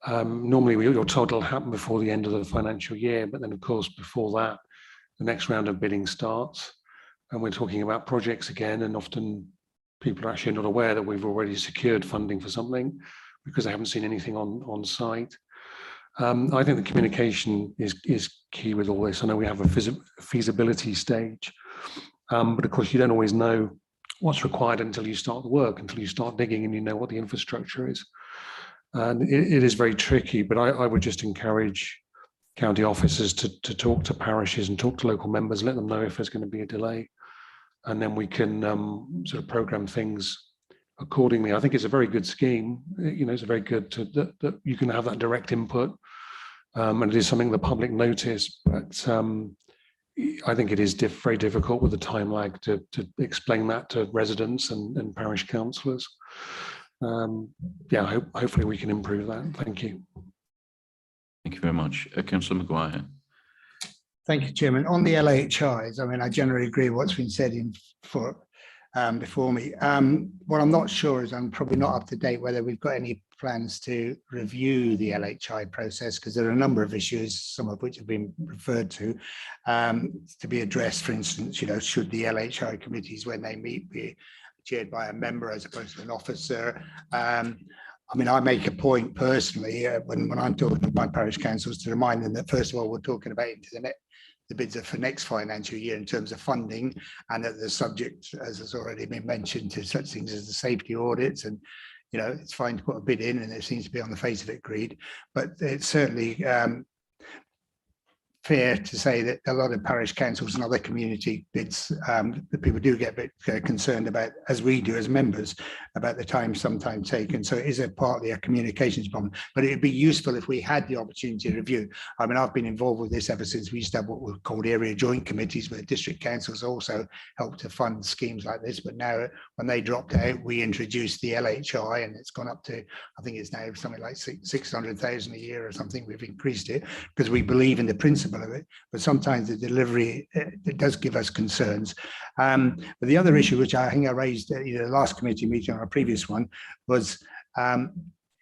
Normally you're told it'll happen before the end of the financial year, but then of course before that, the next round of bidding starts. And we're talking about projects again, and often people are actually not aware that we've already secured funding for something because they haven't seen anything on site. I think the communication is key with all this. I know we have a feasibility stage, but of course you don't always know what's required until you start the work, until you start digging and you know what the infrastructure is. And it is very tricky, but I would just encourage county officers to talk to parishes and talk to local members, let them know if there's going to be a delay, and then we can sort of program things accordingly. I think it's a very good scheme. You know, it's a very good that you can have that direct input, and it is something the public notice. But I think it is very difficult with the time lag to explain that to residents and parish councillors. Yeah, hopefully we can improve that. Thank you. Thank you very much. Councillor Maguire. Thank you, Chairman. On the LHIs, I mean, I generally agree with what's been said before me. What I'm not sure is, I'm probably not up to date whether we've got any plans to review the LHI process, because there are a number of issues, some of which have been referred to be addressed. For instance, you know, should the LHI committees, when they meet, be chaired by a member as opposed to an officer? I mean, I make a point personally when I'm talking to my parish councils to remind them that, first of all, we're talking about the bids are for next financial year in terms of funding, and that the subject, as has already been mentioned, to such things as the safety audits. And, you know, it's fine to put a bid in, and it seems to be on the face of it agreed, but it's certainly fair to say that a lot of parish councils and other community bids, that people do get a bit concerned about, as we do as members, about the time sometimes taken. So it is partly a communications problem, but it'd be useful if we had the opportunity to review. I mean, I've been involved with this ever since we used to have what were called area joint committees, where district councils also helped to fund schemes like this. But now, when they dropped out, we introduced the LHI, and it's gone up to, I think it's now something like 600,000 a year or something. We've increased it because we believe in the principle of it, but sometimes the delivery, it does give us concerns. But the other issue, which I think I raised at the last committee meeting or a previous one, was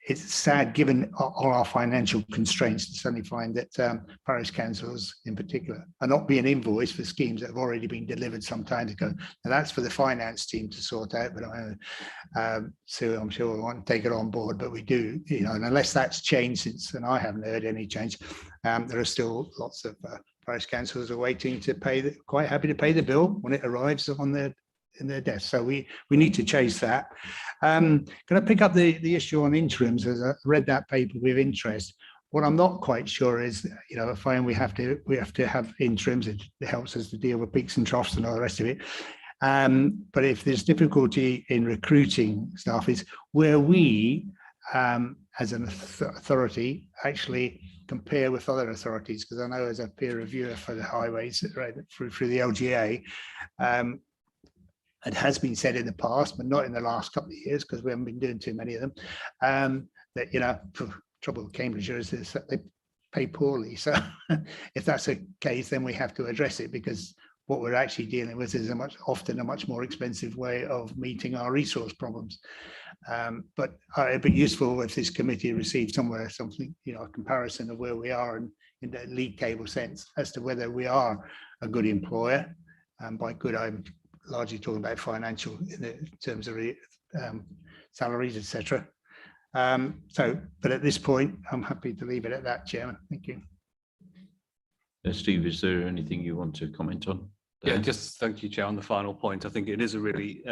it's sad, given all our financial constraints, to suddenly find that parish councils in particular are not being invoiced for schemes that have already been delivered some time ago. Now that's for the finance team to sort out, but so I'm sure we want to take it on board, but we do, you know, and unless that's changed since, and I haven't heard any change, there are still lots of parish councils are waiting to pay, quite happy to pay the bill when it arrives on in their desk. So we need to chase that. Can I pick up the issue on interims? As I read that paper with interest, what I'm not quite sure is, you know, fine, we have to have interims. It helps us to deal with peaks and troughs and all the rest of it. But if there's difficulty in recruiting staff, is where we, as an authority, actually compare with other authorities, because I know as a peer reviewer for the highways right through the LGA, it has been said in the past, but not in the last couple of years because we haven't been doing too many of them, that, you know, for trouble with Cambridgeshire is that they pay poorly. So if that's the case, then we have to address it, because what we're actually dealing with is often a much more expensive way of meeting our resource problems. But it'd be useful if this committee received something, you know, a comparison of where we are in the lead cable sense as to whether we are a good employer. And by good, I'm largely talking about financial in terms of salaries, etc. But at this point, I'm happy to leave it at that, Chairman. Thank you. Steve, is there anything you want to comment on? Yeah, just thank you, Chair. On the final point, I think it is a really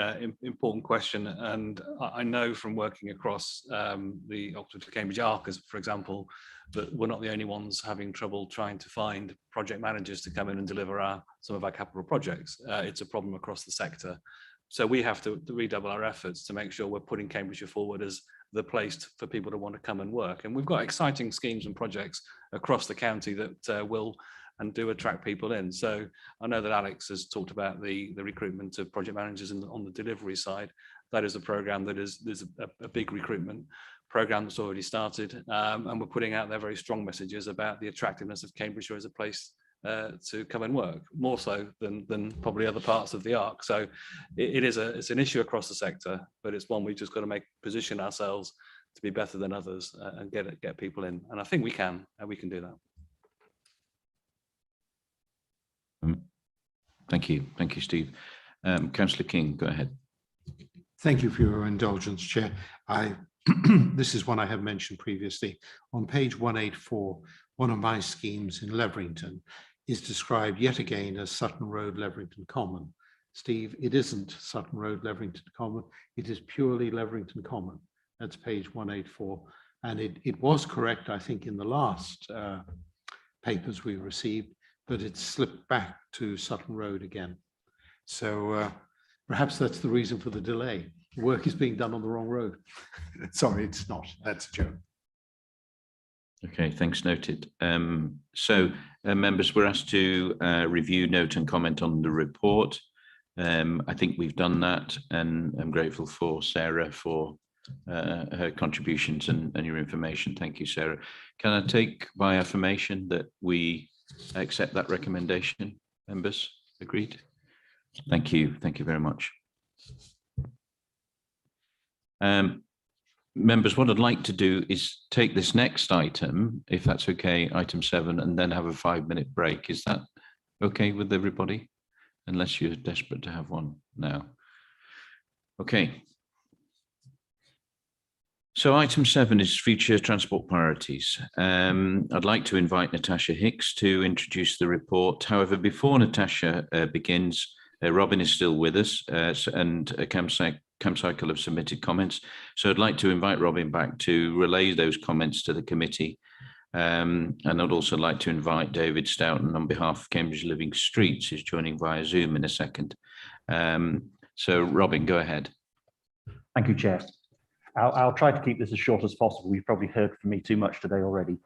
important question, and I know from working across the Oxford to Cambridge arc, as for example, that we're not the only ones having trouble trying to find project managers to come in and deliver some of our capital projects. It's a problem across the sector. So we have to redouble our efforts to make sure we're putting Cambridgeshire forward as the place for people to want to come and work. And we've got exciting schemes and projects across the county that will and do attract people in. So I know that Alex has talked about the recruitment of project managers on the delivery side. That is a program that there's a big recruitment program that's already started, and we're putting out there very strong messages about the attractiveness of Cambridgeshire as a place to come and work, more so than probably other parts of the arc. So it's an issue across the sector, but it's one we've just got to position ourselves to be better than others and get people in. And I think we can do that. Thank you, Steve. Councillor King, go ahead. Thank you for your indulgence, Chair. This is one I have mentioned previously. On page 184, one of my schemes in Leverington is described yet again as Sutton Road, Leverington Common. Steve, it isn't Sutton Road, Leverington Common. It is purely Leverington Common. That's page 184. And it was correct, I think, in the last papers we received, but it slipped back to Sutton Road again. So perhaps that's the reason for the delay. The work is being done on the wrong road. Sorry, it's not. That's a joke. Okay, thanks, noted. Members were asked to review, note and comment on the report. I think we've done that, and I'm grateful for Sarah for her contributions and your information. Thank you, Sarah. Can I take by affirmation that we accept that recommendation? Members, agreed? Thank you very much. Members, what I'd like to do is take this next item, if that's okay, item 7, and then have a 5-minute break. Is that okay with everybody? Unless you're desperate to have one now. Okay. So item 7 is future transport priorities. I'd like to invite Natasha Hicks to introduce the report. However, before Natasha begins, Robin is still with us, and CamCycle have submitted comments. So I'd like to invite Robin back to relay those comments to the committee. And I'd also like to invite David Stoughton on behalf of Cambridge Living Streets, who's joining via Zoom in a second. So Robin, go ahead. Thank you, Chair. I'll try to keep this as short as possible. You've probably heard from me too much today already.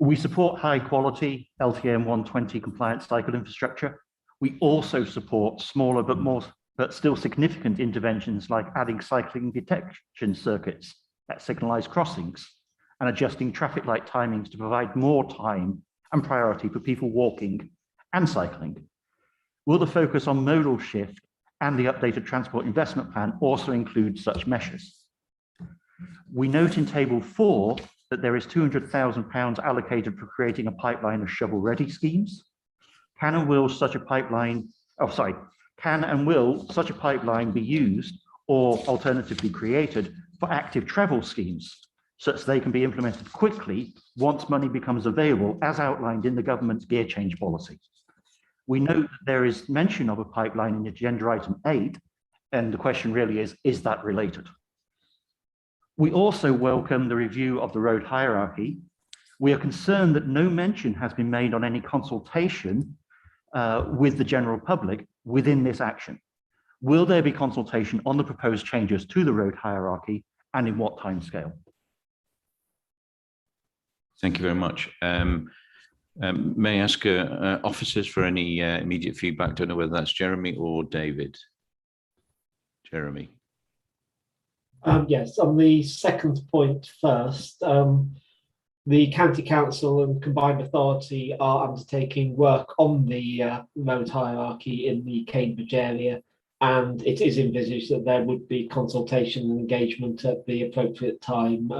We support high quality LTM 120 compliant cycle infrastructure. We also support smaller but still significant interventions like adding cycling detection circuits at signalized crossings and adjusting traffic light timings to provide more time and priority for people walking and cycling. Will the focus on modal shift and the updated transport investment plan also include such measures? We note in table 4 that there is £200,000 allocated for creating a pipeline of shovel-ready schemes. Can and will such a pipeline be used or alternatively created for active travel schemes, such they can be implemented quickly once money becomes available, as outlined in the government's gear change policy? We note that there is mention of a pipeline in agenda item 8, and the question really is that related? We also welcome the review of the road hierarchy. We are concerned that no mention has been made on any consultation with the general public within this action. Will there be consultation on the proposed changes to the road hierarchy, and in what timescale? Thank you very much. May I ask officers for any immediate feedback? Don't know whether that's Jeremy or David. Jeremy. Yes, on the second point first, the County Council and Combined Authority are undertaking work on the road hierarchy in the Cambridge area, and it is envisaged that there would be consultation and engagement at the appropriate time.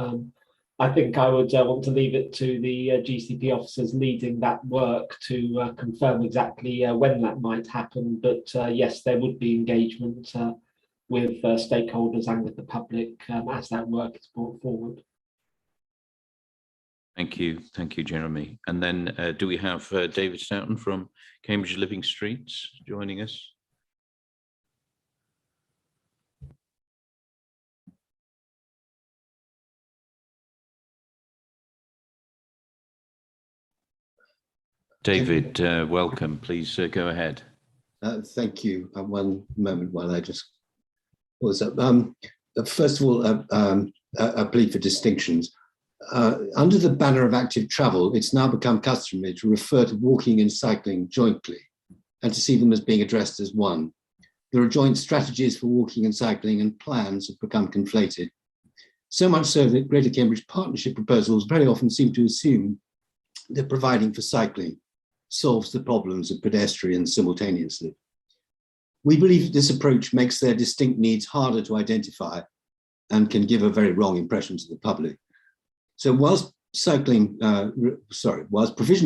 I think I would want to leave it to the GCP officers leading that work to confirm exactly when that might happen. But yes, there would be engagement with stakeholders and with the public as that work is brought forward. Thank you, Jeremy. And then do we have David Stoughton from Cambridge Living Streets joining us? David, welcome. Please go ahead. Thank you. One moment while I just pause up. First of all, a plea for distinctions. Under the banner of active travel, it's now become customary to refer to walking and cycling jointly and to see them as being addressed as one. There are joint strategies for walking and cycling, and plans have become conflated. So much so that Greater Cambridge Partnership proposals very often seem to assume that providing for cycling solves the problems of pedestrians simultaneously. We believe that this approach makes their distinct needs harder to identify and can give a very wrong impression to the public. So whilst provision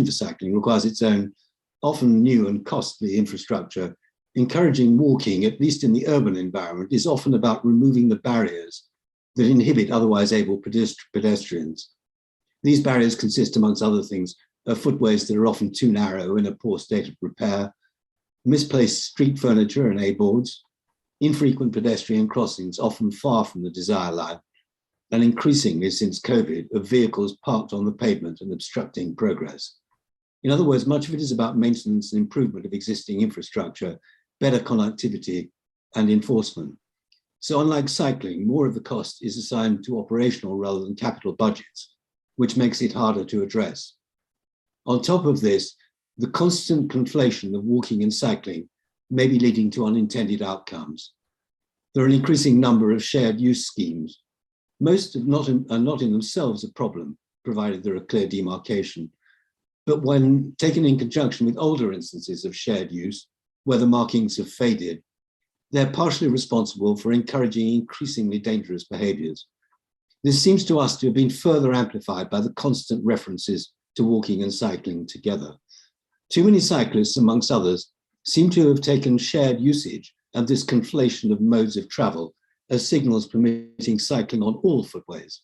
for cycling requires its own often new and costly infrastructure, encouraging walking, at least in the urban environment, is often about removing the barriers that inhibit otherwise able pedestrians. These barriers consist, amongst other things, of footways that are often too narrow in a poor state of repair, misplaced street furniture and A-boards, infrequent pedestrian crossings often far from the desire line, and increasingly since COVID, of vehicles parked on the pavement and obstructing progress. In other words, much of it is about maintenance and improvement of existing infrastructure, better connectivity and enforcement. So unlike cycling, more of the cost is assigned to operational rather than capital budgets, which makes it harder to address. On top of this, the constant conflation of walking and cycling may be leading to unintended outcomes. There are an increasing number of shared use schemes. Most are not in themselves a problem, provided there are clear demarcation. But when taken in conjunction with older instances of shared use, where the markings have faded, they're partially responsible for encouraging increasingly dangerous behaviors. This seems to us to have been further amplified by the constant references to walking and cycling together. Too many cyclists, amongst others, seem to have taken shared usage and this conflation of modes of travel as signals permitting cycling on all footways.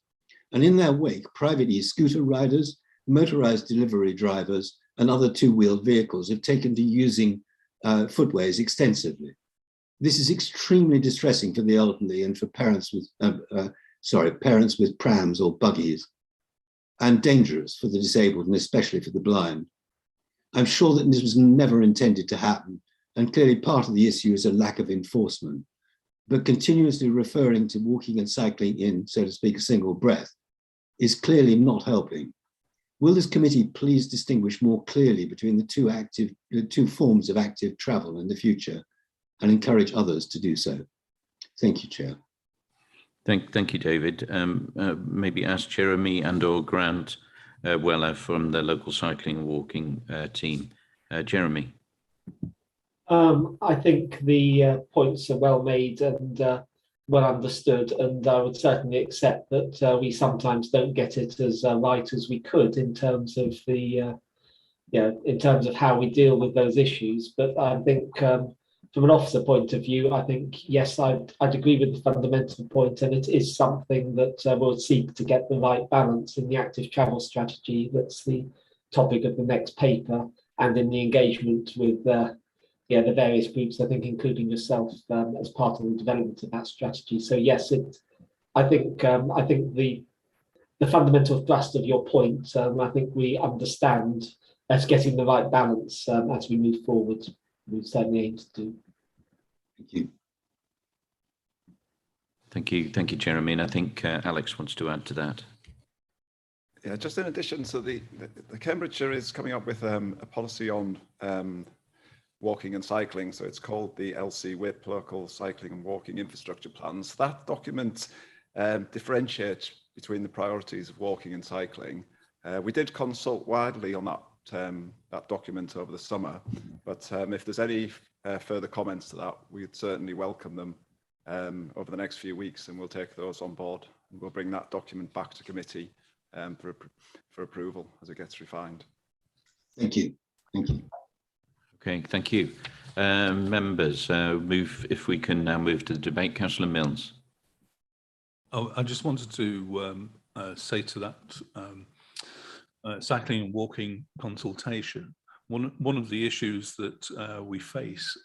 And in their wake, private e-scooter riders, motorized delivery drivers, and other two-wheeled vehicles have taken to using footways extensively. This is extremely distressing for the elderly and for parents with prams or buggies, and dangerous for the disabled and especially for the blind. I'm sure that this was never intended to happen, and clearly part of the issue is a lack of enforcement, but continuously referring to walking and cycling in, so to speak, a single breath is clearly not helping. Will this committee please distinguish more clearly between the two forms of active travel in the future and encourage others to do so? Thank you, Chair. Thank you, David. Maybe ask Jeremy and/or Grant Weller from the local cycling and walking team. Jeremy. I think the points are well made and well understood, and I would certainly accept that we sometimes don't get it as right as we could in terms of in terms of how we deal with those issues. But I think from an officer point of view, I think, yes, I'd agree with the fundamental point, and it is something that we'll seek to get the right balance in the active travel strategy. That's the topic of the next paper, and in the engagement with the various groups, I think, including yourself as part of the development of that strategy. So yes, I think the fundamental thrust of your point, I think we understand as getting the right balance as we move forward. We certainly aim to do. Thank you, Jeremy. And I think Alex wants to add to that. Yeah, just in addition, so the Cambridgeshire is coming up with a policy on walking and cycling. So it's called the LC WIP, Local Cycling and Walking Infrastructure Plans. That document differentiates between the priorities of walking and cycling. We did consult widely on that document over the summer, but if there's any further comments to that, we'd certainly welcome them over the next few weeks, and we'll take those on board, and we'll bring that document back to committee for approval as it gets refined. Thank you. Thank you. Okay, thank you. Members, if we can now move to the debate. Councillor Mills. Oh, I just wanted to say to that cycling and walking consultation, one of the issues that we face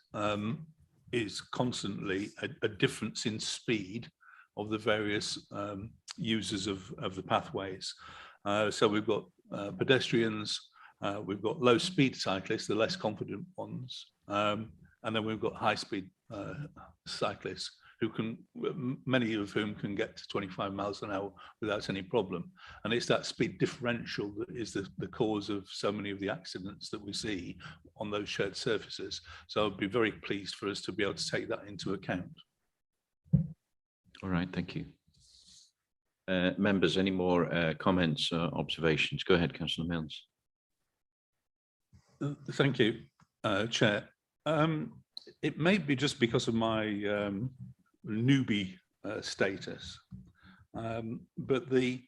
is constantly a difference in speed of the various users of the pathways. So we've got pedestrians, we've got low speed cyclists, the less confident ones, and then we've got high speed cyclists who can, many of whom can get to 25 miles an hour without any problem. And it's that speed differential that is the cause of so many of the accidents that we see on those shared surfaces. So I'd be very pleased for us to be able to take that into account. All right, thank you. Members, any more comments or observations? Go ahead, Councillor Mills. Thank you, Chair. It may be just because of my newbie status, but the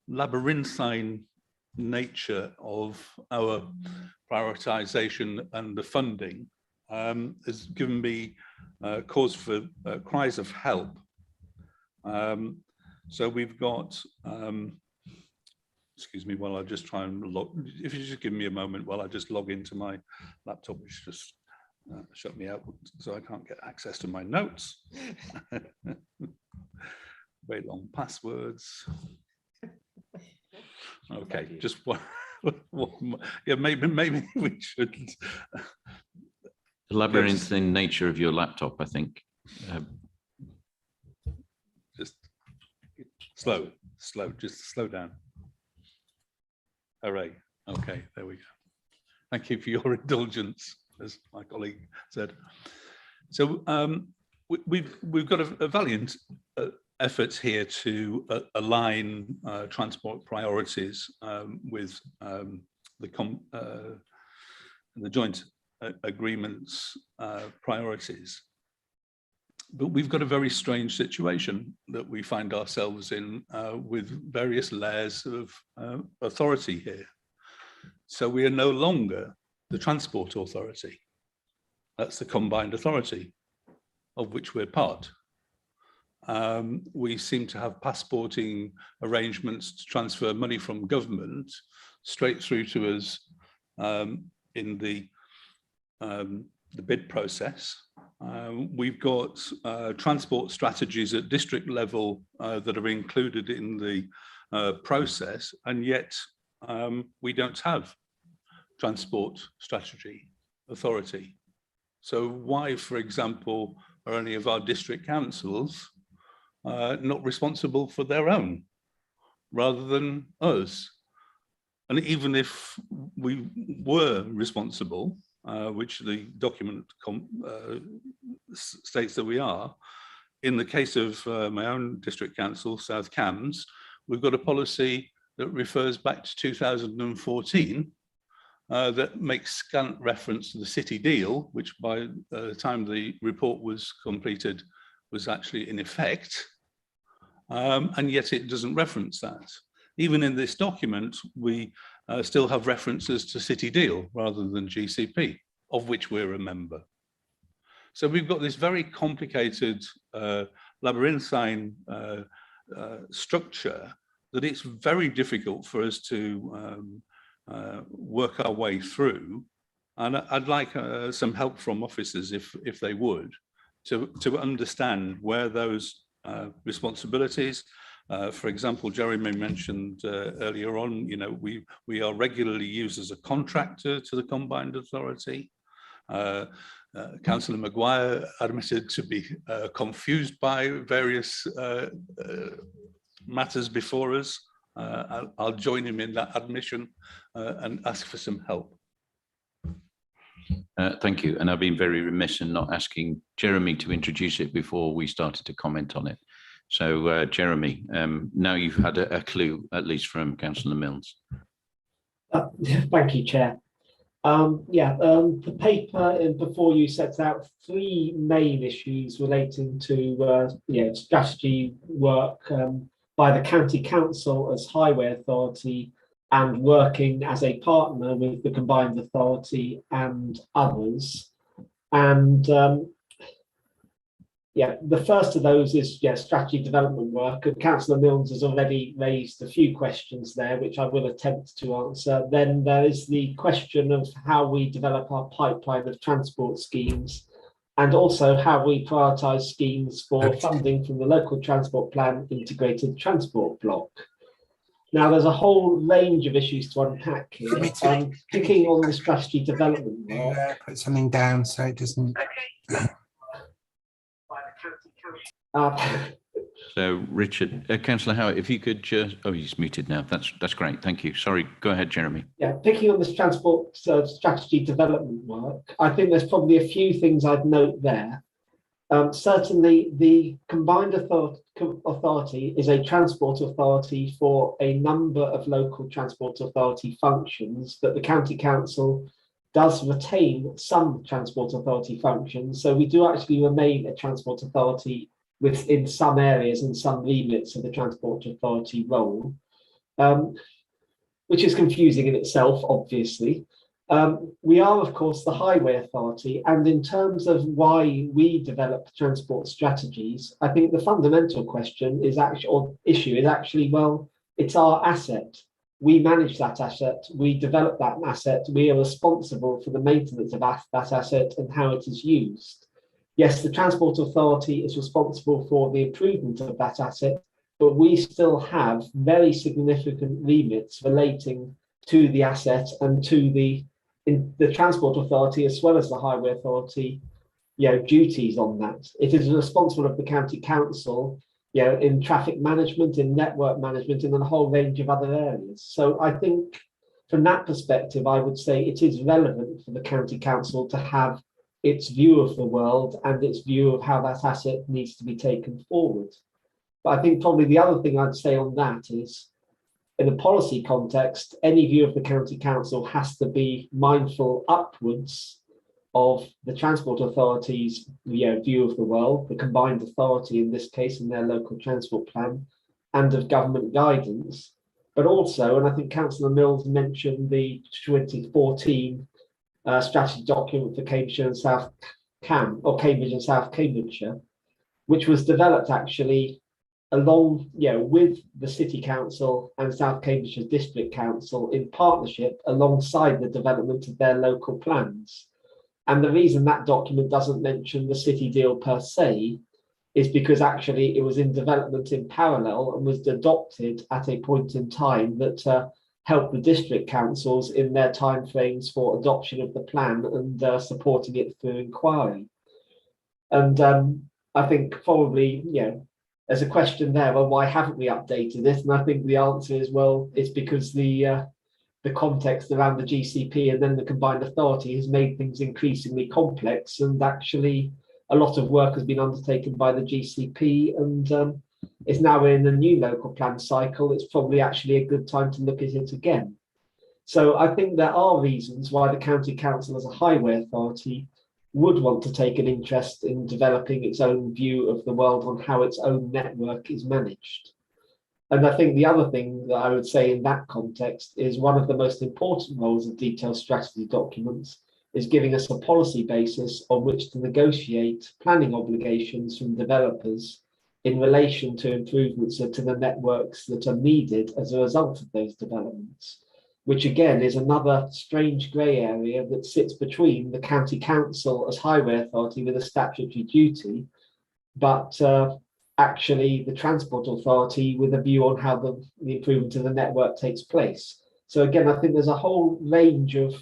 labyrinthine nature of our prioritisation and the funding has given me cause for cries of help. So we've got, excuse me while I just try and log, if you just give me a moment while I just log into my laptop, which just shut me out so I can't get access to my notes. Very long passwords. Okay, just one, yeah, maybe we should. The labyrinthine nature of your laptop, I think. Just just slow down. Hooray. Okay, there we go. Thank you for your indulgence, as my colleague said. So we've got a valiant efforts here to align transport priorities with the joint agreements priorities. But we've got a very strange situation that we find ourselves in with various layers of authority here. So we are no longer the Transport Authority. That's the combined authority of which we're part. We seem to have passporting arrangements to transfer money from government straight through to us in the bid process. We've got transport strategies at district level that are included in the process, and yet we don't have transport strategy authority. So why, for example, are any of our district councils not responsible for their own rather than us? And even if we were responsible, which the document states that we are, in the case of my own district council, South Cambs, we've got a policy that refers back to 2014 that makes scant reference to the city deal, which by the time the report was completed was actually in effect, and yet it doesn't reference that. Even in this document, we still have references to city deal rather than GCP, of which we're a member. So we've got this very complicated labyrinthine structure that it's very difficult for us to work our way through. And I'd like some help from officers, if they would, to understand where those responsibilities. For example, Jeremy mentioned earlier on, you know, we are regularly used as a contractor to the combined authority. Councillor Maguire admitted to be confused by various matters before us. I'll join him in that admission and ask for some help. Thank you. And I've been very remiss in not asking Jeremy to introduce it before we started to comment on it. So Jeremy, now you've had a clue, at least from Councillor Mills. Thank you, Chair. The paper before you sets out three main issues relating to strategy work by the County Council as Highway Authority and working as a partner with the Combined Authority and others. And the first of those is strategy development work, and Councillor Milnes has already raised a few questions there, which I will attempt to answer. Then there is the question of how we develop our pipeline of transport schemes, and also how we prioritise schemes for funding from the local transport plan integrated transport block. Now, there's a whole range of issues to unpack here. Picking on the strategy development work. Put something down so it doesn't. So Richard, Councillor Howard, if you could just, oh, he's muted now. That's great. Thank you. Sorry, go ahead, Jeremy. Yeah, picking on this transport strategy development work, I think there's probably a few things I'd note there. Certainly, the Combined Authority is a transport authority for a number of local transport authority functions, but the County Council does retain some transport authority functions. So we do actually remain a transport authority within some areas and some remits of the transport authority role, which is confusing in itself, obviously. We are, of course, the Highway Authority, and in terms of why we develop transport strategies, I think the fundamental question is actually, or issue is actually, well, it's our asset. We manage that asset, we develop that asset, we are responsible for the maintenance of that asset and how it is used. Yes, the Transport Authority is responsible for the improvement of that asset, but we still have very significant remits relating to the asset and to the Transport Authority as well as the Highway Authority, duties on that. It is responsible of the County Council, in traffic management, in network management, and in a whole range of other areas. So I think from that perspective, I would say it is relevant for the County Council to have its view of the world and its view of how that asset needs to be taken forward. But I think probably the other thing I'd say on that is, in a policy context, any view of the County Council has to be mindful upwards of the Transport Authority's view of the world, the Combined Authority in this case in their local transport plan, and of government guidance. But also, and I think Councillor Mills mentioned the 2014 strategy document for Cambridge and South Cambridgeshire, which was developed actually along, with the City Council and South Cambridgeshire District Council in partnership alongside the development of their local plans. And the reason that document doesn't mention the city deal per se is because actually it was in development in parallel and was adopted at a point in time that helped the district councils in their timeframes for adoption of the plan and supporting it through inquiry. And I think probably, there's a question there, well, why haven't we updated this? And I think the answer is, well, it's because the context around the GCP and then the Combined Authority has made things increasingly complex, and actually a lot of work has been undertaken by the GCP, and it's now in a new local plan cycle. It's probably actually a good time to look at it again. So I think there are reasons why the County Council as a highway authority would want to take an interest in developing its own view of the world on how its own network is managed. And I think the other thing that I would say in that context is one of the most important roles of detailed strategy documents is giving us a policy basis on which to negotiate planning obligations from developers in relation to improvements to the networks that are needed as a result of those developments, which again is another strange grey area that sits between the County Council as highway authority with a statutory duty, but actually the Transport Authority with a view on how the improvement of the network takes place. So again, I think there's a whole range of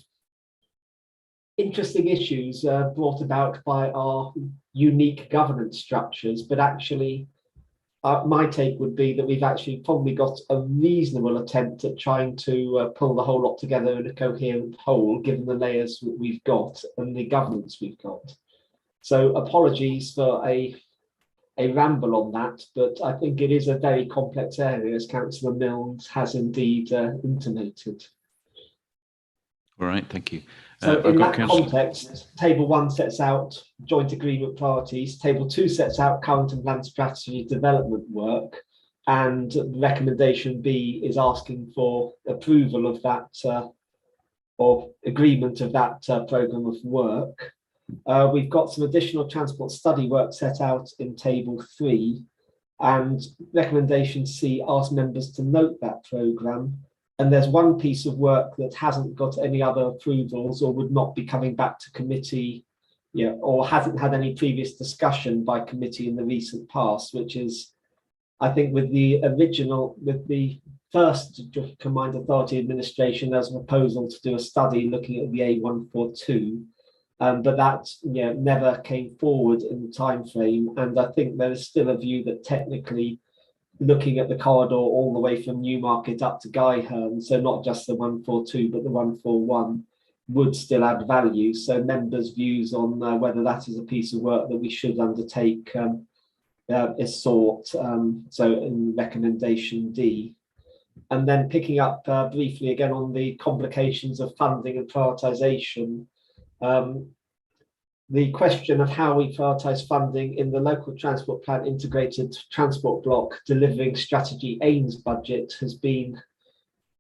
interesting issues brought about by our unique governance structures, but actually my take would be that we've actually probably got a reasonable attempt at trying to pull the whole lot together in a coherent whole, given the layers that we've got and the governance we've got. So apologies for a ramble on that, but I think it is a very complex area, as Councillor Milnes has indeed intimated. All right, thank you. So in that context, Table 1 sets out joint agreement priorities, Table 2 sets out current and planned strategy development work, and recommendation B is asking for approval of that or agreement of that programme of work. We've got some additional transport study work set out in Table 3, and recommendation C asks members to note that programme. And there's one piece of work that hasn't got any other approvals or would not be coming back to committee, or hasn't had any previous discussion by committee in the recent past, which is, I think, with the first Combined Authority Administration, there's a proposal to do a study looking at the A142, but that never came forward in the time frame. And I think there is still a view that technically, looking at the corridor all the way from Newmarket up to Guyherne, so not just the 142 but the 141, would still add value. So members' views on whether that is a piece of work that we should undertake is sought. So in recommendation D. And then picking up briefly again on the complications of funding and prioritisation, the question of how we prioritise funding in the local transport plan integrated transport block delivering strategy aims budget has been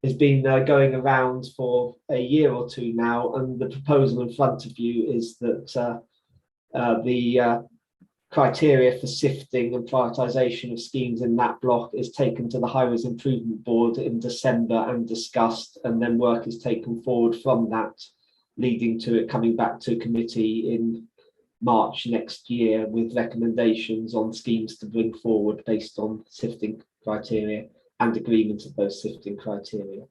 going around for a year or two now, and the proposal in front of you is that the criteria for sifting and prioritisation of schemes in that block is taken to the Highways Improvement Board in December and discussed, and then work is taken forward from that, leading to it coming back to committee in March next year with recommendations on schemes to bring forward based on sifting criteria and agreement of those sifting criteria.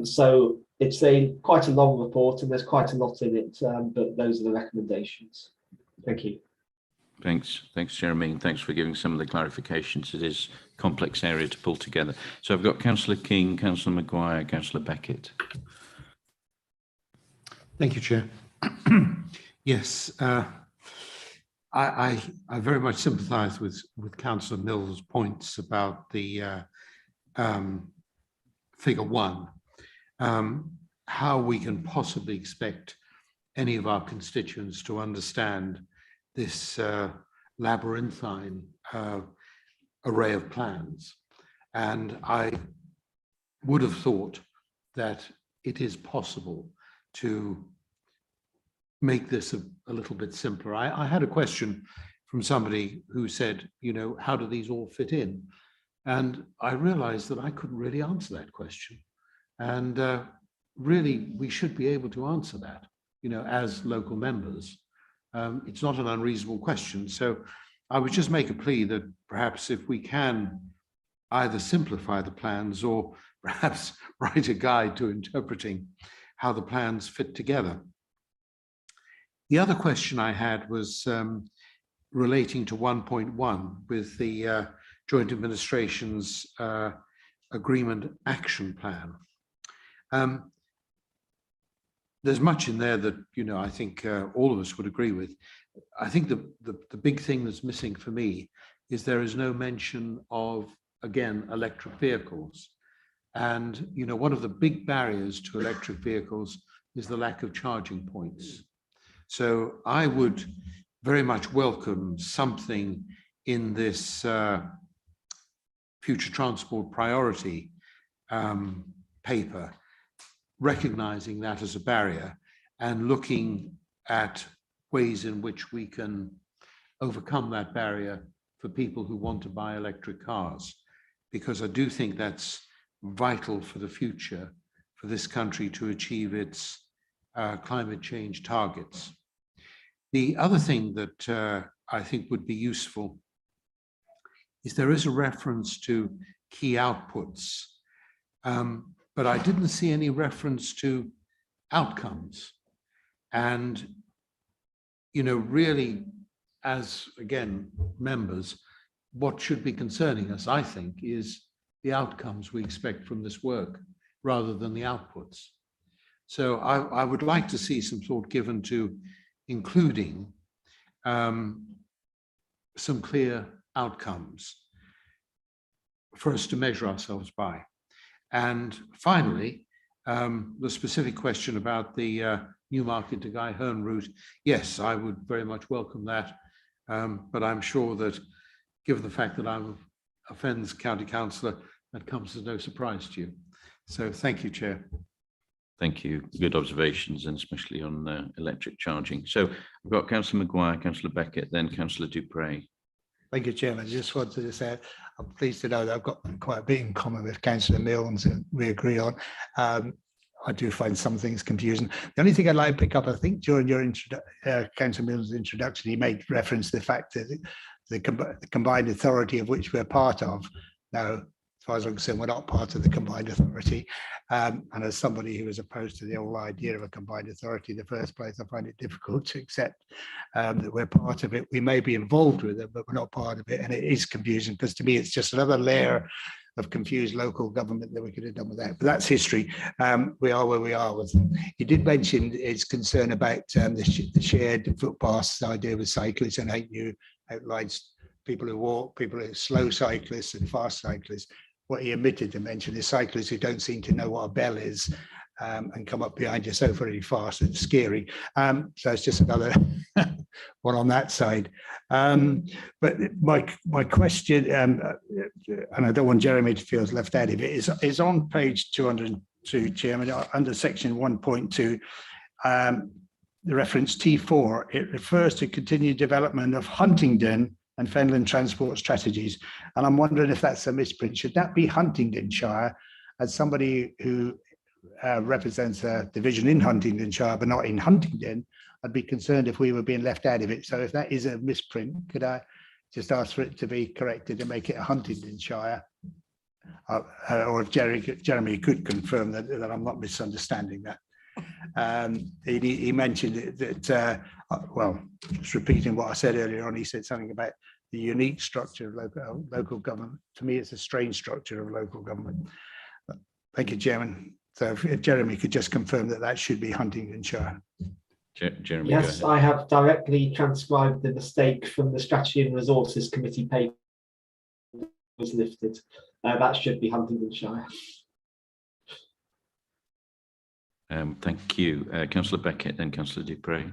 So it's quite a long report and there's quite a lot in it, but those are the recommendations. Thank you. Thanks, Jeremy. Thanks for giving some of the clarifications. It is a complex area to pull together. So I've got Councillor King, Councillor Maguire, Councillor Beckett. Thank you, Chair. Yes, I very much sympathise with Councillor Mills' points about the figure 1. How we can possibly expect any of our constituents to understand this labyrinthine array of plans. And I would have thought that it is possible to make this a little bit simpler. I had a question from somebody who said, how do these all fit in? And I realized that I couldn't really answer that question. And really, we should be able to answer that, as local members. It's not an unreasonable question. So I would just make a plea that perhaps if we can either simplify the plans or perhaps write a guide to interpreting how the plans fit together. The other question I had was relating to 1.1 with the Joint Administration's Agreement Action Plan. There's much in there that, I think all of us would agree with. I think the big thing that's missing for me is there is no mention of, again, electric vehicles. And, one of the big barriers to electric vehicles is the lack of charging points. So I would very much welcome something in this future transport priority paper, recognizing that as a barrier and looking at ways in which we can overcome that barrier for people who want to buy electric cars, because I do think that's vital for the future for this country to achieve its climate change targets. The other thing that I think would be useful is there is a reference to key outputs, but I didn't see any reference to outcomes. And, really, as, again, members, what should be concerning us, I think, is the outcomes we expect from this work rather than the outputs. So I would like to see some thought given to including some clear outcomes for us to measure ourselves by. And finally, the specific question about the Newmarket to Guy Herne route, yes, I would very much welcome that. But I'm sure that given the fact that I'm a Fens County Councillor, that comes as no surprise to you. So thank you, Chair. Thank you. Good observations, and especially on electric charging. So we've got Councillor Maguire, Councillor Beckett, then Councillor Dupre. Thank you, Chairman. I just wanted to say I'm pleased to know that I've got quite a bit in common with Councillor Milnes and we agree on. I do find some things confusing. The only thing I'd like to pick up, I think during your Councillor Milnes' introduction, he made reference to the fact that the combined authority of which we're part of. Now, as far as I'm concerned, we're not part of the combined authority. And as somebody who is opposed to the whole idea of a combined authority in the first place, I find it difficult to accept that we're part of it. We may be involved with it, but we're not part of it. And it is confusing because to me, it's just another layer of confused local government that we could have done with that. But that's history. We are where we are with them. He did mention his concern about the shared footpaths idea with cyclists, and I think you outlined people who walk, people who are slow cyclists and fast cyclists. What he omitted to mention is cyclists who don't seem to know what a bell is and come up behind you so very fast. It's scary. So it's just another one on that side. But my question, and I don't want Jeremy to feel left out of it, is on page 202, Chairman, under section 1.2, the reference T4, it refers to continued development of Huntingdon and Fenland transport strategies. And I'm wondering if that's a misprint. Should that be Huntingdonshire? As somebody who represents a division in Huntingdonshire, but not in Huntingdon, I'd be concerned if we were being left out of it. So if that is a misprint, could I just ask for it to be corrected and make it a Huntingdonshire? Or if Jeremy could confirm that I'm not misunderstanding that. He mentioned that, well, just repeating what I said earlier on, he said something about the unique structure of local government. To me, it's a strange structure of local government. Thank you, Chairman. So if Jeremy could just confirm that that should be Huntingdonshire. Jeremy, yes, I have directly transcribed the mistake from the Strategy and Resources Committee paper was lifted. That should be Huntingdonshire. Thank you. Councillor Beckett, then Councillor Dupre.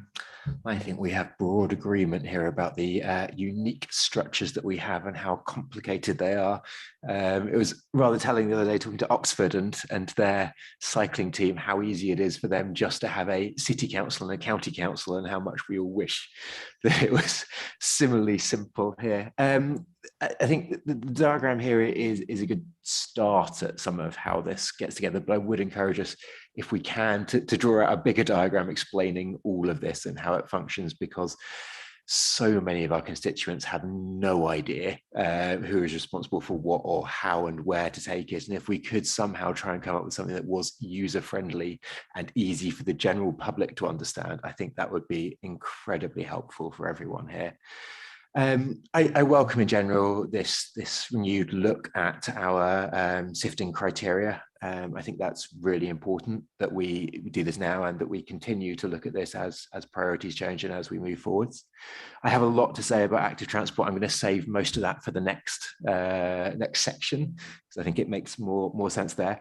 I think we have broad agreement here about the unique structures that we have and how complicated they are. It was rather telling the other day talking to Oxford and their cycling team, how easy it is for them just to have a city council and a county council, and how much we all wish that it was similarly simple here. I think the diagram here is a good start at some of how this gets together, but I would encourage us, if we can, to draw out a bigger diagram explaining all of this and how it functions, because so many of our constituents have no idea who is responsible for what or how and where to take it. And if we could somehow try and come up with something that was user-friendly and easy for the general public to understand, I think that would be incredibly helpful for everyone here. I welcome in general this renewed look at our sifting criteria. I think that's really important that we do this now and that we continue to look at this as priorities change and as we move forwards. I have a lot to say about active transport. I'm going to save most of that for the next section, because I think it makes more sense there.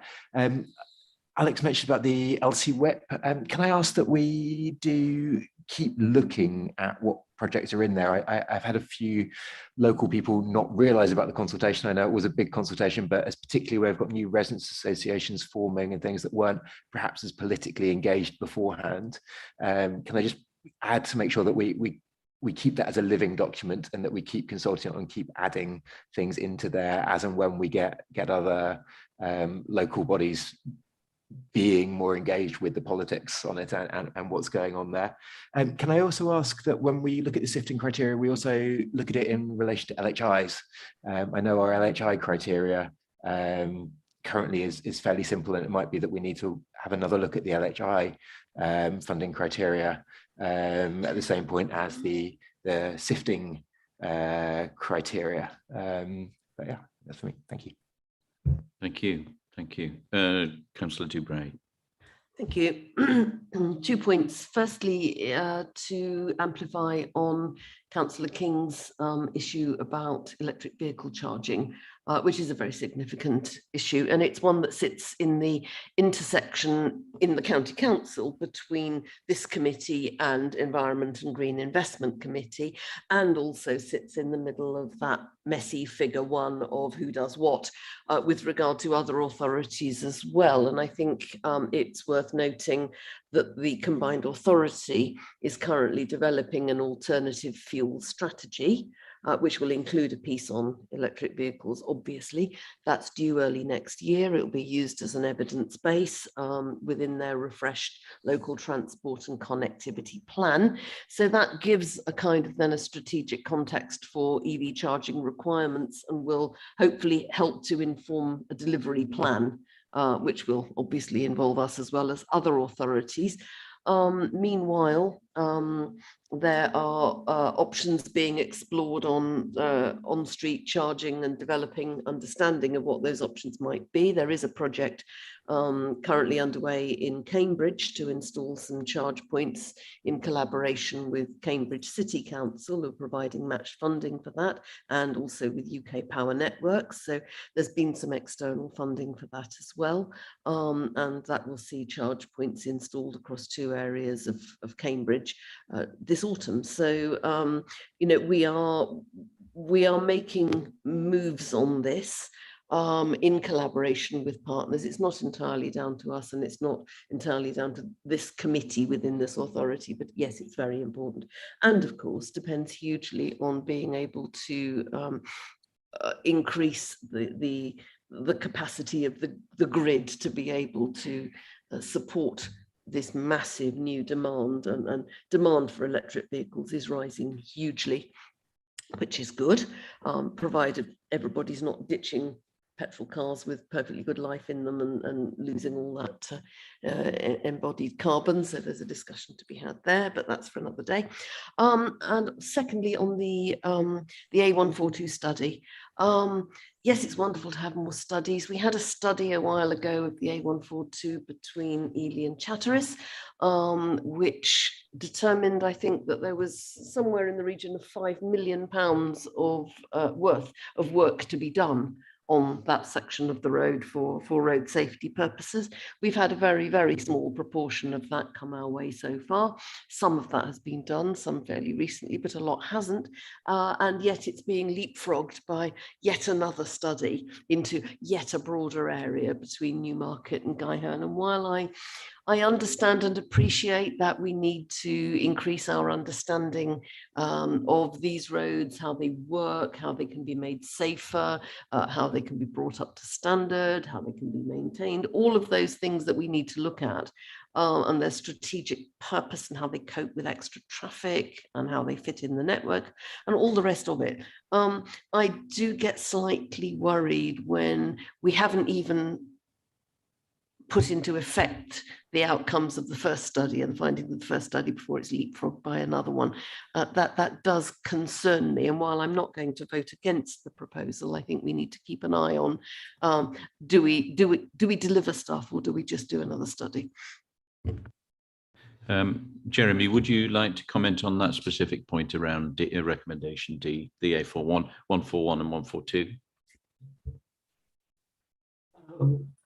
Alex mentioned about the LC Whip. Can I ask that we do keep looking at what projects are in there? I've had a few local people not realize about the consultation. I know it was a big consultation, but as particularly where we've got new residents associations forming and things that weren't perhaps as politically engaged beforehand. Can I just add to make sure that we keep that as a living document and that we keep consulting and keep adding things into there as and when we get other local bodies being more engaged with the politics on it and what's going on there. Can I also ask that when we look at the sifting criteria, we also look at it in relation to LHIs? I know our LHI criteria currently is fairly simple, and it might be that we need to have another look at the LHI funding criteria at the same point as the sifting criteria. But yeah, that's for me. Thank you. Thank you. Thank you. Councillor Dubray. Thank you. 2 points. Firstly, to amplify on Councillor King's issue about electric vehicle charging, which is a very significant issue, and it's one that sits in the intersection in the County Council between this committee and Environment and Green Investment Committee, and also sits in the middle of that messy figure one of who does what with regard to other authorities as well. And I think it's worth noting that the combined authority is currently developing an alternative fuel strategy, which will include a piece on electric vehicles. Obviously, that's due early next year. It will be used as an evidence base within their refreshed local transport and connectivity plan. So that gives a kind of then a strategic context for EV charging requirements and will hopefully help to inform a delivery plan, which will obviously involve us as well as other authorities. Meanwhile, there are options being explored on street charging and developing understanding of what those options might be. There is a project currently underway in Cambridge to install some charge points in collaboration with Cambridge City Council, who are providing matched funding for that, and also with UK Power Networks. So there's been some external funding for that as well, and that will see charge points installed across 2 areas of Cambridge this autumn. So you know, we are making moves on this in collaboration with partners. It's not entirely down to us, and it's not entirely down to this committee within this authority, but yes, it's very important, and of course depends hugely on being able to increase the capacity of the grid to be able to support this massive new demand, and demand for electric vehicles is rising hugely, which is good, provided everybody's not ditching petrol cars with perfectly good life in them and losing all that embodied carbon. So there's a discussion to be had there, but that's for another day. And secondly, on the A142 study, yes, it's wonderful to have more studies. We had a study a while ago of the A142 between Ely and Chatteris, which determined, I think, that there was somewhere in the region of £5 million of worth of work to be done on that section of the road for road safety purposes. We've had a very, very small proportion of that come our way so far. Some of that has been done, some fairly recently, but a lot hasn't. And yet it's being leapfrogged by yet another study into yet a broader area between Newmarket and Guyherne. And while I understand and appreciate that we need to increase our understanding of these roads, how they work, how they can be made safer, how they can be brought up to standard, how they can be maintained, all of those things that we need to look at, and their strategic purpose and how they cope with extra traffic and how they fit in the network and all the rest of it. I do get slightly worried when we haven't even put into effect the outcomes of the first study and finding the first study before it's leapfrogged by another one. That does concern me. And while I'm not going to vote against the proposal, I think we need to keep an eye on, do we deliver stuff, or do we just do another study? Jeremy, would you like to comment on that specific point around recommendation D, the A41, 141 and 142?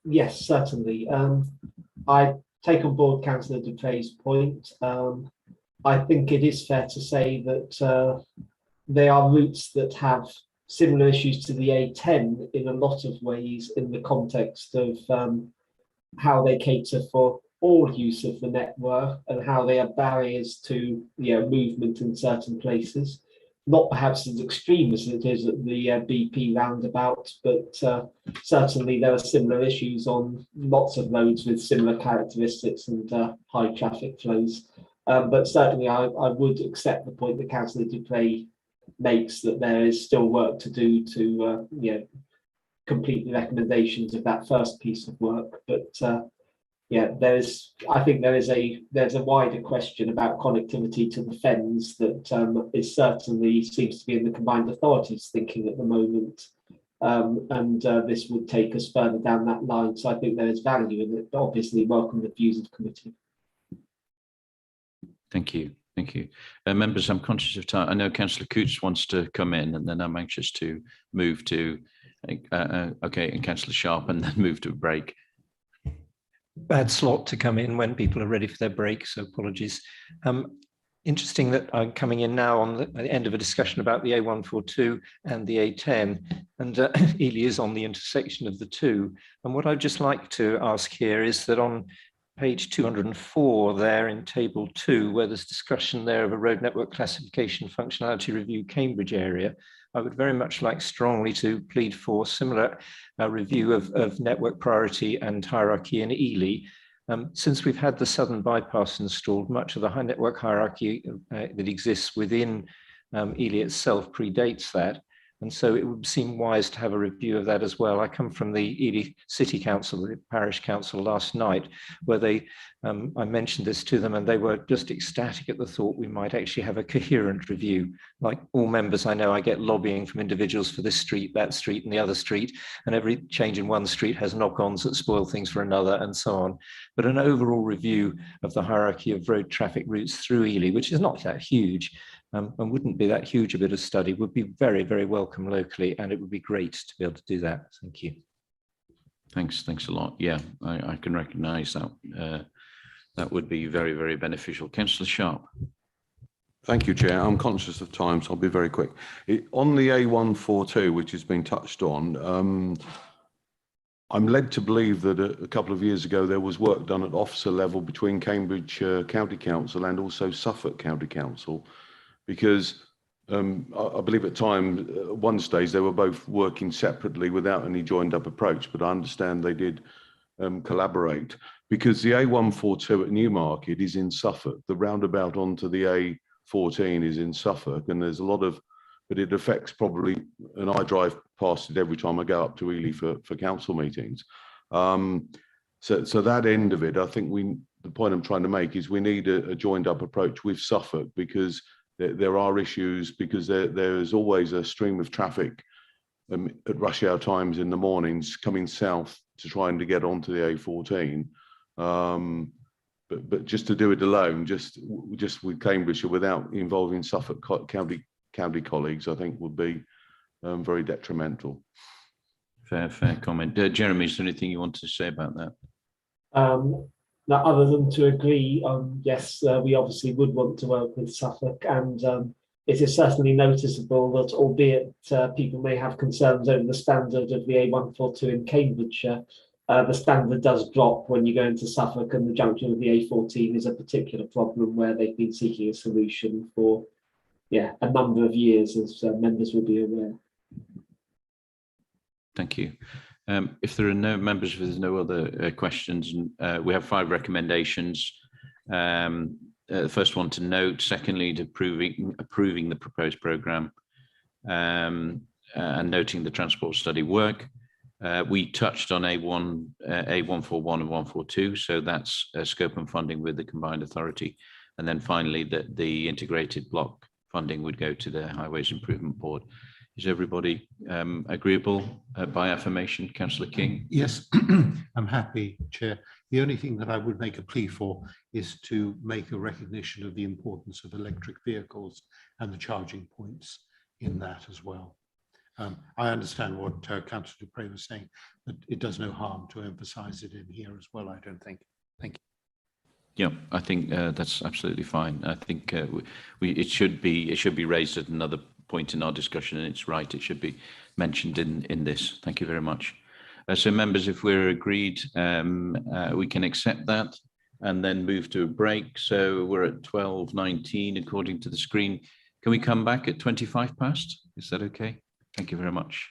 Yes, certainly. I take on board Councillor Dupray's point. I think it is fair to say that they are routes that have similar issues to the A10 in a lot of ways, in the context of how they cater for all use of the network and how they are barriers to movement in certain places. Not perhaps as extreme as it is at the BP roundabout, but certainly there are similar issues on lots of roads with similar characteristics and high traffic flows. But certainly I would accept the point that Councillor Dupray makes, that there is still work to do to complete the recommendations of that first piece of work. But I think there's a wider question about connectivity to the Fens that is certainly seems to be in the combined authorities thinking at the moment. This would take us further down that line. So I think there is value in it, but obviously welcome the views of the committee. Thank you. Thank you. Members, I'm conscious of time. I know Councillor Coots wants to come in, and then I'm anxious to move to, okay, and Councillor Sharp, and then move to a break. Bad slot to come in when people are ready for their break, so apologies. Interesting that I'm coming in now on the end of a discussion about the A142 and the A10, and Ely is on the intersection of the two. And what I'd just like to ask here is that on page 204 there in table 2, where there's discussion there of a road network classification functionality review Cambridge area, I would very much like strongly to plead for similar review of network priority and hierarchy in Ely. Since we've had the southern bypass installed, much of the high network hierarchy that exists within Ely itself predates that. And so it would seem wise to have a review of that as well. I come from the Ely City Council, the Parish Council last night, where they, I mentioned this to them and they were just ecstatic at the thought we might actually have a coherent review. Like all members I know, I get lobbying from individuals for this street, that street and the other street, and every change in one street has knock-ons that spoil things for another and so on. But an overall review of the hierarchy of road traffic routes through Ely, which is not that huge, and wouldn't be that huge a bit of study, would be very, very welcome locally, and it would be great to be able to do that. Thank you. Thanks a lot. Yeah, I can recognise that. That would be very, very beneficial. Councillor Sharp. Thank you, Chair. I'm conscious of time, so I'll be very quick. On the A142, which has been touched on, I'm led to believe that a couple of years ago there was work done at officer level between Cambridge County Council and also Suffolk County Council, because I believe at one stage they were both working separately without any joined up approach, but I understand they did collaborate, because the A142 at Newmarket is in Suffolk, the roundabout onto the A14 is in Suffolk, and there's a lot of, but it affects probably, and I drive past it every time I go up to Ely for council meetings. So that end of it, I think the point I'm trying to make is we need a joined up approach with Suffolk, because there are issues, because there is always a stream of traffic at rush hour times in the mornings coming south to trying to get onto the A14. But just to do it alone, just with Cambridgeshire without involving Suffolk county colleagues, I think would be very detrimental. Fair comment. Jeremy, is there anything you want to say about that? Now, other than to agree, yes, we obviously would want to work with Suffolk, and it is certainly noticeable that, albeit people may have concerns over the standard of the A142 in Cambridgeshire, the standard does drop when you go into Suffolk, and the junction of the A14 is a particular problem where they've been seeking a solution for, a number of years, as members will be aware. Thank you. If there are no members, if there's no other questions, we have 5 recommendations. The first one to note, secondly, to approving the proposed programme, and noting the transport study work. We touched on A141 and 142, so that's scope and funding with the combined authority. And then finally, that the integrated block funding would go to the Highways Improvement Board. Is everybody agreeable by affirmation? Councillor King? Yes, I'm happy, Chair. The only thing that I would make a plea for is to make a recognition of the importance of electric vehicles and the charging points in that as well. I understand what Councillor Dupre was saying, but it does no harm to emphasise it in here as well, I don't think. Thank you. Yeah, I think that's absolutely fine. I think it should be raised at another point in our discussion, and it's right, it should be mentioned in this. Thank you very much. So members, if we're agreed, we can accept that and then move to a break. So we're at 12:19 according to the screen. Can we come back at 25 past? Is that okay? Thank you very much.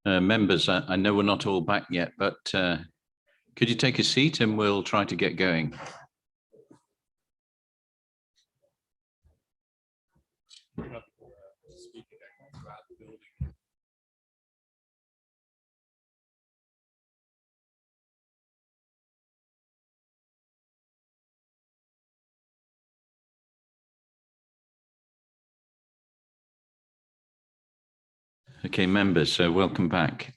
Members, I know we're not all back yet, but could you take a seat and we'll try to get going. Okay, members, so welcome back.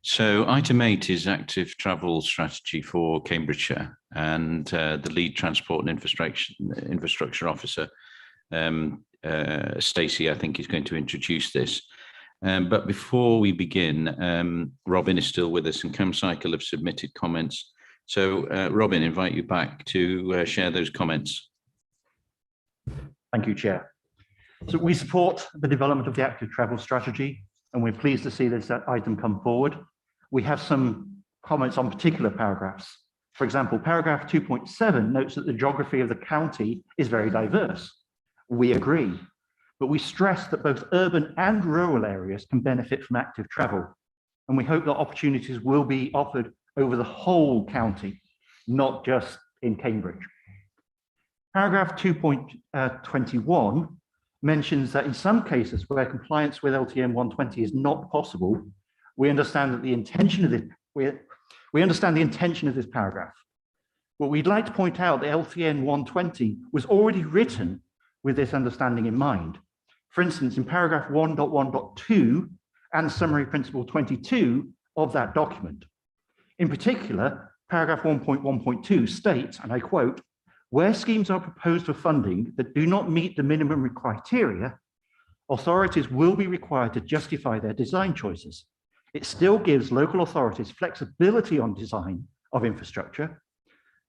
So item 8 is active travel strategy for Cambridgeshire, and the lead transport and infrastructure officer, Stacey, I think is going to introduce this. But before we begin, Robin is still with us and CamCycle have submitted comments. So Robin, invite you back to share those comments. Thank you, Chair. So we support the development of the active travel strategy, and we're pleased to see this item come forward. We have some comments on particular paragraphs. For example, paragraph 2.7 notes that the geography of the county is very diverse. We agree, but we stress that both urban and rural areas can benefit from active travel, and we hope that opportunities will be offered over the whole county, not just in Cambridge. Paragraph 2.21 mentions that in some cases where compliance with LTM 120 is not possible, we understand that the intention of this, we understand the intention of this paragraph. But we'd like to point out that LTM 120 was already written with this understanding in mind. For instance, in paragraph 1.1.2 and summary principle 22 of that document. In particular, paragraph 1.1.2 states, and I quote, "Where schemes are proposed for funding that do not meet the minimum criteria, authorities will be required to justify their design choices. It still gives local authorities flexibility on design of infrastructure,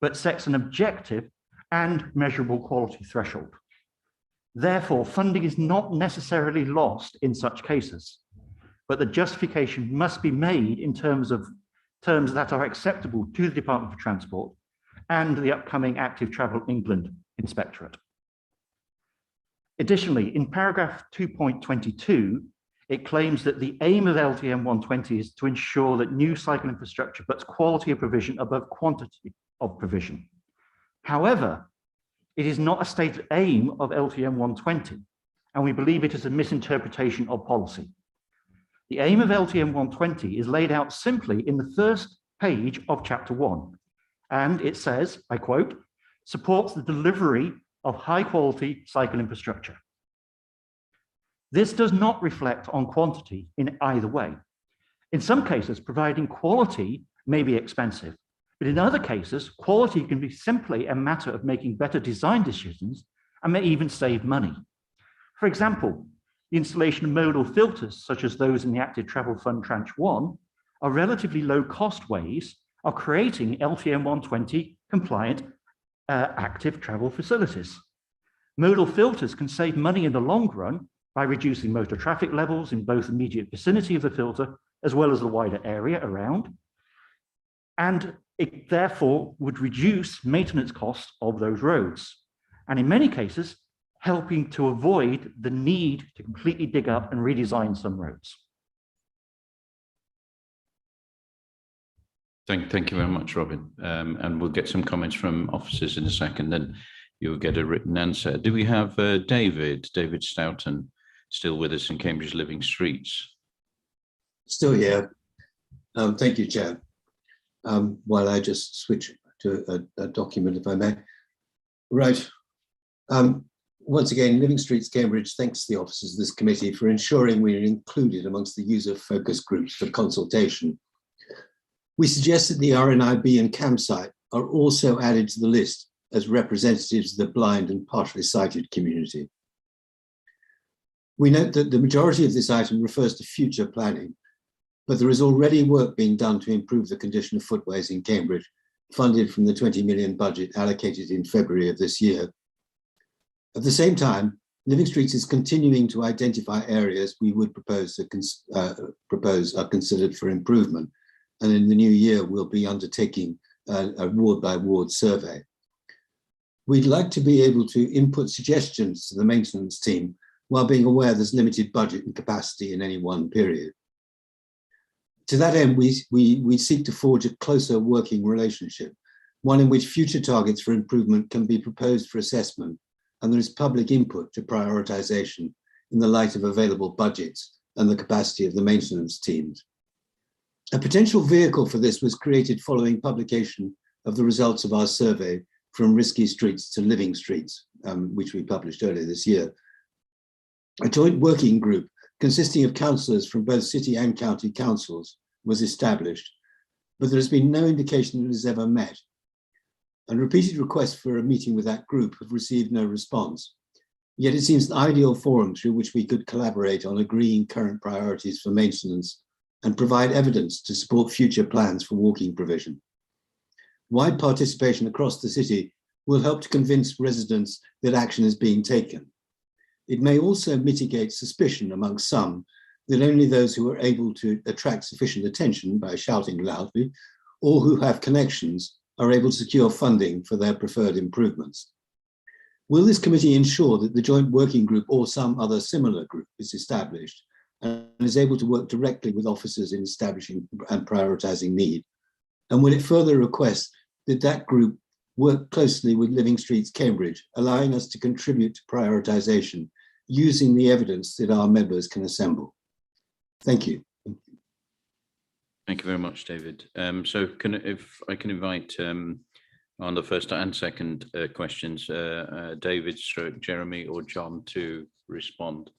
but sets an objective and measurable quality threshold. Therefore, funding is not necessarily lost in such cases, but the justification must be made in terms that are acceptable to the Department for Transport and the upcoming Active Travel England Inspectorate." Additionally, in paragraph 2.22, it claims that the aim of LTM 120 is to ensure that new cycle infrastructure puts quality of provision above quantity of provision. However, it is not a stated aim of LTM 120, and we believe it is a misinterpretation of policy. The aim of LTM 120 is laid out simply in the first page of chapter 1. And it says, I quote, "supports the delivery of high quality cycle infrastructure." This does not reflect on quantity in either way. In some cases, providing quality may be expensive, but in other cases, quality can be simply a matter of making better design decisions and may even save money. For example, the installation of modal filters, such as those in the Active Travel Fund Tranche 1, are relatively low cost ways of creating LTM 120 compliant active travel facilities. Modal filters can save money in the long run by reducing motor traffic levels in both immediate vicinity of the filter as well as the wider area around. And it therefore would reduce maintenance costs of those roads. And in many cases, helping to avoid the need to completely dig up and redesign some roads. Thank you very much, Robin. And we'll get some comments from officers in a second, then you'll get a written answer. Do we have David Stoughton still with us in Cambridge Living Streets? Still here. Thank you, Chair. While I just switch to a document, if I may. Right. Once again, Living Streets, Cambridge thanks the officers of this committee for ensuring we are included amongst the user focus groups for consultation. We suggest that the RNIB and CamSite are also added to the list as representatives of the blind and partially sighted community. We note that the majority of this item refers to future planning, but there is already work being done to improve the condition of footways in Cambridge, funded from the 20 million budget allocated in February of this year. At the same time, Living Streets is continuing to identify areas we would propose are considered for improvement, and in the new year we'll be undertaking a ward by ward survey. We'd like to be able to input suggestions to the maintenance team while being aware there's limited budget and capacity in any one period. To that end, we seek to forge a closer working relationship, one in which future targets for improvement can be proposed for assessment, and there is public input to prioritization in the light of available budgets and the capacity of the maintenance teams. A potential vehicle for this was created following publication of the results of our survey From Risky Streets to Living Streets, which we published earlier this year. A joint working group consisting of councillors from both city and county councils was established, but there has been no indication that it has ever met. And repeated requests for a meeting with that group have received no response. Yet it seems an ideal forum through which we could collaborate on agreeing current priorities for maintenance and provide evidence to support future plans for walking provision. Wide participation across the city will help to convince residents that action is being taken. It may also mitigate suspicion among some that only those who are able to attract sufficient attention by shouting loudly or who have connections are able to secure funding for their preferred improvements. Will this committee ensure that the joint working group or some other similar group is established and is able to work directly with officers in establishing and prioritizing need? And will it further request that that group work closely with Living Streets Cambridge, allowing us to contribute to prioritization using the evidence that our members can assemble? Thank you. Thank you very much, David. So if I can invite on the first and second questions, David, Jeremy or John to respond,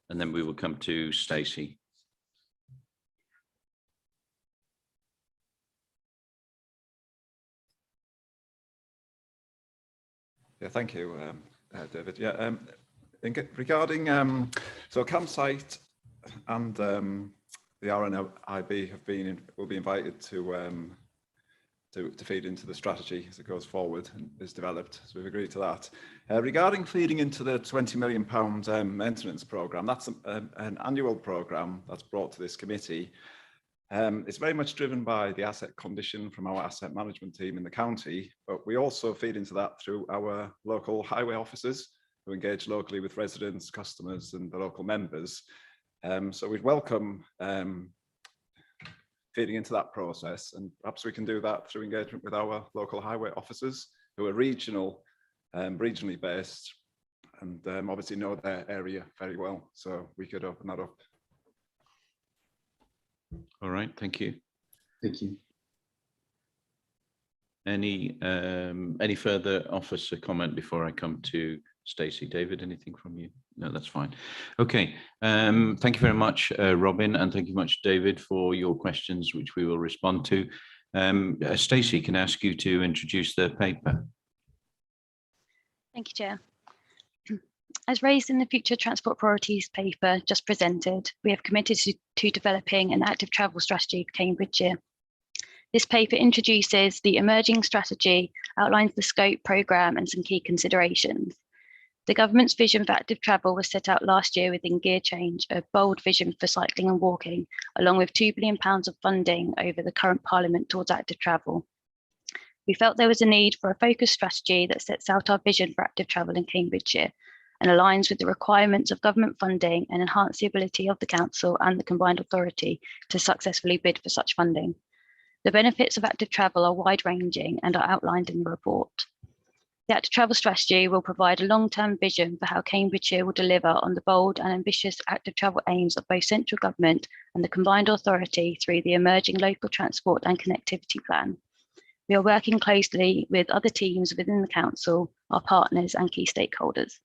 and then we will come to Stacey. Yeah, thank you, David. Yeah, regarding so campsite and the RNIB will be invited to feed into the strategy as it goes forward and is developed. So we've agreed to that. Regarding feeding into the £20 million maintenance programme, that's an annual programme that's brought to this committee. It's very much driven by the asset condition from our asset management team in the county, but we also feed into that through our local highway officers who engage locally with residents, customers and the local members. So we'd welcome feeding into that process, and perhaps we can do that through engagement with our local highway officers who are regionally based and obviously know their area very well. So we could open that up. All right, thank you. Thank you. Any further officer comment before I come to Stacey? David, anything from you? No, that's fine. Okay, thank you very much, Robin, and thank you much, David, for your questions, which we will respond to. Stacey, can I ask you to introduce the paper? Thank you, Chair. As raised in the Future Transport Priorities paper just presented, we have committed to developing an active travel strategy for Cambridgeshire. This paper introduces the emerging strategy, outlines the scope, programme and some key considerations. The government's vision for active travel was set out last year within Gear Change, a bold vision for cycling and walking, along with £2 billion of funding over the current Parliament towards active travel. We felt there was a need for a focused strategy that sets out our vision for active travel in Cambridgeshire and aligns with the requirements of government funding and enhance the ability of the council and the combined authority to successfully bid for such funding. The benefits of active travel are wide-ranging and are outlined in the report. The active travel strategy will provide a long-term vision for how Cambridgeshire will deliver on the bold and ambitious active travel aims of both central government and the combined authority through the emerging local transport and connectivity plan. We are working closely with other teams within the council, our partners and key stakeholders.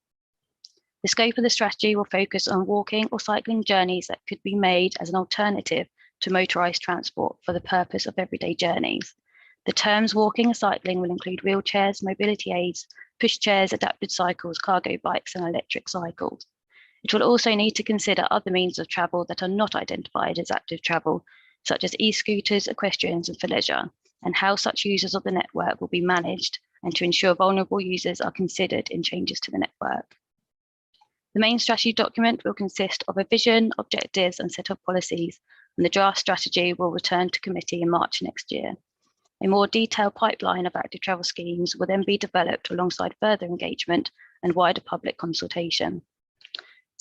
The scope of the strategy will focus on walking or cycling journeys that could be made as an alternative to motorised transport for the purpose of everyday journeys. The terms walking and cycling will include wheelchairs, mobility aids, pushchairs, adapted cycles, cargo bikes and electric cycles. It will also need to consider other means of travel that are not identified as active travel, such as e-scooters, equestrians and for leisure, and how such users of the network will be managed and to ensure vulnerable users are considered in changes to the network. The main strategy document will consist of a vision, objectives and set of policies, and the draft strategy will return to committee in March next year. A more detailed pipeline of active travel schemes will then be developed alongside further engagement and wider public consultation.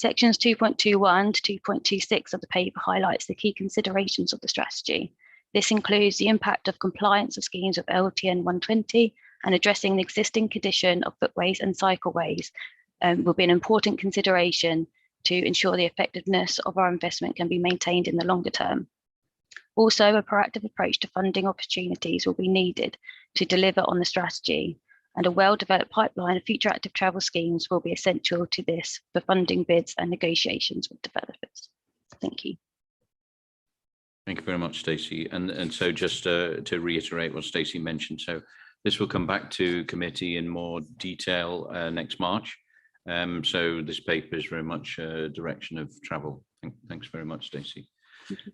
Sections 2.21 to 2.26 of the paper highlights the key considerations of the strategy. This includes the impact of compliance of schemes of LTN 120 and addressing the existing condition of footways and cycleways will be an important consideration to ensure the effectiveness of our investment can be maintained in the longer term. Also, a proactive approach to funding opportunities will be needed to deliver on the strategy, and a well-developed pipeline of future active travel schemes will be essential to this for funding bids and negotiations with developers. Thank you. Thank you very much, Stacey. And so just to reiterate what Stacey mentioned, so this will come back to committee in more detail next March. So this paper is very much direction of travel. Thanks very much, Stacey.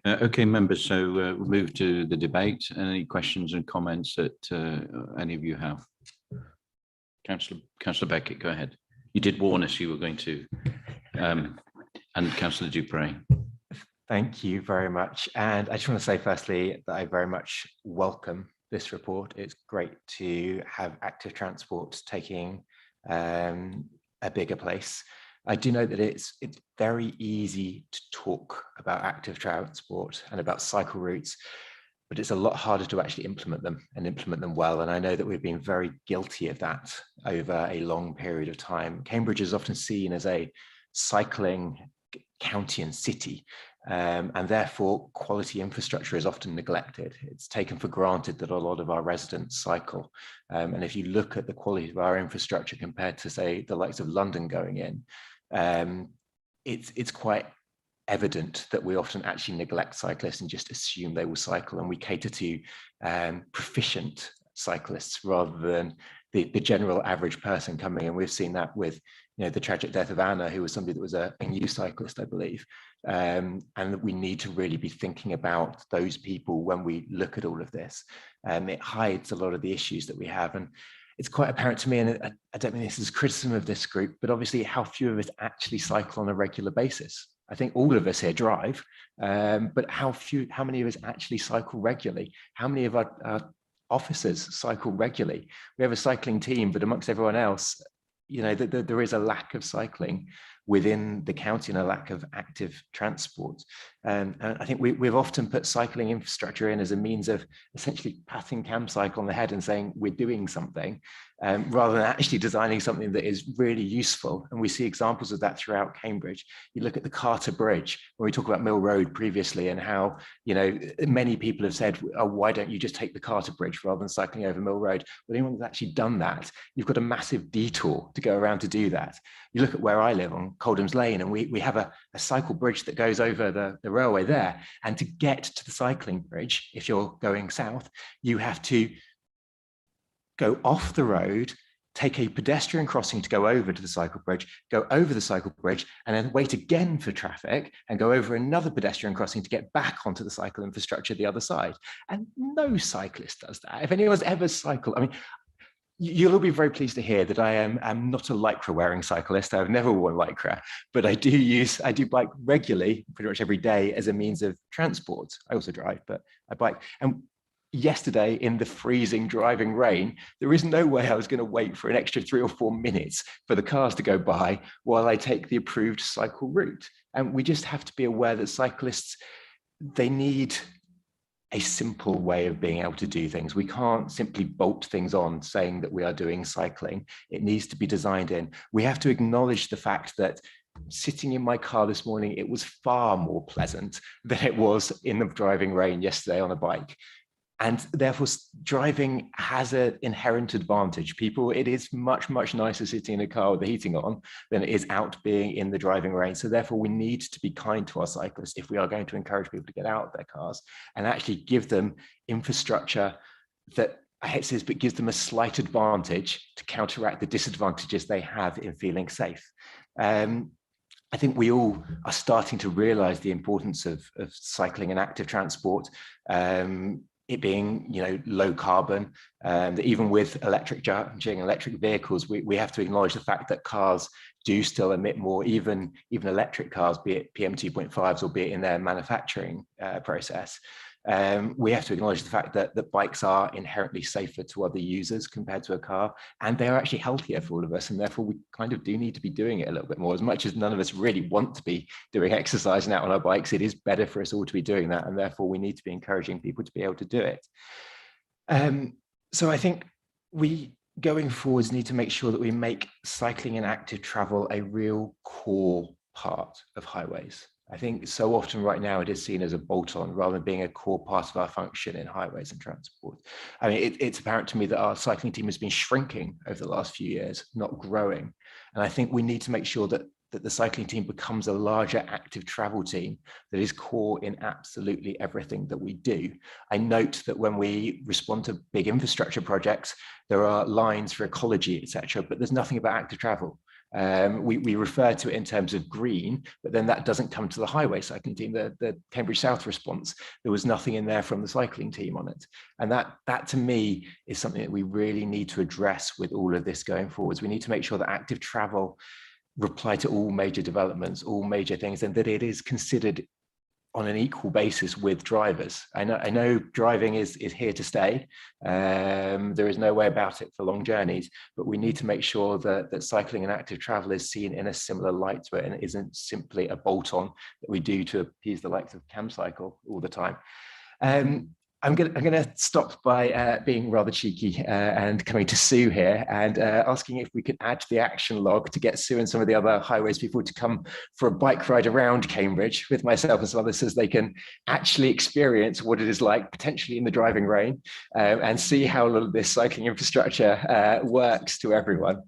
Okay, members, so we'll move to the debate. Any questions and comments that any of you have? Councillor Beckett, go ahead. You did warn us you were going to, and Councillor Dupre. Thank you very much. And I just want to say firstly that I very much welcome this report. It's great to have active transport taking a bigger place. I do know that it's very easy to talk about active transport and about cycle routes, but it's a lot harder to actually implement them and implement them well. And I know that we've been very guilty of that over a long period of time. Cambridge is often seen as a cycling county and city, and therefore quality infrastructure is often neglected. It's taken for granted that a lot of our residents cycle. And if you look at the quality of our infrastructure compared to, say, the likes of London going in, it's quite evident that we often actually neglect cyclists and just assume they will cycle, and we cater to proficient cyclists rather than the general average person coming. And we've seen that with, you know, the tragic death of Anna, who was somebody that was a new cyclist, I believe. And that we need to really be thinking about those people when we look at all of this. It hides a lot of the issues that we have. And it's quite apparent to me, and I don't mean this as criticism of this group, but obviously how few of us actually cycle on a regular basis. I think all of us here drive, but how many of us actually cycle regularly? How many of our officers cycle regularly? We have a cycling team, but amongst everyone else, you know, there is a lack of cycling within the county and a lack of active transport. And I think we've often put cycling infrastructure in as a means of essentially patting CamCycle on the head and saying we're doing something, rather than actually designing something that is really useful. And we see examples of that throughout Cambridge. You look at the Carter Bridge, when we talk about Mill Road previously, and how, you know, many people have said, oh, why don't you just take the Carter Bridge rather than cycling over Mill Road? Well, anyone that's actually done that, you've got a massive detour to go around to do that. You look at where I live on Coldham's Lane, and we have a cycle bridge that goes over the railway there. And to get to the cycling bridge, if you're going south, you have to go off the road, take a pedestrian crossing to go over to the cycle bridge, go over the cycle bridge, and then wait again for traffic and go over another pedestrian crossing to get back onto the cycle infrastructure the other side. And no cyclist does that. If anyone's ever cycled, I mean, you'll all be very pleased to hear that I am not a Lycra wearing cyclist. I've never worn Lycra, but I do bike regularly, pretty much every day, as a means of transport. I also drive, but I bike. And yesterday, in the freezing driving rain, there is no way I was going to wait for an extra 3 or 4 minutes for the cars to go by while I take the approved cycle route. And we just have to be aware that cyclists, they need a simple way of being able to do things. We can't simply bolt things on saying that we are doing cycling. It needs to be designed in. We have to acknowledge the fact that sitting in my car this morning, it was far more pleasant than it was in the driving rain yesterday on a bike. And therefore, driving has an inherent advantage. It is much, much nicer sitting in a car with the heating on than it is out being in the driving rain. So therefore, we need to be kind to our cyclists if we are going to encourage people to get out of their cars and actually give them infrastructure that, I hate to say this, but gives them a slight advantage to counteract the disadvantages they have in feeling safe. I think we all are starting to realize the importance of cycling and active transport. It being, you know, low carbon, that even with electric charging, electric vehicles, we have to acknowledge the fact that cars do still emit more, even electric cars, be it PM 2.5s or be it in their manufacturing process. We have to acknowledge the fact that bikes are inherently safer to other users compared to a car, and they are actually healthier for all of us, and therefore we kind of do need to be doing it a little bit more. As much as none of us really want to be doing exercise and out on our bikes, it is better for us all to be doing that, and therefore we need to be encouraging people to be able to do it. So I think we, going forwards, need to make sure that we make cycling and active travel a real core part of highways. I think so often right now it is seen as a bolt-on rather than being a core part of our function in highways and transport. I mean, it's apparent to me that our cycling team has been shrinking over the last few years, not growing. And I think we need to make sure that the cycling team becomes a larger active travel team that is core in absolutely everything that we do. I note that when we respond to big infrastructure projects, there are lines for ecology, etc., but there's nothing about active travel. We refer to it in terms of green, but then that doesn't come to the highway cycling team, the Cambridge South response. There was nothing in there from the cycling team on it. And that to me is something that we really need to address with all of this going forwards. We need to make sure that active travel reply to all major developments, all major things, and that it is considered on an equal basis with drivers. I know driving is here to stay. There is no way about it for long journeys, but we need to make sure that cycling and active travel is seen in a similar light to it and it isn't simply a bolt-on that we do to appease the likes of CamCycle all the time. I'm gonna stop by being rather cheeky and coming to Sue here and asking if we could add to the action log to get Sue and some of the other highways people to come for a bike ride around Cambridge with myself and some others, so they can actually experience what it is like potentially in the driving rain and see how a lot of this cycling infrastructure works to everyone.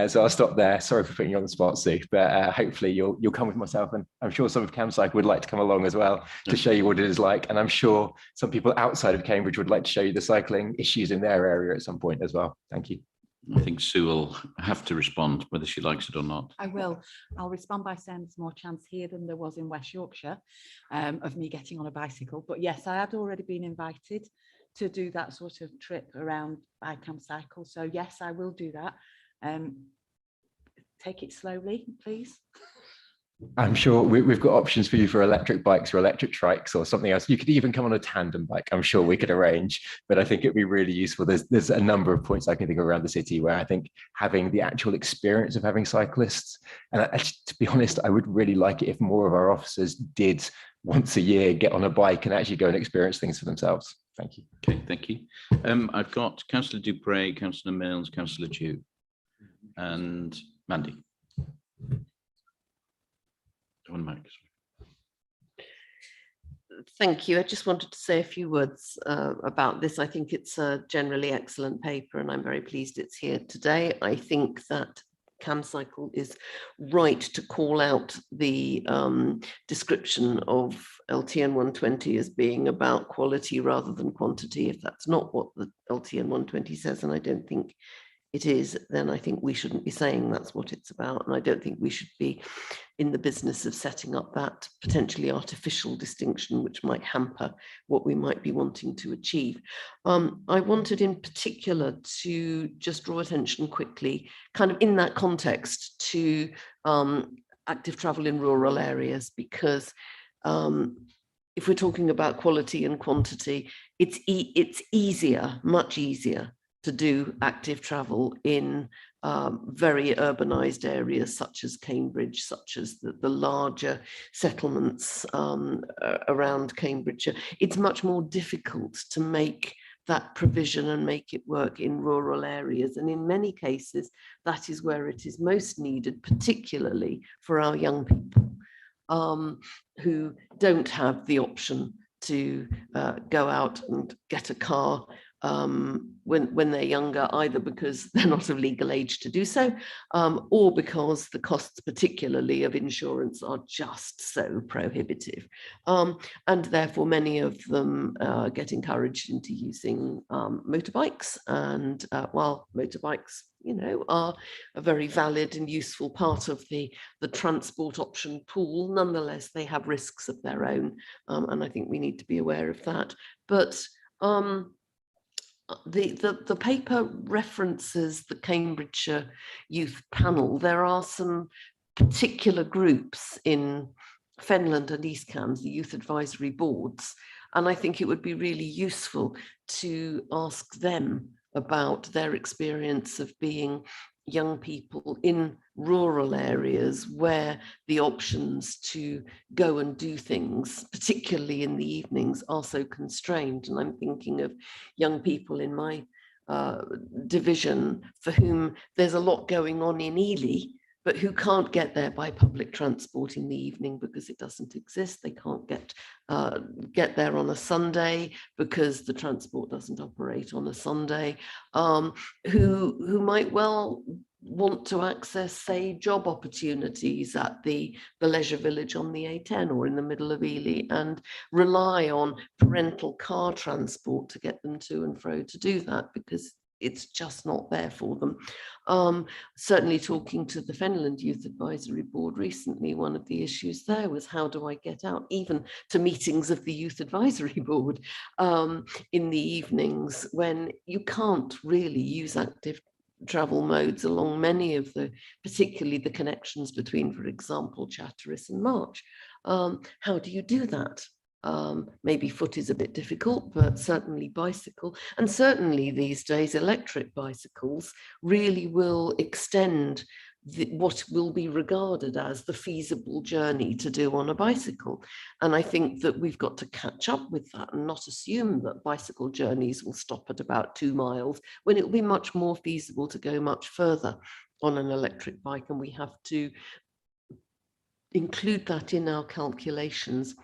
So I'll stop there. Sorry for putting you on the spot, Sue, but hopefully you'll come with myself, and I'm sure some of CamCycle would like to come along as well to show you what it is like. And I'm sure some people outside of Cambridge would like to show you the cycling issues in their area at some point as well. Thank you. I think Sue will have to respond whether she likes it or not. I will. I'll respond by saying there's more chance here than there was in West Yorkshire of me getting on a bicycle. But yes, I had already been invited to do that sort of trip around by CamCycle. So yes, I will do that. Take it slowly, please. I'm sure we've got options for you for electric bikes or electric trikes or something else. You could even come on a tandem bike. I'm sure we could arrange, but I think it'd be really useful. There's a number of points I can think of around the city where I think having the actual experience of having cyclists, and to be honest, I would really like it if more of our officers did once a year get on a bike and actually go and experience things for themselves. Thank you. Okay, thank you. I've got Councillor Dupre, Councillor Mills, Councillor Chu, and Mandy. Thank you. I just wanted to say a few words about this. I think it's a generally excellent paper and I'm very pleased it's here today. I think that CamCycle is right to call out the description of LTN 120 as being about quality rather than quantity. If that's not what the LTN 120 says, and I don't think it is, then I think we shouldn't be saying that's what it's about. And I don't think we should be in the business of setting up that potentially artificial distinction, which might hamper what we might be wanting to achieve. I wanted in particular to just draw attention quickly, kind of in that context, to active travel in rural areas, because if we're talking about quality and quantity, it's easier, much easier, to do active travel in very urbanized areas such as Cambridge, such as the larger settlements around Cambridge. It's much more difficult to make that provision and make it work in rural areas. And in many cases, that is where it is most needed, particularly for our young people who don't have the option to go out and get a car when they're younger, either because they're not of legal age to do so, or because the costs, particularly of insurance, are just so prohibitive. And therefore, many of them get encouraged into using motorbikes. And while motorbikes, you know, are a very valid and useful part of the transport option pool, nonetheless, they have risks of their own. And I think we need to be aware of that. But the paper references the Cambridgeshire Youth Panel. There are some particular groups in Fenland and East Cambs, the youth advisory boards, And I think it would be really useful to ask them about their experience of being young people in rural areas where the options to go and do things, particularly in the evenings, are so constrained. And I'm thinking of young people in my division for whom there's a lot going on in Ely, but who can't get there by public transport in the evening because it doesn't exist. They can't get there on a Sunday because the transport doesn't operate on a Sunday, who might well want to access, say, job opportunities at the leisure village on the A10 or in the middle of Ely, and rely on parental car transport to get them to and fro to do that because it's just not there for them. Certainly talking to the Fenland Youth Advisory Board recently, one of the issues there was how do I get out even to meetings of the Youth Advisory Board in the evenings when you can't really use active travel modes along many of the, particularly the connections between, for example, Chatteris and March. How do you do that? Maybe foot is a bit difficult, but certainly bicycle, and certainly these days electric bicycles really will extend what will be regarded as the feasible journey to do on a bicycle. And I think that we've got to catch up with that and not assume that bicycle journeys will stop at about 2 miles when it will be much more feasible to go much further on an electric bike. And we have to include that in our calculations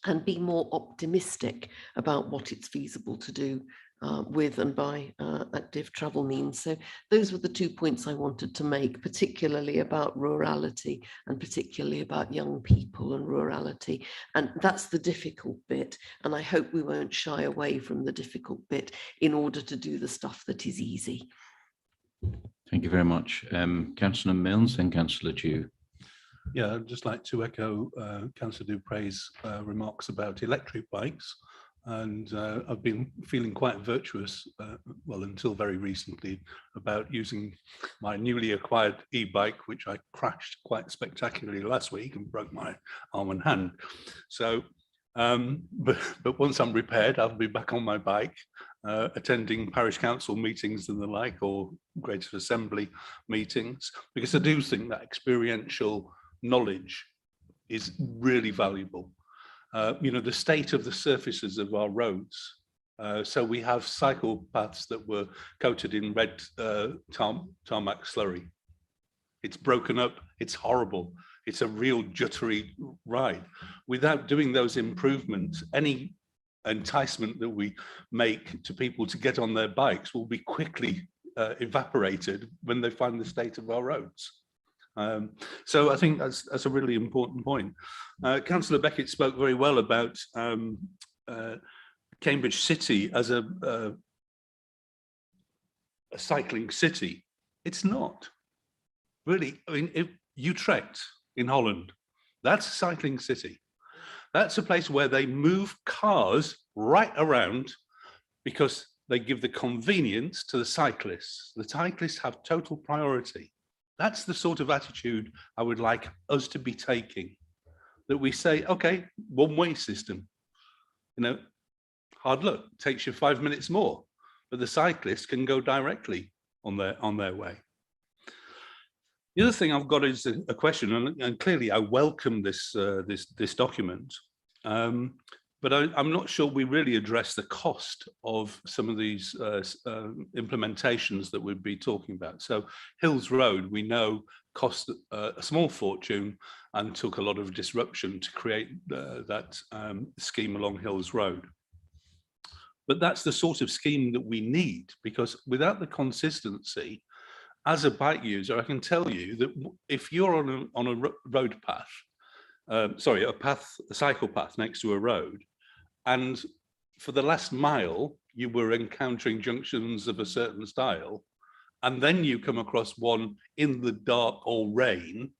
and be more optimistic about what it's feasible to do with and by active travel means. So those were the 2 points I wanted to make, particularly about rurality and particularly about young people and rurality. And that's the difficult bit. And I hope we won't shy away from the difficult bit in order to do the stuff that is easy. Thank you very much. Councillor Milnes and Councillor Dew. Yeah, I'd just like to echo Councillor Dupre's remarks about electric bikes. And I've been feeling quite virtuous, well, until very recently, about using my newly acquired e-bike, which I crashed quite spectacularly last week and broke my arm and hand. So, but once I'm repaired, I'll be back on my bike, attending parish council meetings and the like, or Greater Assembly meetings, because I do think that experiential knowledge is really valuable. You know, the state of the surfaces of our roads. So we have cycle paths that were coated in red tarmac slurry. It's broken up, it's horrible. It's a real jittery ride. Without doing those improvements, any enticement that we make to people to get on their bikes will be quickly evaporated when they find the state of our roads. So I think that's a really important point. Councillor Beckett spoke very well about Cambridge City as a cycling city. It's not really. I mean, Utrecht in Holland, that's a cycling city. That's a place where they move cars right around because they give the convenience to the cyclists. The cyclists have total priority. That's the sort of attitude I would like us to be taking, that we say, okay, one-way system, you know, hard luck, takes you 5 minutes more, but the cyclist can go directly on their way. The other thing I've got is a question, and clearly I welcome this document, but I'm not sure we really address the cost of some of these implementations that we'd be talking about. So Hills Road, we know, cost a small fortune and took a lot of disruption to create that scheme along Hills Road. But that's the sort of scheme that we need, because without the consistency, as a bike user, I can tell you that if you're on a road path, a cycle path next to a road, and for the last mile, you were encountering junctions of a certain style, and then you come across one in the dark or rain,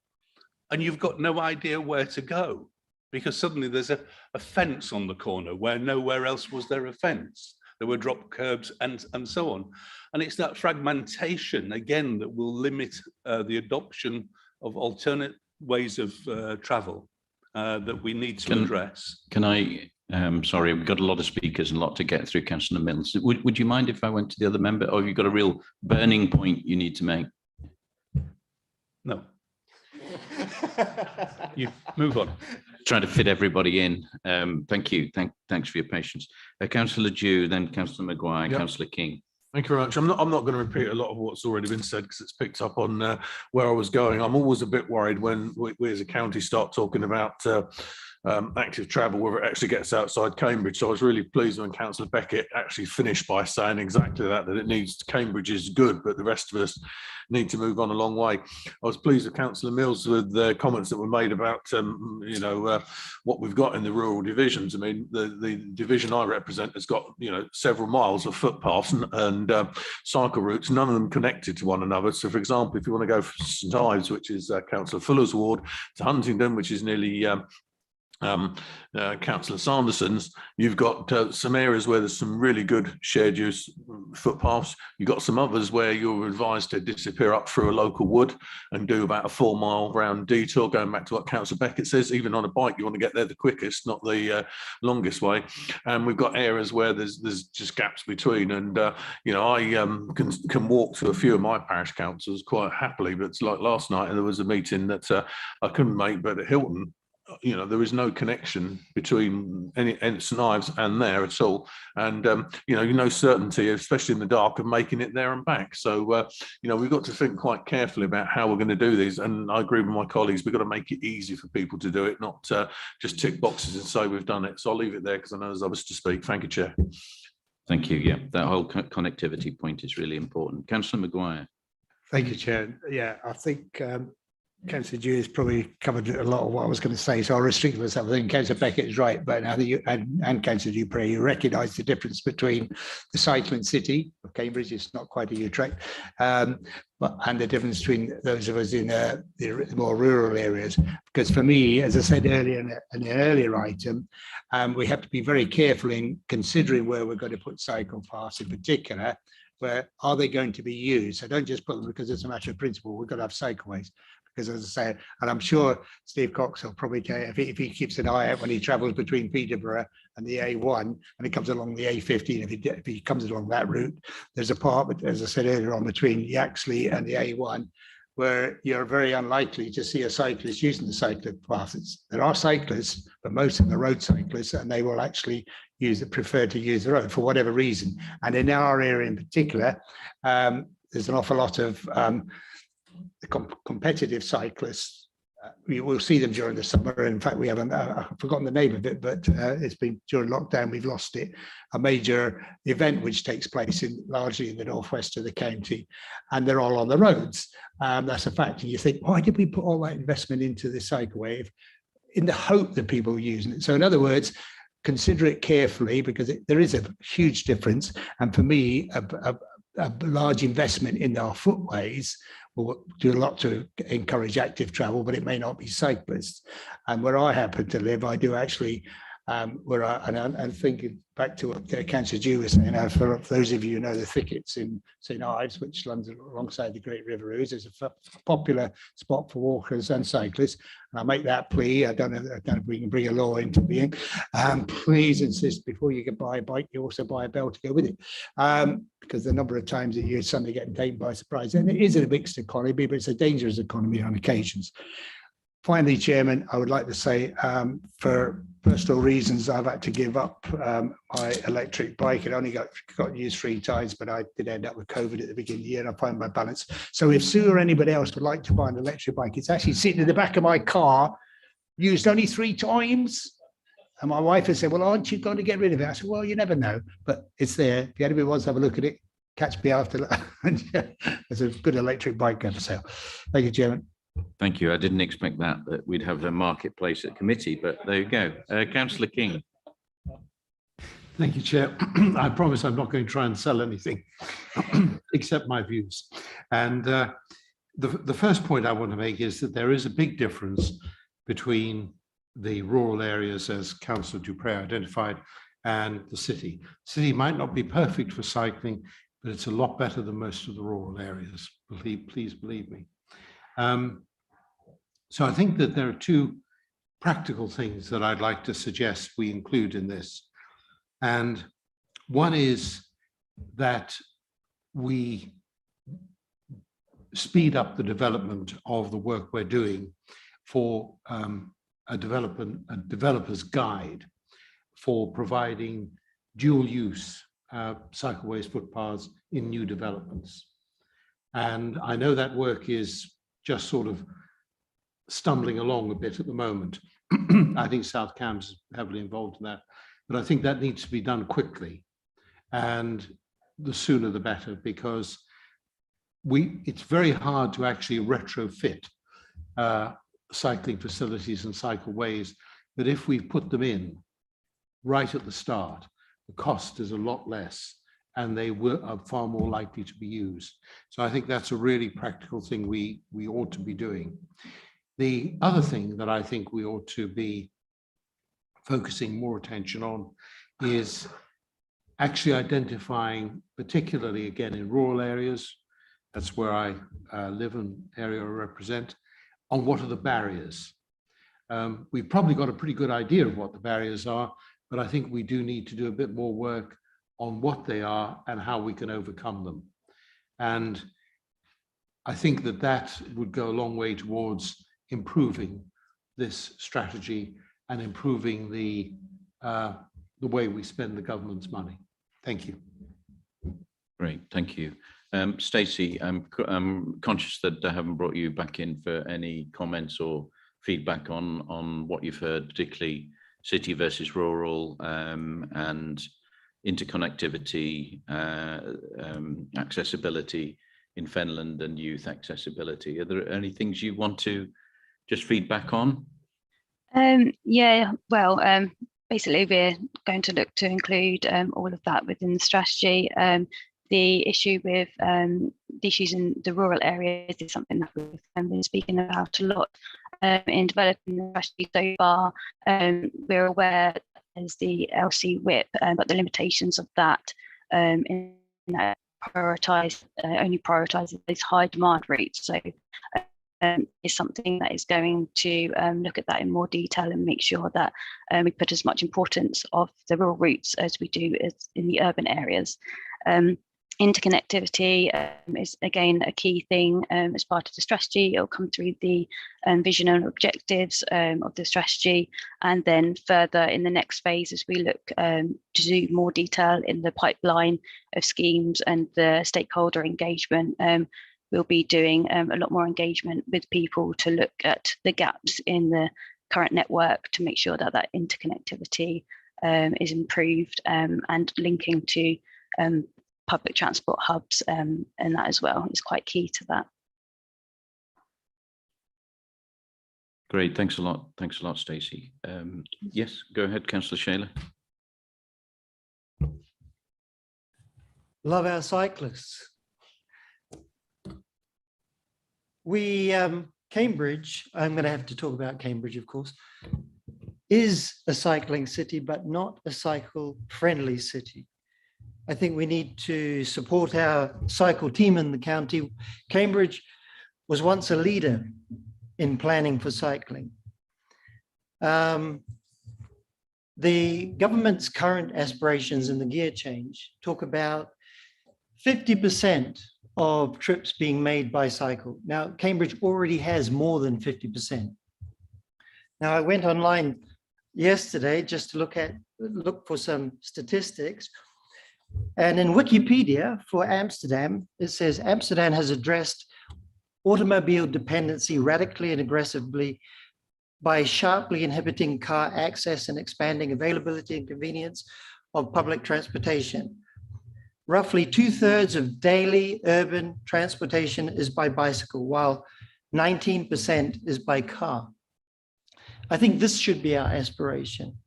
and you've got no idea where to go, because suddenly there's a fence on the corner where nowhere else was there a fence. There were drop curbs and so on. And it's that fragmentation, again, that will limit the adoption of alternate ways of travel that we need to address. Can I Sorry, we've got a lot of speakers and a lot to get through. Councillor Mills, would you mind if I went to the other member, or have you got a real burning point you need to make? No. You move on. Trying to fit everybody in. Thank you. Thanks for your patience. Councillor Dew, then Councillor Maguire, Yep. Councillor King. Thank you very much. I'm not going to repeat a lot of what's already been said because it's picked up on where I was going. I'm always a bit worried when we as a county start talking about active travel, whether it actually gets outside Cambridge. So I was really pleased when Councillor Beckett actually finished by saying exactly that it needs, Cambridge is good, but the rest of us need to move on a long way. I was pleased with Councillor Mills with the comments that were made about, what we've got in the rural divisions. I mean, the division I represent has got, several miles of footpaths and cycle routes, none of them connected to one another. So, for example, if you want to go from St Ives, which is Councillor Fuller's ward, to Huntingdon, which is nearly Councillor Sanderson's, you've got some areas where there's some really good shared use footpaths. You've got some others where you're advised to disappear up through a local wood and do about a 4 mile round detour, going back to what Councillor Beckett says. Even on a bike, you want to get there the quickest, not the longest way. And we've got areas where there's just gaps between. And I can walk to a few of my parish councils quite happily, but it's like last night there was a meeting that I couldn't make, but at Hilton, there is no connection between any St Ives and there at all, and no certainty, especially in the dark, of making it there and back. So we've got to think quite carefully about how we're going to do these, and I agree with my colleagues, we've got to make it easy for people to do it, not just tick boxes and say we've done it. So I'll leave it there because I know there's others to speak. Thank you, Chair. Thank you. Yeah, that whole connectivity point is really important. Councillor Maguire. Thank you, Chair. Yeah, I think Councillor Dew has probably covered a lot of what I was going to say, so I'll restrict myself. I think Councillor Beckett is right, but I think you and Councillor Dupre, you recognise the difference between the cycling city of Cambridge. It's not quite a Utrecht, and the difference between those of us in the more rural areas. Because for me, as I said earlier in an earlier item, we have to be very careful in considering where we're going to put cycle paths in particular. Where are they going to be used? So don't just put them because it's a matter of principle. We've got to have cycleways. Because as I say, and I'm sure Steve Cox will probably tell you, if he keeps an eye out when he travels between Peterborough and the A1 and he comes along the A15, if he comes along that route, there's a part, as I said earlier on, between Yaxley and the A1 where you're very unlikely to see a cyclist using the cycling paths. There are cyclists, but most of the road cyclists, and they will actually prefer to use the road for whatever reason. And in our area in particular, there's an awful lot of competitive cyclists. We will see them during the summer. In fact, we have I've forgotten the name of it, but it's been during lockdown, we've lost it. A major event which takes place largely in the northwest of the county, and they're all on the roads. That's a fact. And you think, why did we put all that investment into the cycleway in the hope that people were using it? So in other words, consider it carefully, because there is a huge difference. And for me, a large investment in our footways will do a lot to encourage active travel, but it may not be cyclists. And where I happen to live, I do actually, and thinking back to what Councillor Dew was saying, for those of you who know the thickets in St Ives, which runs alongside the Great River Ouse, is a popular spot for walkers and cyclists. And I make that plea. I don't know if we can bring a law into being. Please insist before you can buy a bike, you also buy a bell to go with it. Because the number of times that you're suddenly getting taken by surprise, and it is a mixed economy, but it's a dangerous economy on occasions. Finally, Chairman, I would like to say, for personal reasons, I've had to give up my electric bike. It only got used 3 times, but I did end up with COVID at the beginning of the year, and I find my balance. So if Sue or anybody else would like to buy an electric bike, it's actually sitting in the back of my car, used only 3 times. And my wife has said, well, aren't you going to get rid of it? I said, well, you never know, but it's there. If anybody wants to have a look at it, catch me after that. There's a good electric bike going for sale. Thank you, Chairman. Thank you. I didn't expect that we'd have a marketplace at committee, but there you go. Councillor King. Thank you, Chair. I promise I'm not going to try and sell anything except my views. And the first point I want to make is that there is a big difference between the rural areas, as Councillor Dupre identified, and the city. The city might not be perfect for cycling, but it's a lot better than most of the rural areas. Please believe me. So I think that there are 2 practical things that I'd like to suggest we include in this. And one is that we speed up the development of the work we're doing for a developer's guide for providing dual use cycleways, footpaths in new developments. And I know that work is just sort of stumbling along a bit at the moment. I think South Cambs is heavily involved in that, but I think that needs to be done quickly, and the sooner the better, because it's very hard to actually retrofit cycling facilities and cycleways, but if we put them in right at the start, the cost is a lot less and they are far more likely to be used. So I think that's a really practical thing we ought to be doing. The other thing that I think we ought to be focusing more attention on is actually identifying, particularly again in rural areas, that's where I live and area I represent, on what are the barriers. We've probably got a pretty good idea of what the barriers are, but I think we do need to do a bit more work on what they are and how we can overcome them. And I think that that would go a long way towards improving this strategy and improving the way we spend the government's money. Thank you. Great, thank you. Stacey, I'm conscious that I haven't brought you back in for any comments or feedback on what you've heard, particularly city versus rural and interconnectivity, accessibility in Fenland and youth accessibility. Are there any things you want to just feedback on? Yeah, well, basically we're going to look to include all of that within the strategy. The issue with the issues in the rural areas is something that we've been speaking about a lot in developing the strategy so far. We're aware there's the LC WIP, but the limitations of that in that only prioritises those high demand routes. So is something that is going to look at that in more detail and make sure that we put as much importance of the rural routes as we do in the urban areas. Interconnectivity is again a key thing as part of the strategy. It'll come through the vision and objectives of the strategy, and then further in the next phase as we look to do more detail in the pipeline of schemes and the stakeholder engagement. We'll be doing a lot more engagement with people to look at the gaps in the current network to make sure that that interconnectivity is improved and linking to public transport hubs, and that as well is quite key to that. Great, thanks a lot. Thanks a lot, Stacey. Yes, go ahead, Councillor Shaler. Love our cyclists. Cambridge, I'm going to have to talk about Cambridge, of course, is a cycling city, but not a cycle-friendly city. I think we need to support our cycle team in the county. Cambridge was once a leader in planning for cycling. The government's current aspirations in the gear change talk about 50% of trips being made by cycle. Now, Cambridge already has more than 50%. Now, I went online yesterday just to look for some statistics. And in Wikipedia for Amsterdam, it says Amsterdam has addressed automobile dependency radically and aggressively by sharply inhibiting car access and expanding availability and convenience of public transportation. Roughly 2/3 of daily urban transportation is by bicycle, while 19% is by car. I think this should be our aspiration.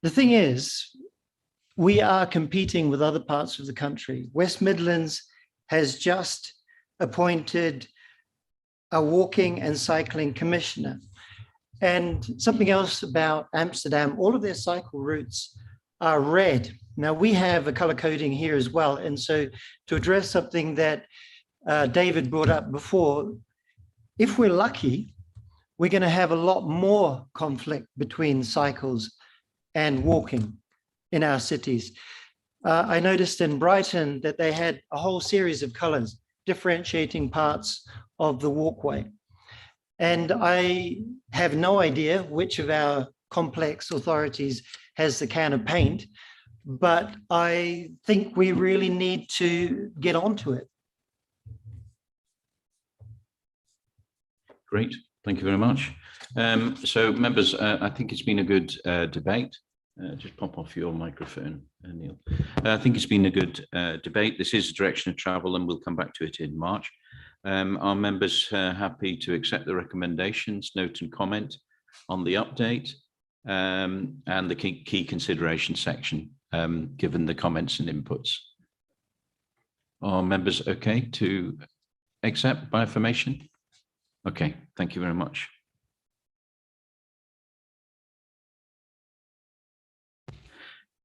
The thing is, we are competing with other parts of the country. West Midlands has just appointed a walking and cycling commissioner. And something else about Amsterdam, all of their cycle routes are red. Now we have a color coding here as well. And so to address something that David brought up before, if we're lucky, we're going to have a lot more conflict between cycles and walking in our cities. I noticed in Brighton that they had a whole series of colors differentiating parts of the walkway. And I have no idea which of our complex authorities has the can of paint, but I think we really need to get onto it. Great, thank you very much. So members, I think it's been a good debate. Just pop off your microphone, Neil. I think it's been a good debate. This is the direction of travel and we'll come back to it in March. Are members happy to accept the recommendations, note and comment on the update and the key consideration section, given the comments and inputs? Are members okay to accept by affirmation? Okay, thank you very much.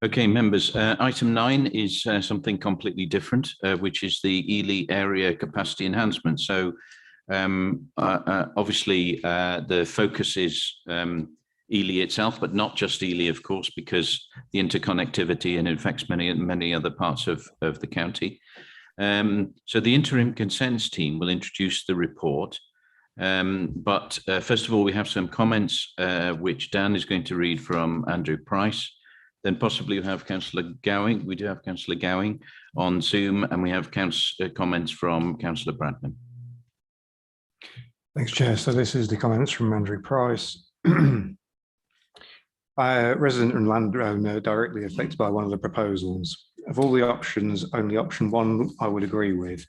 Okay, members, item 9 is something completely different, which is the Ely area capacity enhancement. So obviously the focus is Ely itself, but not just Ely, of course, because the interconnectivity and affects many other parts of the county. So the interim consents team will introduce the report. But first of all, we have some comments which Dan is going to read from Andrew Price. Then possibly you have Councillor Gowing. We do have Councillor Gowing on Zoom, and we have comments from Councillor Bradnam. Thanks, Chair. So this is the comments from Andrew Price. Resident and landowner directly affected by one of the proposals. Of all the options, only option 1 I would agree with.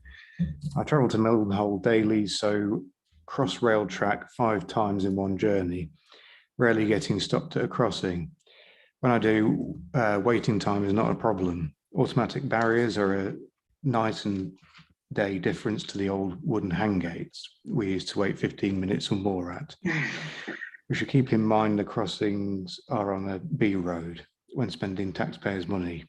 I travel to Mildenhall daily, so cross rail track 5 times in one journey, rarely getting stopped at a crossing. When I do, waiting time is not a problem. Automatic barriers are a night and day difference to the old wooden hang gates we used to wait 15 minutes or more at. We should keep in mind the crossings are on a B road when spending taxpayers' money.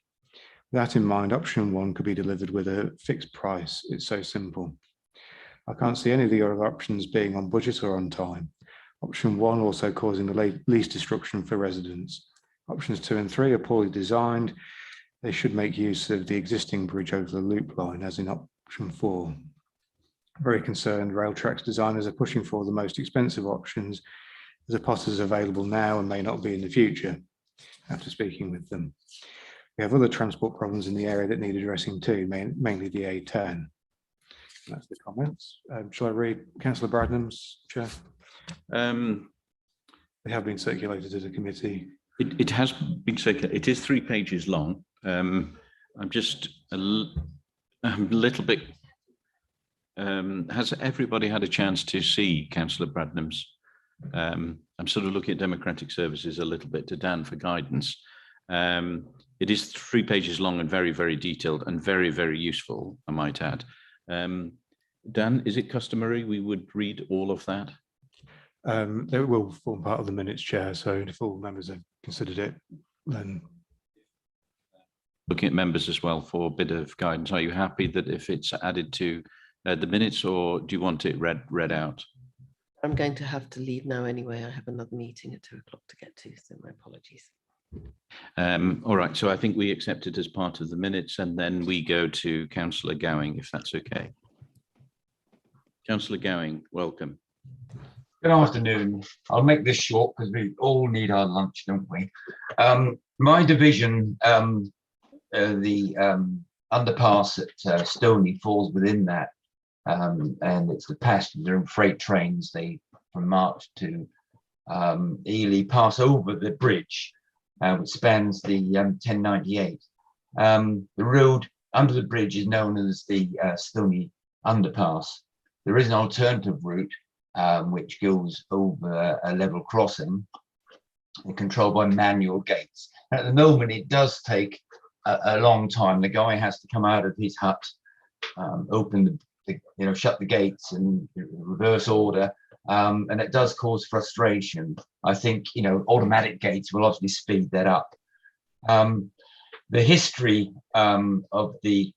With that in mind, option 1 could be delivered with a fixed price. It's so simple. I can't see any of the other options being on budget or on time. Option 1 also causing the least disruption for residents. Options 2 and 3 are poorly designed. They should make use of the existing bridge over the loop line, as in option 4. Very concerned, rail tracks designers are pushing for the most expensive options, as the potters are available now and may not be in the future, after speaking with them. We have other transport problems in the area that need addressing too, mainly the A10. That's the comments. Shall I read Councillor Bradnam's, Chair? They have been circulated to the committee. It has been circulated. It is 3 pages long. I'm just a little bit. Has everybody had a chance to see Councillor Bradnam's? I'm sort of looking at Democratic Services a little bit to Dan for guidance. It is 3 pages long and very, very detailed and very, very useful, I might add. Dan, is it customary we would read all of that? They will form part of the minutes, Chair, so if all members have considered it, then... Looking at members as well for a bit of guidance, are you happy that if it's added to the minutes, or do you want it read out? I'm going to have to leave now anyway. I have another meeting at 2 o'clock to get to, so my apologies. All right, so I think we accept it as part of the minutes, and then we go to Councillor Gowing, if that's okay. Councillor Gowing, welcome. Good afternoon. I'll make this short because we all need our lunch, don't we? My division, the underpass at Stony falls within that, and it's the passenger and freight trains. They from March to Ely pass over the bridge, which spans the 1098. The road under the bridge is known as the Stony Underpass. There is an alternative route which goes over a level crossing and controlled by manual gates. And at the moment, it does take a long time. The guy has to come out of his hut, open shut the gates in reverse order, and it does cause frustration. I think automatic gates will obviously speed that up. The history of the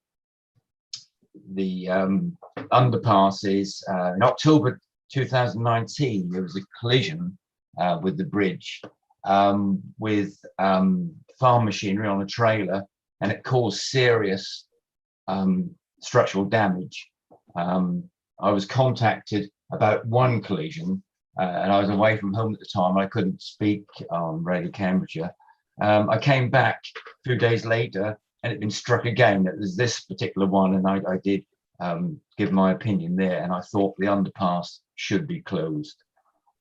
underpass is in October 2019, there was a collision with the bridge with farm machinery on a trailer, and it caused serious structural damage. I was contacted about one collision, and I was away from home at the time. I couldn't speak on Radio Cambridgeshire. I came back a few days later, and it'd been struck again. It was this particular one, and I did give my opinion there, and I thought the underpass should be closed.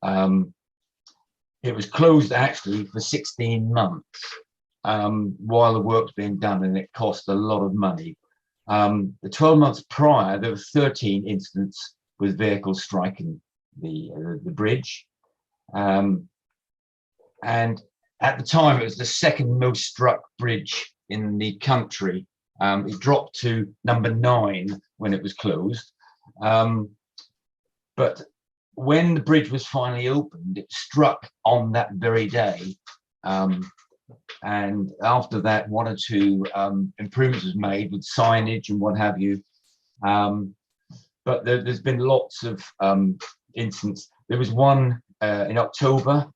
It was closed actually for 16 months while the work's being done, and it cost a lot of money. The 12 months prior, there were 13 incidents with vehicles striking the bridge. And at the time, it was the second most struck bridge in the country. It dropped to number 9 when it was closed. But when the bridge was finally opened, it struck on that very day. And after that, 1 or 2 improvements was made with signage and what have you. But there's been lots of incidents. There was one in October.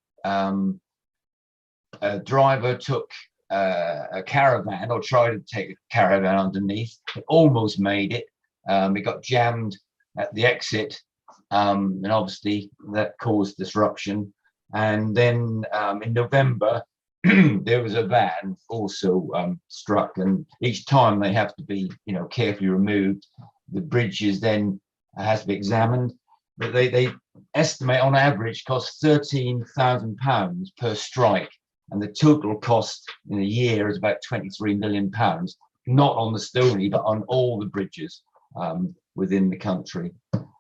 A driver took a caravan, or tried to take a caravan underneath. It almost made it. It got jammed at the exit, and obviously that caused disruption. And then in November, there was a van also struck, and each time they have to be, carefully removed. The bridges then has to be examined, but they estimate on average costs £13,000 per strike, and the total cost in a year is about £23 million, not on the Stony, but on all the bridges within the country.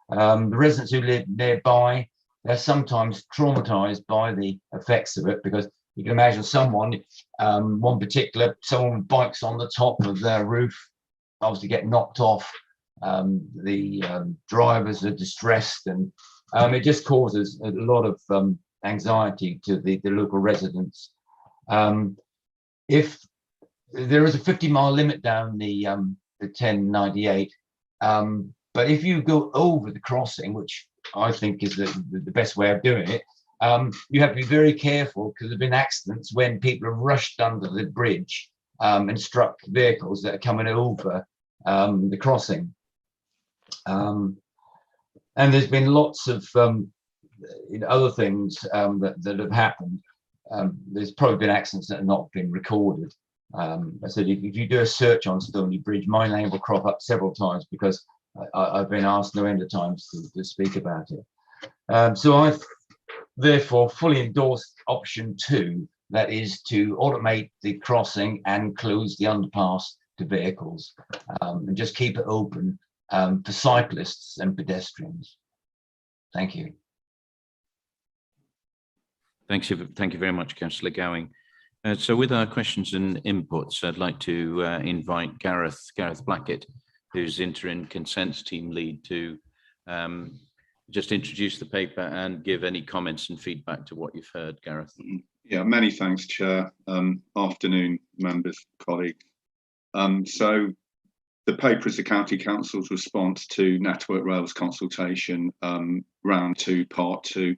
The residents who live nearby, they're sometimes traumatized by the effects of it, because you can imagine someone with bikes on the top of their roof, obviously get knocked off. The drivers are distressed, and it just causes a lot of anxiety to the local residents. If there is a 50-mile limit down the 1098, but if you go over the crossing, which I think is the best way of doing it, you have to be very careful, because there have been accidents when people have rushed under the bridge and struck vehicles that are coming over the crossing. And there's been lots of other things that have happened. There's probably been accidents that have not been recorded. I said, if you do a search on Stony Bridge, my name will crop up several times, because I've been asked no end of times to speak about it. So I've therefore fully endorsed option 2, that is to automate the crossing and close the underpass to vehicles, and just keep it open for cyclists and pedestrians. Thank you. Thank you very much, Councillor Gowing. So with our questions and inputs, I'd like to invite Gareth Blackett, who's interim consents team lead, to just introduce the paper and give any comments and feedback to what you've heard, Gareth. Yeah, many thanks, Chair. Afternoon, members, colleagues. So the paper is the County Council's response to Network Rail's consultation, round 2, part 2,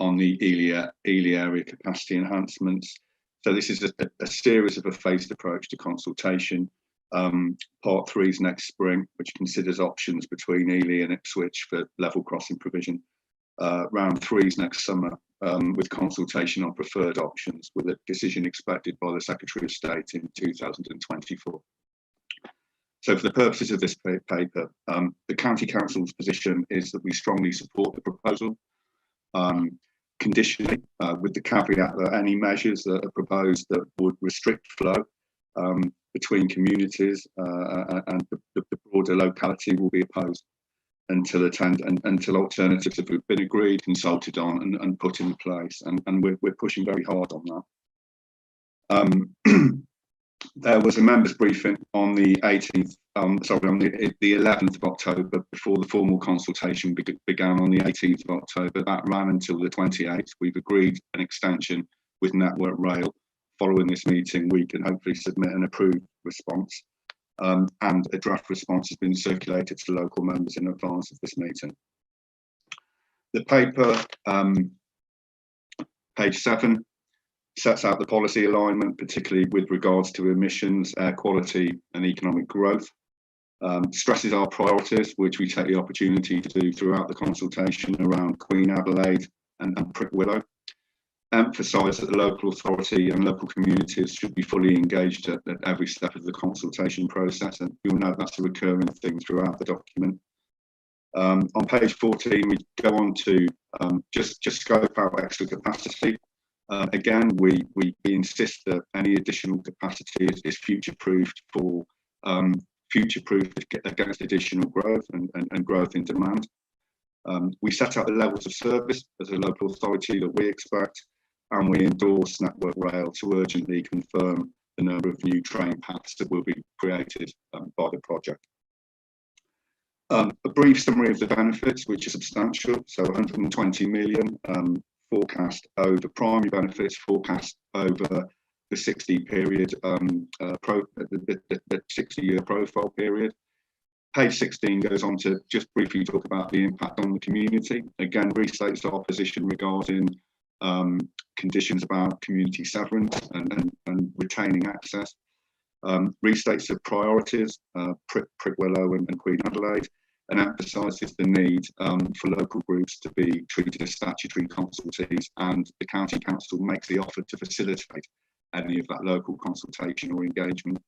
on the Ely area capacity enhancements. So this is a series of a phased approach to consultation. Part 3 is next spring, which considers options between Ely and Ipswich for level crossing provision. Round 3 is next summer, with consultation on preferred options, with a decision expected by the Secretary of State in 2024. So for the purposes of this paper, the County Council's position is that we strongly support the proposal, conditionally, with the caveat that any measures that are proposed that would restrict flow between communities and the broader locality will be opposed until alternatives have been agreed, consulted on, and put in place. And we're pushing very hard on that. There was a members' briefing on the 18th, on the 11th of October, before the formal consultation began on the 18th of October. That ran until the 28th. We've agreed an extension with Network Rail. Following this meeting, we can hopefully submit an approved response, and a draft response has been circulated to local members in advance of this meeting. The paper, page 7, sets out the policy alignment, particularly with regards to emissions, air quality and economic growth. Stresses our priorities, which we take the opportunity to do throughout the consultation around Queen Adelaide and Prickwillow. Emphasise that the local authority and local communities should be fully engaged at every step of the consultation process, and you'll note that's a recurring theme throughout the document. On page 14, we go on to just scope out extra capacity. Again, we insist that any additional capacity is future-proofed for future-proofed against additional growth and growth in demand. We set out the levels of service as a local authority that we expect, and we endorse Network Rail to urgently confirm the number of new train paths that will be created by the project. A brief summary of the benefits, which are substantial. So 120 million forecast over primary benefits, forecast over the 60-period, the 60-year profile period. Page 16 goes on to just briefly talk about the impact on the community. Again, restates our position regarding conditions about community severance and retaining access. Restates the priorities, Prickwillow and Queen Adelaide, and emphasises the need for local groups to be treated as statutory consultees, and the County Council makes the offer to facilitate any of that local consultation or engagement.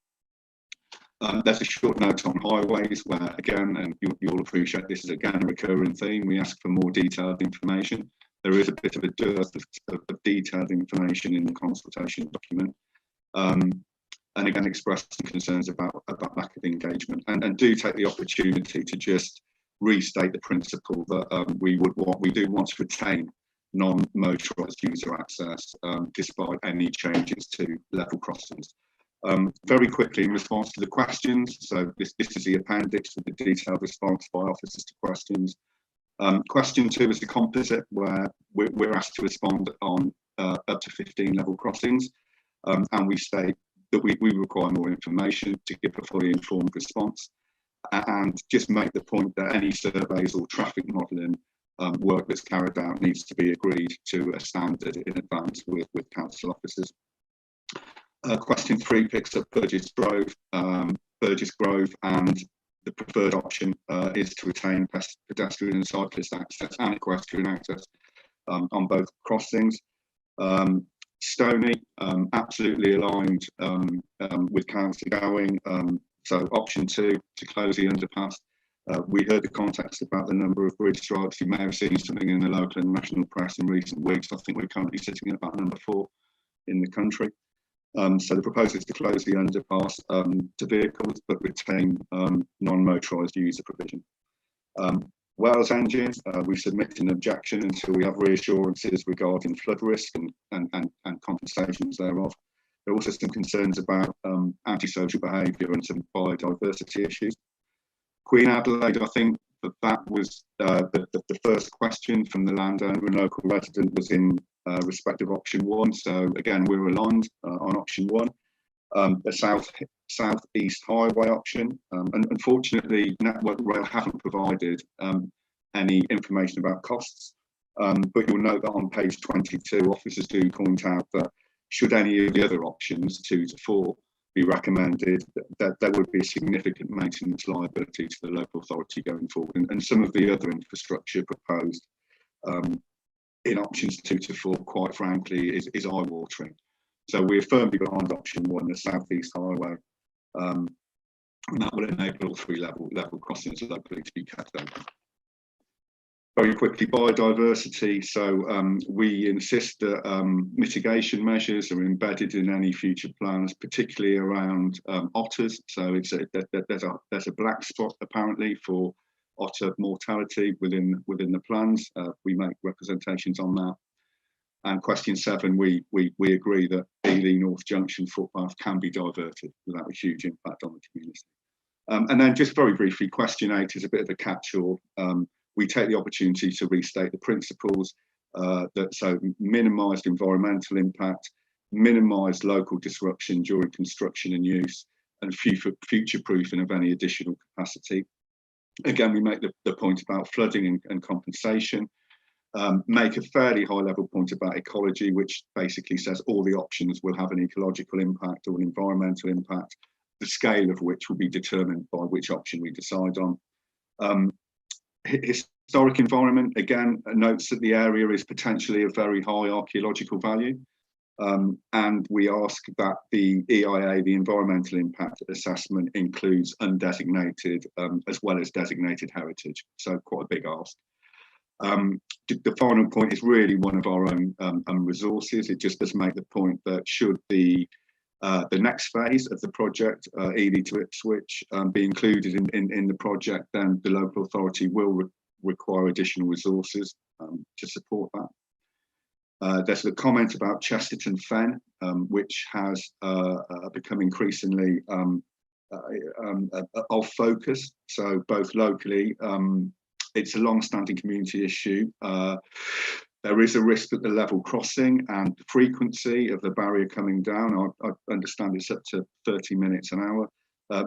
There's a short note on highways where, again, and you'll appreciate this is again a recurring theme, we ask for more detailed information. There is a bit of a dearth of detailed information in the consultation document. And again, express some concerns about lack of engagement, and do take the opportunity to just restate the principle that we do want to retain non-motorised user access despite any changes to level crossings. Very quickly in response to the questions, so this is the appendix with the detailed response by officers to questions. Question 2 is the composite, where we're asked to respond on up to 15 level crossings, and we state that we require more information to give a fully informed response, and just make the point that any surveys or traffic modelling work that's carried out needs to be agreed to a standard in advance with council officers. Question 3 picks up Burgess Grove, and the preferred option is to retain pedestrian and cyclist access and equestrian access on both crossings. Stoney, absolutely aligned with council going. So option 2, to close the underpass. We heard the context about the number of bridge strikes. You may have seen something in the local and national press in recent weeks. I think we're currently sitting at about number 4 in the country. So the proposal is to close the underpass to vehicles, but retain non-motorised user provision. Wales Engines, we submit an objection until we have reassurances regarding flood risk and compensations thereof. There are also some concerns about antisocial behaviour and some biodiversity issues. Queen Adelaide, I think that was the first question from the landowner and local resident was in respect of option 1. So again, we're aligned on option 1. The southeast highway option, and unfortunately Network Rail haven't provided any information about costs, but you'll note that on page 22 officers do point out that should any of the other options 2 to 4 be recommended, that there would be a significant maintenance liability to the local authority going forward, and some of the other infrastructure proposed in options 2 to 4 quite frankly is eye-watering. So we're firmly behind option 1, the southeast highway, and that will enable all 3 level crossings locally to be kept open. Very quickly, biodiversity. So we insist that mitigation measures are embedded in any future plans, particularly around otters. So there's a black spot apparently for otter mortality within the plans. We make representations on that. And question 7, we agree that Ely North Junction footpath can be diverted without a huge impact on the community. And then just very briefly, question 8 is a bit of a catch-all. We take the opportunity to restate the principles so minimised environmental impact, minimised local disruption during construction and use, and future-proofing of any additional capacity. Again, we make the point about flooding and compensation. make a fairly high level point about ecology, which basically says all the options will have an ecological impact or an environmental impact, the scale of which will be determined by which option we decide on. Historic environment, again, notes that the area is potentially of very high archaeological value. And we ask that the EIA, the environmental impact assessment, includes undesignated as well as designated heritage. So quite a big ask. The final point is really one of our own resources. It just does make the point that should the next phase of the project, Ely to Ipswich, be included in the project, then the local authority will require additional resources to support that. There's the comment about Chesterton Fen, which has become increasingly of focus. So both locally, it's a long-standing community issue. There is a risk that the level crossing and the frequency of the barrier coming down, I understand it's up to 30 minutes an hour,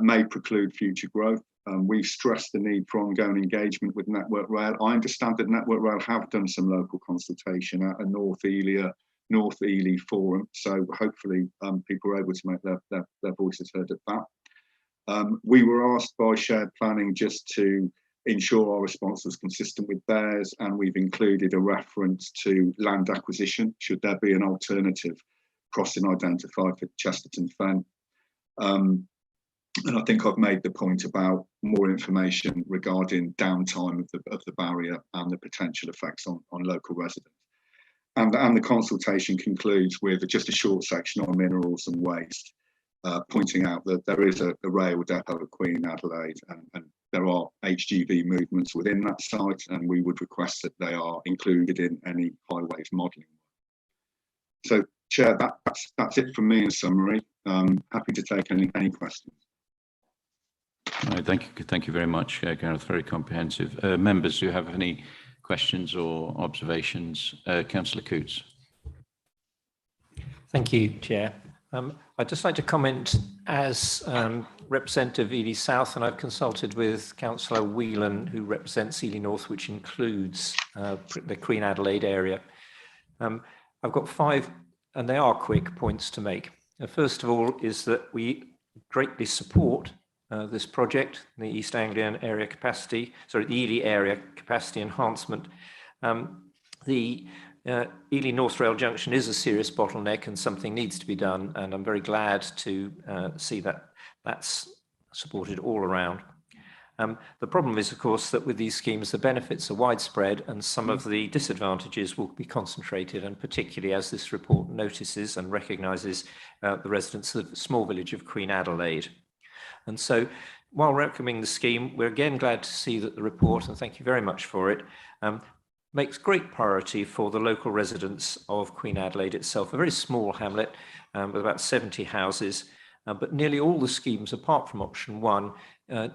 may preclude future growth. We've stressed the need for ongoing engagement with Network Rail. I understand that Network Rail have done some local consultation at a North Ely forum, so hopefully people are able to make their voices heard at that. We were asked by Shared Planning just to ensure our response was consistent with theirs, and we've included a reference to land acquisition should there be an alternative crossing identified for Chesterton Fen. And I think I've made the point about more information regarding downtime of the barrier and the potential effects on local residents. And the consultation concludes with just a short section on minerals and waste, pointing out that there is a rail depot at Queen Adelaide, and there are HGV movements within that site, and we would request that they are included in any highways modelling. So, Chair, that's it from me in summary. Happy to take any questions. Right, thank you very much, Gareth. Very comprehensive. Members, do you have any questions or observations? Councillor Coutts. Thank you, Chair. I'd just like to comment as representative of Ely South, and I've consulted with Councillor Whelan, who represents Ely North, which includes the Queen Adelaide area. I've got 5, and they are quick points to make. First of all is that we greatly support this project, the East Anglian area capacity, sorry, the Ely area capacity enhancement. The Ely North Rail Junction is a serious bottleneck and something needs to be done, and I'm very glad to see that that's supported all around. The problem is, of course, that with these schemes, the benefits are widespread and some of the disadvantages will be concentrated, and particularly as this report notices and recognises the residents of the small village of Queen Adelaide. And so, while welcoming the scheme, we're again glad to see that the report, and thank you very much for it, makes great priority for the local residents of Queen Adelaide itself, a very small hamlet with about 70 houses, but nearly all the schemes, apart from option 1,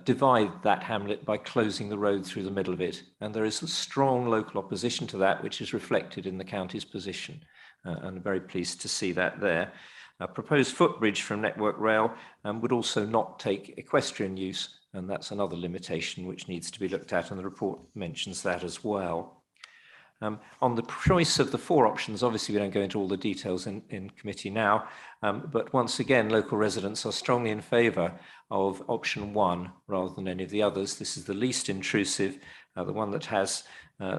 divide that hamlet by closing the road through the middle of it. And there is a strong local opposition to that, which is reflected in the county's position. And I'm very pleased to see that there. A proposed footbridge from Network Rail would also not take equestrian use, and that's another limitation which needs to be looked at, and the report mentions that as well. On the choice of the 4 options, obviously we don't go into all the details in committee now, but once again, local residents are strongly in favour of option 1 rather than any of the others. This is the least intrusive, the one that has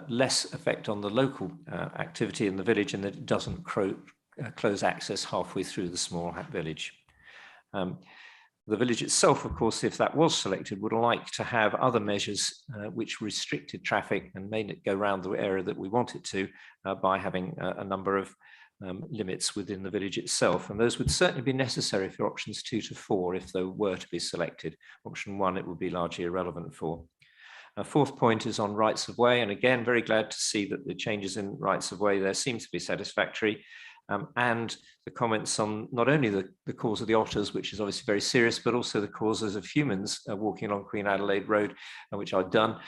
less effect on the local activity in the village, and that it doesn't close access halfway through the small village. The village itself, of course, if that was selected, would like to have other measures which restricted traffic and made it go around the area that we want it to by having a number of limits within the village itself. And those would certainly be necessary for options 2 to 4 if they were to be selected. Option 1, it would be largely irrelevant for. 4th point is on rights of way. And again, very glad to see that the changes in rights of way there seem to be satisfactory. And the comments on not only the cause of the otters, which is obviously very serious, but also the causes of humans walking along Queen Adelaide Road, which I've done,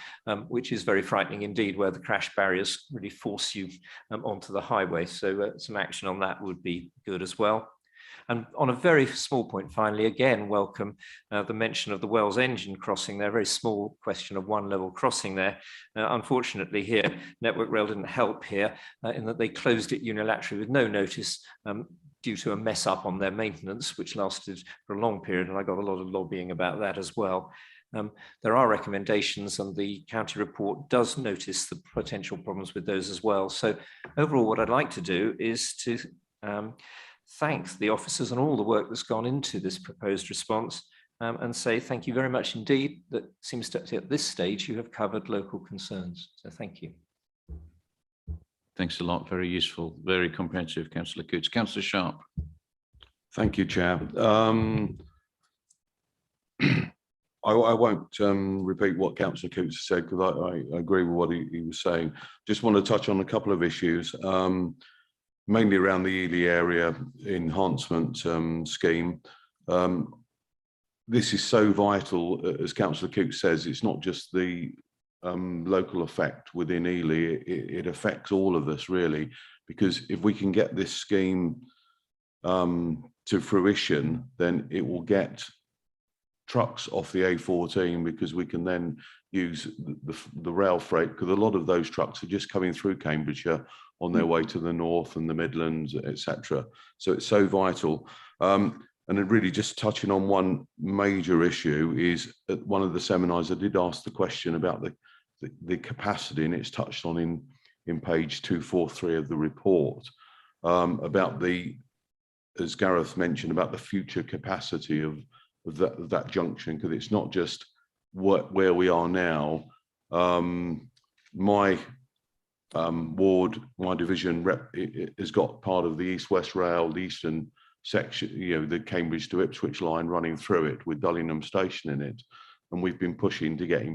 which is very frightening indeed, where the crash barriers really force you onto the highway. So some action on that would be good as well. And on a very small point, finally, again, welcome the mention of the Wells Engine crossing there, very small question of one level crossing there. Unfortunately here, Network Rail didn't help here in that they closed it unilaterally with no notice due to a mess up on their maintenance, which lasted for a long period. And I got a lot of lobbying about that as well. There are recommendations, and the county report does notice the potential problems with those as well. So overall, what I'd like to do is to thank the officers and all the work that's gone into this proposed response, and say thank you very much indeed. That seems to, at this stage, you have covered local concerns. So thank you. Thanks a lot. Very useful, very comprehensive, Councillor Coutts. Councillor Sharp. Thank you, Chair. I won't repeat what Councillor Coutts said, because I agree with what he was saying. Just want to touch on a couple of issues, mainly around the Ely area enhancement scheme. This is so vital, as Councillor Coutts says. It's not just the local effect within Ely, it affects all of us really, because if we can get this scheme to fruition, then it will get trucks off the A14, because we can then use the rail freight, because a lot of those trucks are just coming through Cambridgeshire on their way to the north and the Midlands, etc. So it's so vital. And then really just touching on one major issue is, at one of the seminars I did ask the question about the capacity, and it's touched on in page 243 of the report, about the, as Gareth mentioned, about the future capacity of that junction, because it's not just where we are now. My ward, my division has got part of the East West Rail, the eastern section, the Cambridge to Ipswich line running through it with Dullingham Station in it, and we've been pushing to get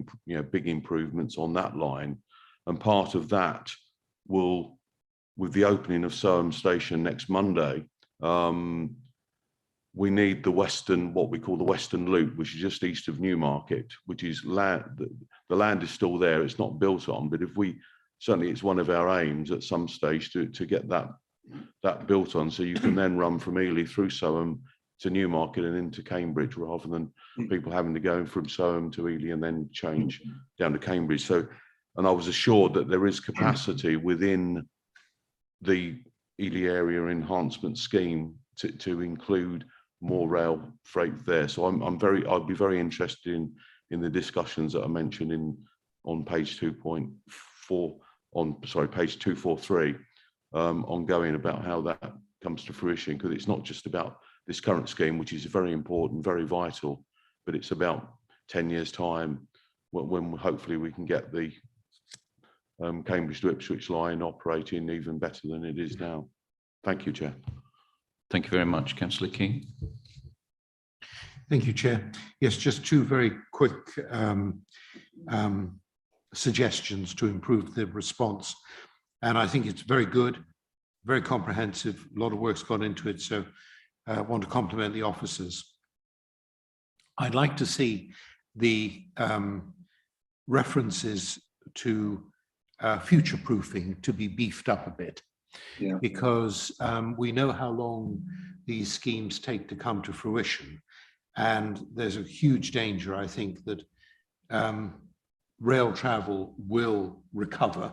big improvements on that line. And part of that will, with the opening of Soham Station next Monday, we need the western, what we call the Western Loop, which is just east of Newmarket, which is land. The land is still there; it's not built on. But if we, certainly, it's one of our aims at some stage to get that built on, so you can then run from Ely through Soham to Newmarket and into Cambridge, rather than people having to go from Soham to Ely and then change down to Cambridge. So, and I was assured that there is capacity within the Ely area enhancement scheme to include more rail freight there. So I'd be very interested in the discussions that I mentioned on page 2.4, page 243, ongoing, about how that comes to fruition, because it's not just about this current scheme, which is very important, very vital, but it's about 10 years time when hopefully we can get the Cambridge to Ipswich line operating even better than it is now. Thank you, Chair. Thank you very much. Councillor King. Thank you, Chair. Yes, just two very quick suggestions to improve the response. And I think it's very good, very comprehensive. A lot of work's gone into it. So I want to compliment the officers. I'd like to see the references to future-proofing to be beefed up a bit. Yeah. Because we know how long these schemes take to come to fruition. And there's a huge danger, I think, that rail travel will recover.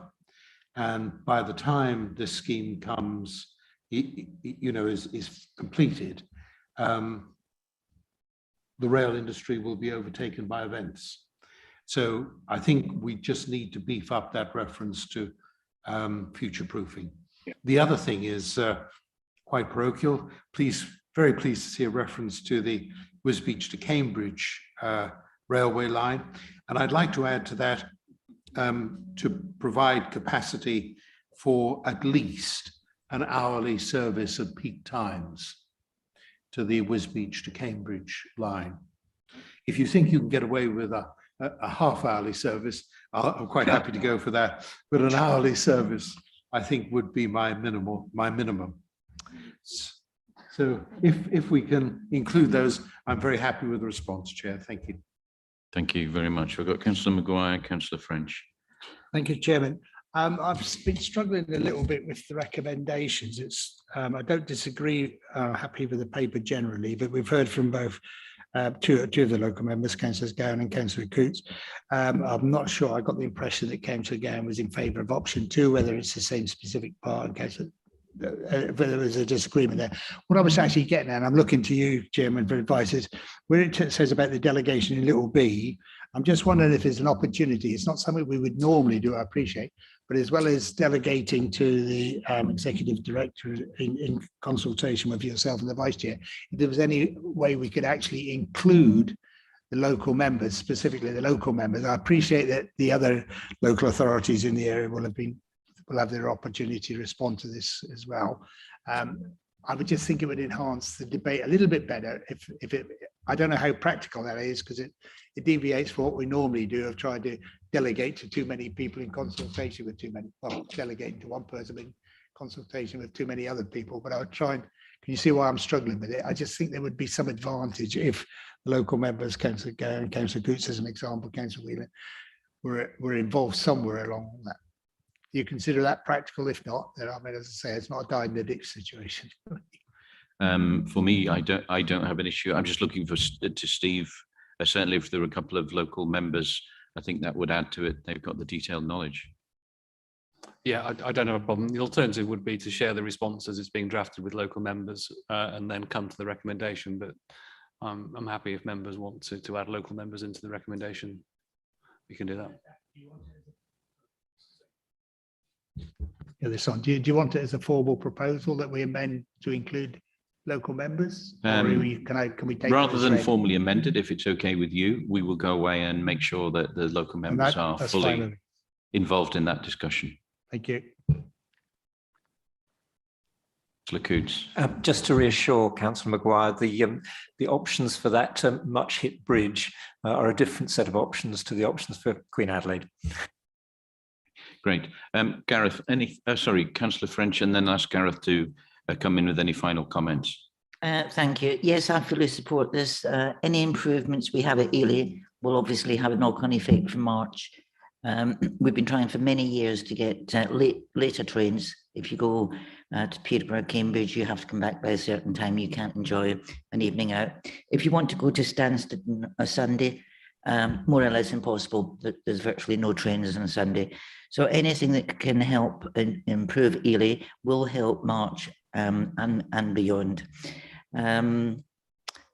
And by the time this scheme comes, is completed, the rail industry will be overtaken by events. So I think we just need to beef up that reference to future-proofing. Yeah. The other thing is quite parochial. Very pleased to see a reference to the Wisbech to Cambridge railway line. And I'd like to add to that to provide capacity for at least an hourly service at peak times to the Wisbech to Cambridge line. If you think you can get away with a half-hourly service, I'm quite happy to go for that. But an hourly service, I think, would be my minimum. So if we can include those, I'm very happy with the response, Chair. Thank you. Thank you very much. We've got Councillor Maguire, Councillor French. Thank you, Chairman. I've been struggling a little bit with the recommendations. It's I don't disagree, happy with the paper generally, but we've heard from both two of the local members, Councillors Gowan and Councillor Coots. I'm not sure. I got the impression that Councillor Gowan was in favour of option 2, whether it's the same specific part, and Councillor there was a disagreement there. What I was actually getting at, and I'm looking to you, Chairman, for advice, is where it says about the delegation in little b, I'm just wondering if there's an opportunity. It's not something we would normally do, I appreciate, but as well as delegating to the executive director in consultation with yourself and the vice chair, if there was any way we could actually include the local members, specifically the local members. I appreciate that the other local authorities in the area will have their opportunity to respond to this as well. I would just think it would enhance the debate a little bit better if it, I don't know how practical that is, because it deviates from what we normally do of trying to delegate to too many people in consultation with too many, well, delegating to one person in consultation with too many other people. But I would try and, can you see why I'm struggling with it? I just think there would be some advantage if the local members, Councillor Gowan, Councillor Coots as an example, Councillor Whelan, were involved somewhere along that. Do you consider that practical? If not, then I mean, as I say, it's not a die in the ditch situation. For me, I don't have an issue. I'm just looking to Steve. Certainly, if there are a couple of local members, I think that would add to it. They've got the detailed knowledge. Yeah, I don't have a problem. The alternative would be to share the response as it's being drafted with local members and then come to the recommendation. But I'm happy if members want to add local members into the recommendation. We can do that. Yeah, this one. Do you want it as a formal proposal that we amend to include local members? Or can we take rather than formally amended, if it's okay with you, we will go away and make sure that the local members are fully involved in that discussion. Thank you. Councillor Coots. Just to reassure Councillor Maguire, the options for that much hit bridge are a different set of options to the options for Queen Adelaide. Great. Gareth, sorry, Councillor French, and then ask Gareth to come in with any final comments. Thank you. Yes, I fully support this. Any improvements we have at Ely will obviously have a knock-on effect from March. We've been trying for many years to get later trains. If you go to Peterborough, Cambridge, you have to come back by a certain time. You can't enjoy an evening out. If you want to go to Stansted on a Sunday, more or less impossible. There's virtually no trains on a Sunday. So anything that can help improve Ely will help March and beyond.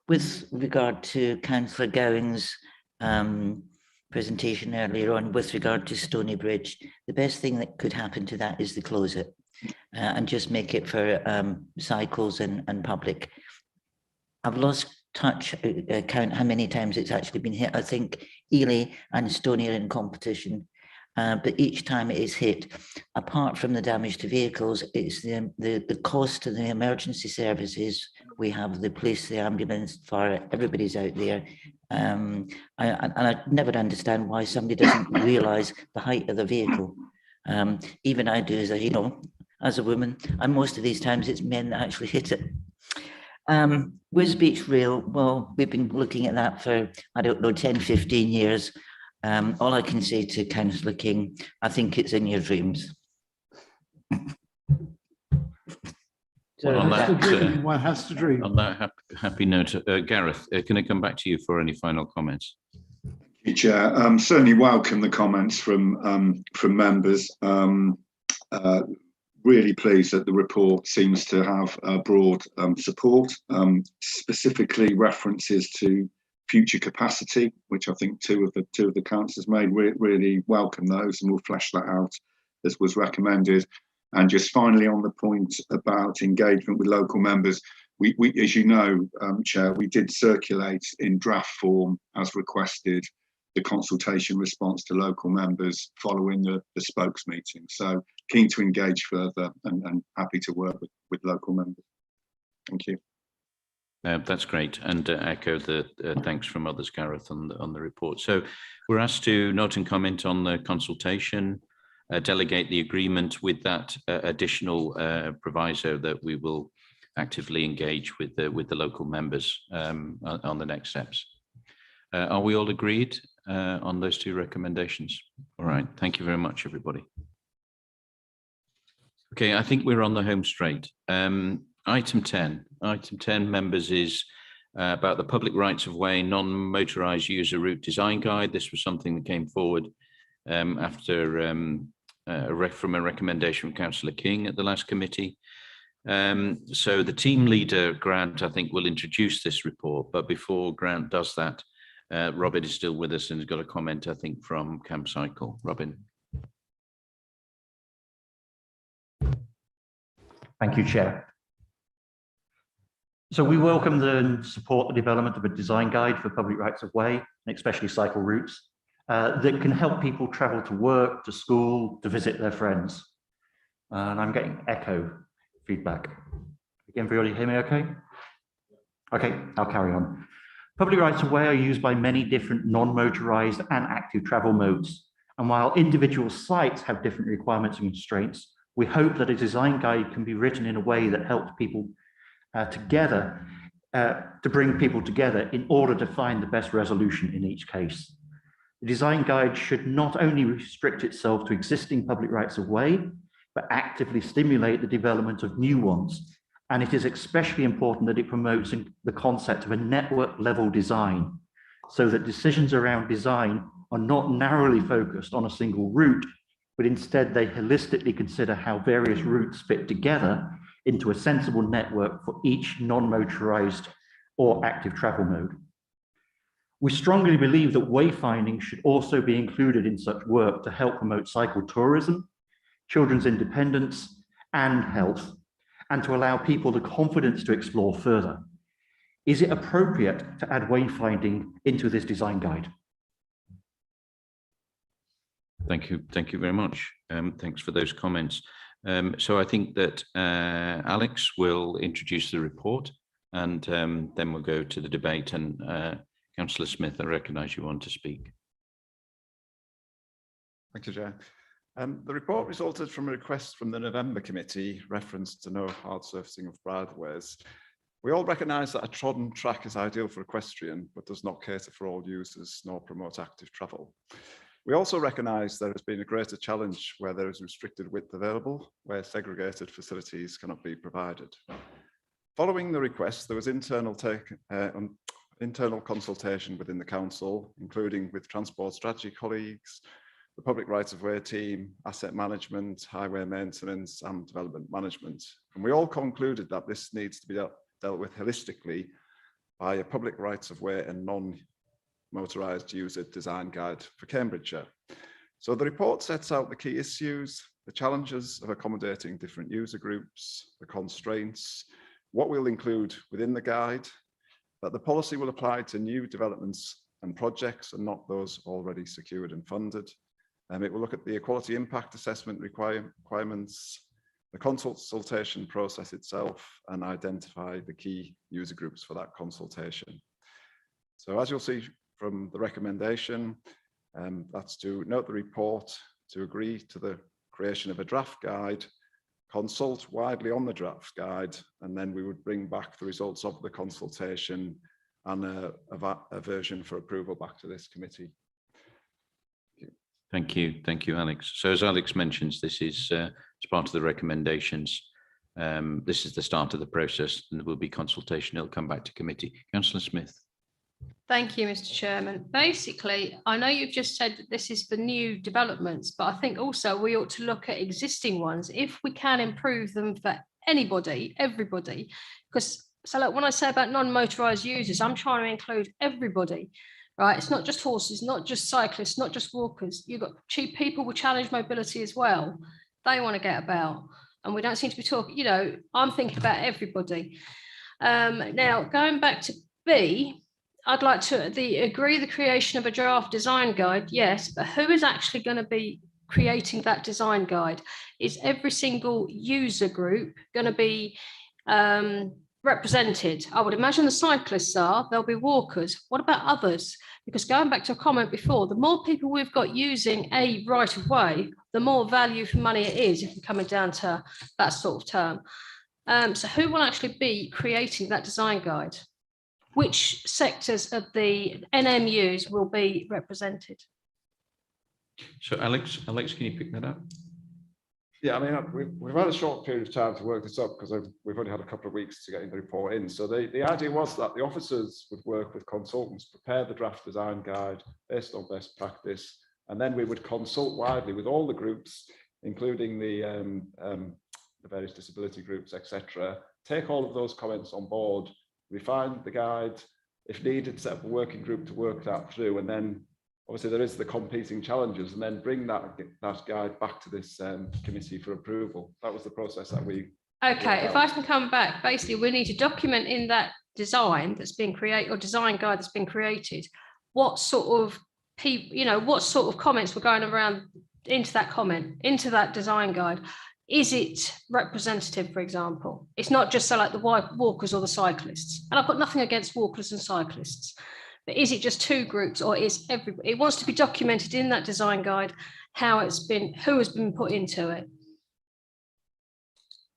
With regard to Councillor Gowan's presentation earlier on, with regard to Stony Bridge, the best thing that could happen to that is to close it and just make it for cycles and public. I've lost count how many times it's actually been hit. I think Ely and Stony are in competition. But each time it is hit, apart from the damage to vehicles, it's the cost to the emergency services. We have the police, the ambulance, fire, everybody's out there. And I never understand why somebody doesn't realise the height of the vehicle. Even I do, as a woman, and most of these times it's men that actually hit it. Wisbech Rail, well, we've been looking at that for, I don't know, 10, 15 years. All I can say to Councillor King, I think it's in your dreams. On that, one has to dream. On that happy note, Gareth, can I come back to you for any final comments? Chair, certainly welcome the comments from members. Really pleased that the report seems to have broad support, specifically references to future capacity, which I think two of the councillors made. Really welcome those, and we'll flesh that out as was recommended. And just finally on the point about engagement with local members, we as you know, Chair, we did circulate in draft form as requested the consultation response to local members following the spokes meeting. So keen to engage further and happy to work with local members. Thank you. That's great, and echo the thanks from others, Gareth, on the report. So we're asked to note and comment on the consultation, delegate the agreement with that additional proviso that we will actively engage with the local members on the next steps. Are we all agreed on those two recommendations? All right, thank you very much, everybody. Okay, I think we're on the home straight. Item 10, members, is about the public rights of way non-motorised user route design guide. This was something that came forward after from a recommendation from Councillor King at the last committee. So the team leader, Grant, I think will introduce this report, but before Grant does that, Robin is still with us and has got a comment, I think, from CampCycle. Robin. Thank you, Chair. So we welcome and support the development of a design guide for public rights of way, and especially cycle routes, that can help people travel to work, to school, to visit their friends. And I'm getting echo feedback. Can everybody hear me okay? Okay, I'll carry on. Public rights of way are used by many different non-motorized and active travel modes. And while individual sites have different requirements and constraints, we hope that a design guide can be written in a way that helps people together, to bring people together in order to find the best resolution in each case. The design guide should not only restrict itself to existing public rights of way, but actively stimulate the development of new ones. And it is especially important that it promotes the concept of a network level design, so that decisions around design are not narrowly focused on a single route, but instead they holistically consider how various routes fit together into a sensible network for each non-motorized or active travel mode. We strongly believe that wayfinding should also be included in such work to help promote cycle tourism, children's independence and health, and to allow people the confidence to explore further. Is it appropriate to add wayfinding into this design guide? Thank you very much. Thanks for those comments. So I think that Alex will introduce the report, and then we'll go to the debate. And Councillor Smith, I recognise you want to speak. Thank you, Chair. The report resulted from a request from the November committee referenced to no hard surfacing of bridleways. We all recognise that a trodden track is ideal for equestrian, but does not cater for all users nor promote active travel. We also recognise there has been a greater challenge where there is restricted width available, where segregated facilities cannot be provided. Following the request, there was internal consultation within the council, including with transport strategy colleagues, the public rights of way team, asset management, highway maintenance and development management. And we all concluded that this needs to be dealt with holistically by a public rights of way and non-motorised user design guide for Cambridgeshire. So the report sets out the key issues, the challenges of accommodating different user groups, the constraints, what we'll include within the guide, that the policy will apply to new developments and projects and not those already secured and funded. It will look at the equality impact assessment requirements, the consultation process itself, and identify the key user groups for that consultation. So as you'll see from the recommendation, that's to note the report, to agree to the creation of a draft guide, consult widely on the draft guide, and then we would bring back the results of the consultation and a version for approval back to this committee. Thank you, Alex. So as Alex mentions, this is as part of the recommendations. This is the start of the process, and there will be consultation. It'll come back to committee. Councillor Smith. Thank you, Mr. Chairman. Basically, I know you've just said that this is for new developments, but I think also we ought to look at existing ones if we can improve them for anybody, everybody. Because so like when I say about non-motorised users, I'm trying to include everybody. Right, it's not just horses, not just cyclists, not just walkers. You've got cheap people with challenged mobility as well. They want to get about, and we don't seem to be talking. You know, I'm thinking about everybody. Now, going back to B, I'd like to agree the creation of a draft design guide. Yes, but who is actually going to be creating that design guide? Is every single user group going to be represented? I would imagine the cyclists are, there'll be walkers. What about others? Because going back to a comment before, the more people we've got using a right of way, the more value for money it is if we're coming down to that sort of term. So who will actually be creating that design guide? Which sectors of the NMUs will be represented? So Alex, can you pick that up? Yeah, I mean, we've had a short period of time to work this up because we've only had a couple of weeks to get the report in. So the idea was that the officers would work with consultants, prepare the draft design guide based on best practice, and then we would consult widely with all the groups, including the various disability groups, etc. Take all of those comments on board, refine the guide, if needed, set up a working group to work that through, and then obviously there is the competing challenges, and then bring that guide back to this committee for approval. That was the process that we. Okay, if I can come back, basically we need to document in that design that's been created, or design guide that's been created, what sort of people, you know, what sort of comments were going around into that design guide. Is it representative, for example? It's not just so like the walkers or the cyclists. And I've got nothing against walkers and cyclists, but is it just two groups, or is everybody? It wants to be documented in that design guide, how it's been, who has been put into it.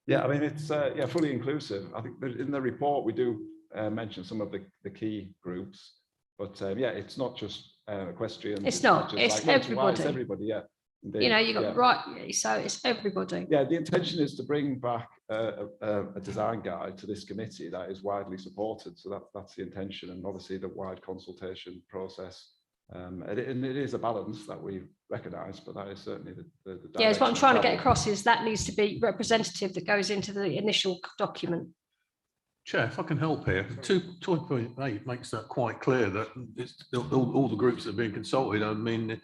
Yeah, I mean, it's fully inclusive. I think that in the report we do mention some of the key groups, but yeah, it's not just equestrians. It's not, it's everybody. It's everybody, yeah. Indeed. You know, you got right, so it's everybody. Yeah, the intention is to bring back a design guide to this committee that is widely supported. So that's the intention, and obviously the wide consultation process. And it is a balance that we recognise, but that is certainly the yeah, it's what I'm trying to get across is that needs to be representative that goes into the initial document. Chair, if I can help here, 2.8 makes that quite clear that it's all the groups that are being consulted. I mean,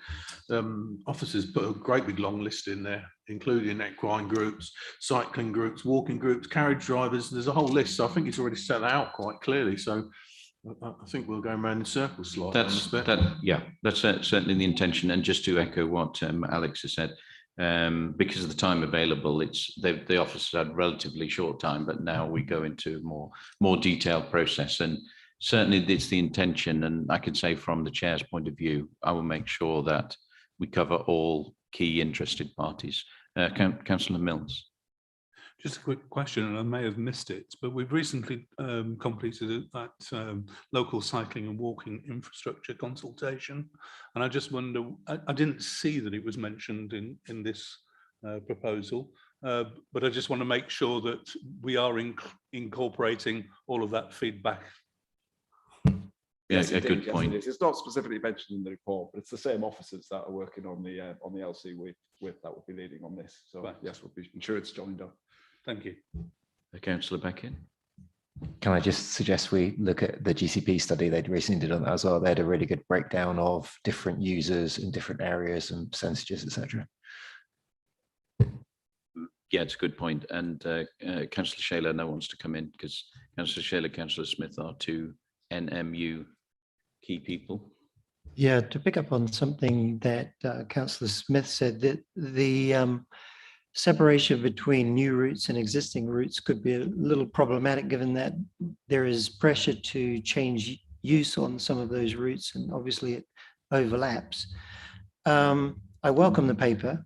officers put a great big long list in there, including equine groups, cycling groups, walking groups, carriage drivers. There's a whole list. So I think it's already set out quite clearly. So I think we're going around in circles slightly. That's certainly the intention. And just to echo what Alex has said, because of the time available, the officers had relatively short time, but now we go into more detailed process, and certainly it's the intention. And I can say from the chair's point of view, I will make sure that we cover all key interested parties. Councillor Mills. Just a quick question, and I may have missed it, but we've recently completed that local cycling and walking infrastructure consultation. And I just wonder, I didn't see that it was mentioned in this proposal, but I just want to make sure that we are incorporating all of that feedback. Yes, a good point. It's not specifically mentioned in the report, but it's the same officers that are working on the LC with that will be leading on this. So right. Yes, we'll be sure it's joined up. Thank you. Councillor Beckett. Can I just suggest we look at the GCP study they recently did on that as well? They had a really good breakdown of different users in different areas and percentages, etc. Yeah, it's a good point. And Councillor Shaler now wants to come in because Councillor Shaler, Councillor Smith are two NMU key people. Yeah, to pick up on something that Councillor Smith said, that the separation between new routes and existing routes could be a little problematic, given that there is pressure to change use on some of those routes, and obviously it overlaps. I welcome the paper.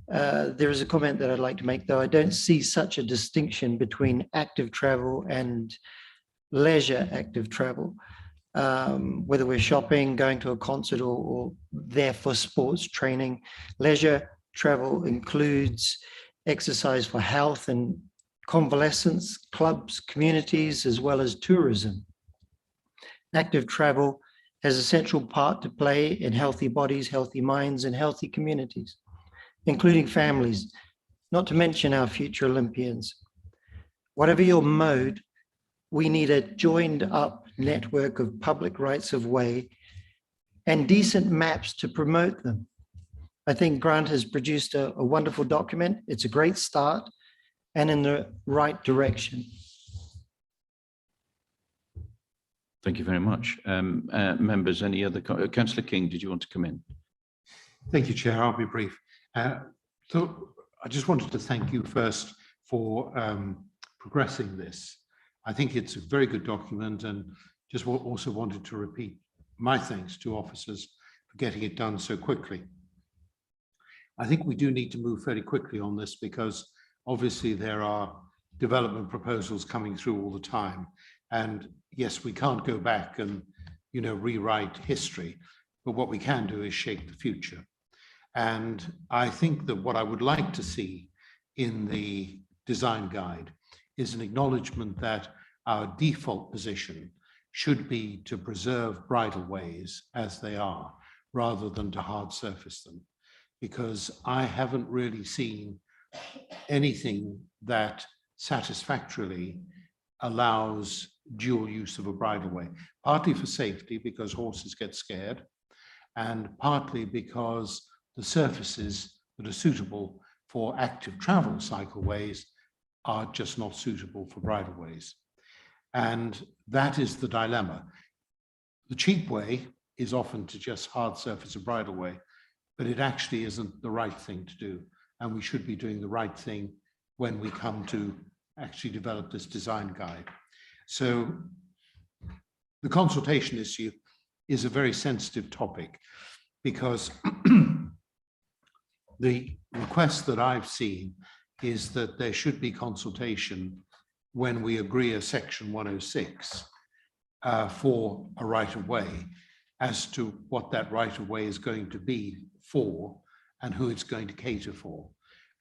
There is a comment that I'd like to make, though. I don't see such a distinction between active travel and leisure active travel. Whether we're shopping, going to a concert, or there for sports training, leisure travel includes exercise for health and convalescence, clubs, communities, as well as tourism. Active travel has a central part to play in healthy bodies, healthy minds, and healthy communities, including families, not to mention our future Olympians. Whatever your mode, we need a joined up network of public rights of way and decent maps to promote them. I think Grant has produced a wonderful document. It's a great start and in the right direction. Thank you very much. Members, any other? Councillor King, did you want to come in? Thank you, Chair. I'll be brief. So I just wanted to thank you first for progressing this. I think it's a very good document, and just also wanted to repeat my thanks to officers for getting it done so quickly. I think we do need to move fairly quickly on this, because obviously there are development proposals coming through all the time. And yes, we can't go back and, rewrite history, but what we can do is shape the future. And I think that what I would like to see in the design guide is an acknowledgement that our default position should be to preserve bridleways as they are, rather than to hard surface them, because I haven't really seen anything that satisfactorily allows dual use of a bridleway, partly for safety because horses get scared, and partly because the surfaces that are suitable for active travel cycleways are just not suitable for bridleways. And that is the dilemma. The cheap way is often to just hard surface a bridleway, but it actually isn't the right thing to do. And we should be doing the right thing when we come to actually develop this design guide. So the consultation issue is a very sensitive topic, because the request that I've seen is that there should be consultation when we agree a section 106 for a right-of-way, as to what that right-of-way is going to be for and who it's going to cater for.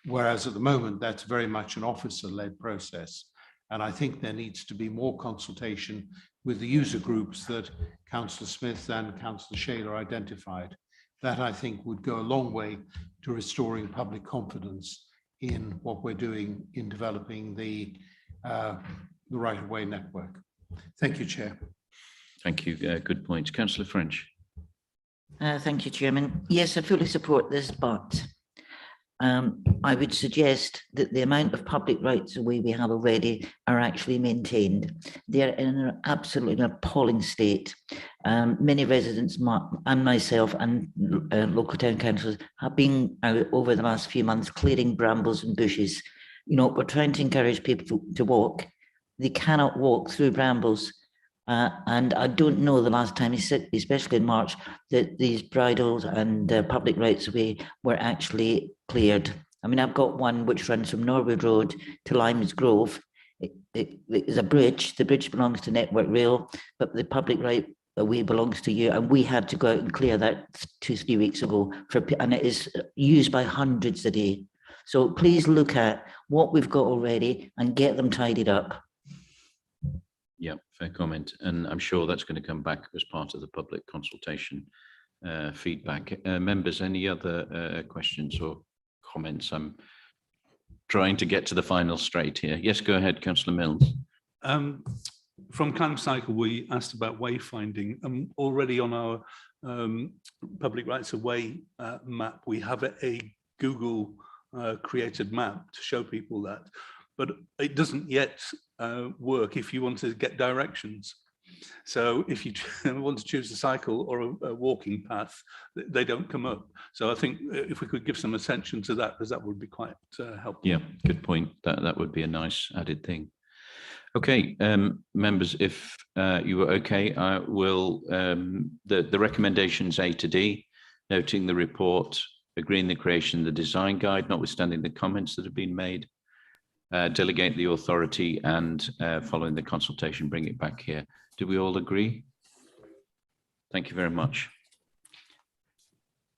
Whereas at the moment, that's very much an officer-led process. And I think there needs to be more consultation with the user groups that Councillor Smith and Councillor Shaler identified. That, I think, would go a long way to restoring public confidence in what we're doing in developing the right-of-way network. Thank you, Chair. Thank you. Good point. Councillor French. Thank you, Chairman. Yes, I fully support this, but I would suggest that the amount of public rights of way we have already are actually maintained. They're in an absolutely appalling state. Many residents and myself and local town councillors have been out over the last few months clearing brambles and bushes. You know, we're trying to encourage people to walk. They cannot walk through brambles. And I don't know the last time, especially in March, that these bridles and public rights of way were actually cleared. I mean, I've got one which runs from Norwood Road to Limes Grove. It is a bridge. The bridge belongs to Network Rail, but the public right of way belongs to you. And we had to go out and clear that 2-3 weeks ago, and it is used by hundreds a day. So please look at what we've got already and get them tidied up. Yeah, fair comment. And I'm sure that's going to come back as part of the public consultation feedback. Members, any other questions or comments? I'm trying to get to the final straight here. Yes, go ahead, Councillor Mills. From Climb Cycle, we asked about wayfinding. Already on our public rights of way map, we have a Google created map to show people that, but it doesn't yet work if you want to get directions. So if you want to choose a cycle or a walking path, they don't come up. So I think if we could give some attention to that, because that would be quite helpful. Yeah, good point. That would be a nice added thing. Okay, members, if you were okay, I will, the recommendations A to D, noting the report, agreeing the creation of the design guide, notwithstanding the comments that have been made, delegate the authority, and following the consultation, bring it back here. Do we all agree? Thank you very much.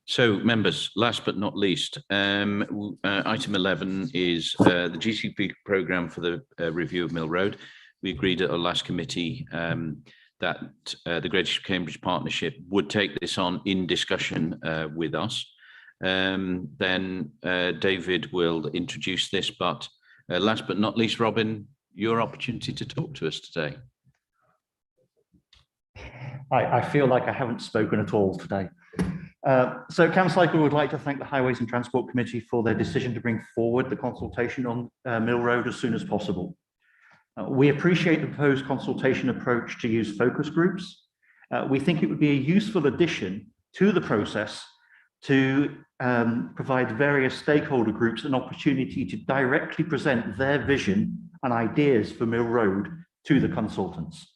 So, members, last but not least, item 11 is the GCP programme for the review of Mill Road. We agreed at our last committee that the Greater Cambridge Partnership would take this on in discussion with us. Then David will introduce this, but last but not least, Robin, your opportunity to talk to us today. I feel like I haven't spoken at all today. So CamCycle would like to thank the Highways and Transport Committee for their decision to bring forward the consultation on Mill Road as soon as possible. We appreciate the proposed consultation approach to use focus groups. We think it would be a useful addition to the process to provide various stakeholder groups an opportunity to directly present their vision and ideas for Mill Road to the consultants.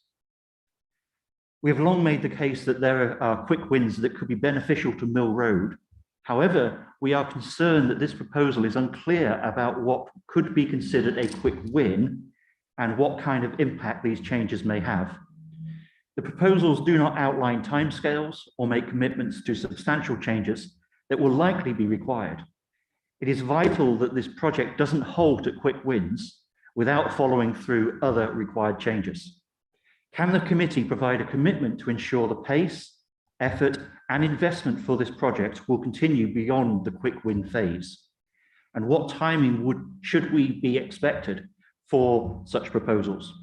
We have long made the case that there are quick wins that could be beneficial to Mill Road. However, we are concerned that this proposal is unclear about what could be considered a quick win and what kind of impact these changes may have. The proposals do not outline timescales or make commitments to substantial changes that will likely be required. It is vital that this project doesn't halt at quick wins without following through other required changes. Can the committee provide a commitment to ensure the pace, effort, and investment for this project will continue beyond the quick win phase? And what timing should we be expected for such proposals?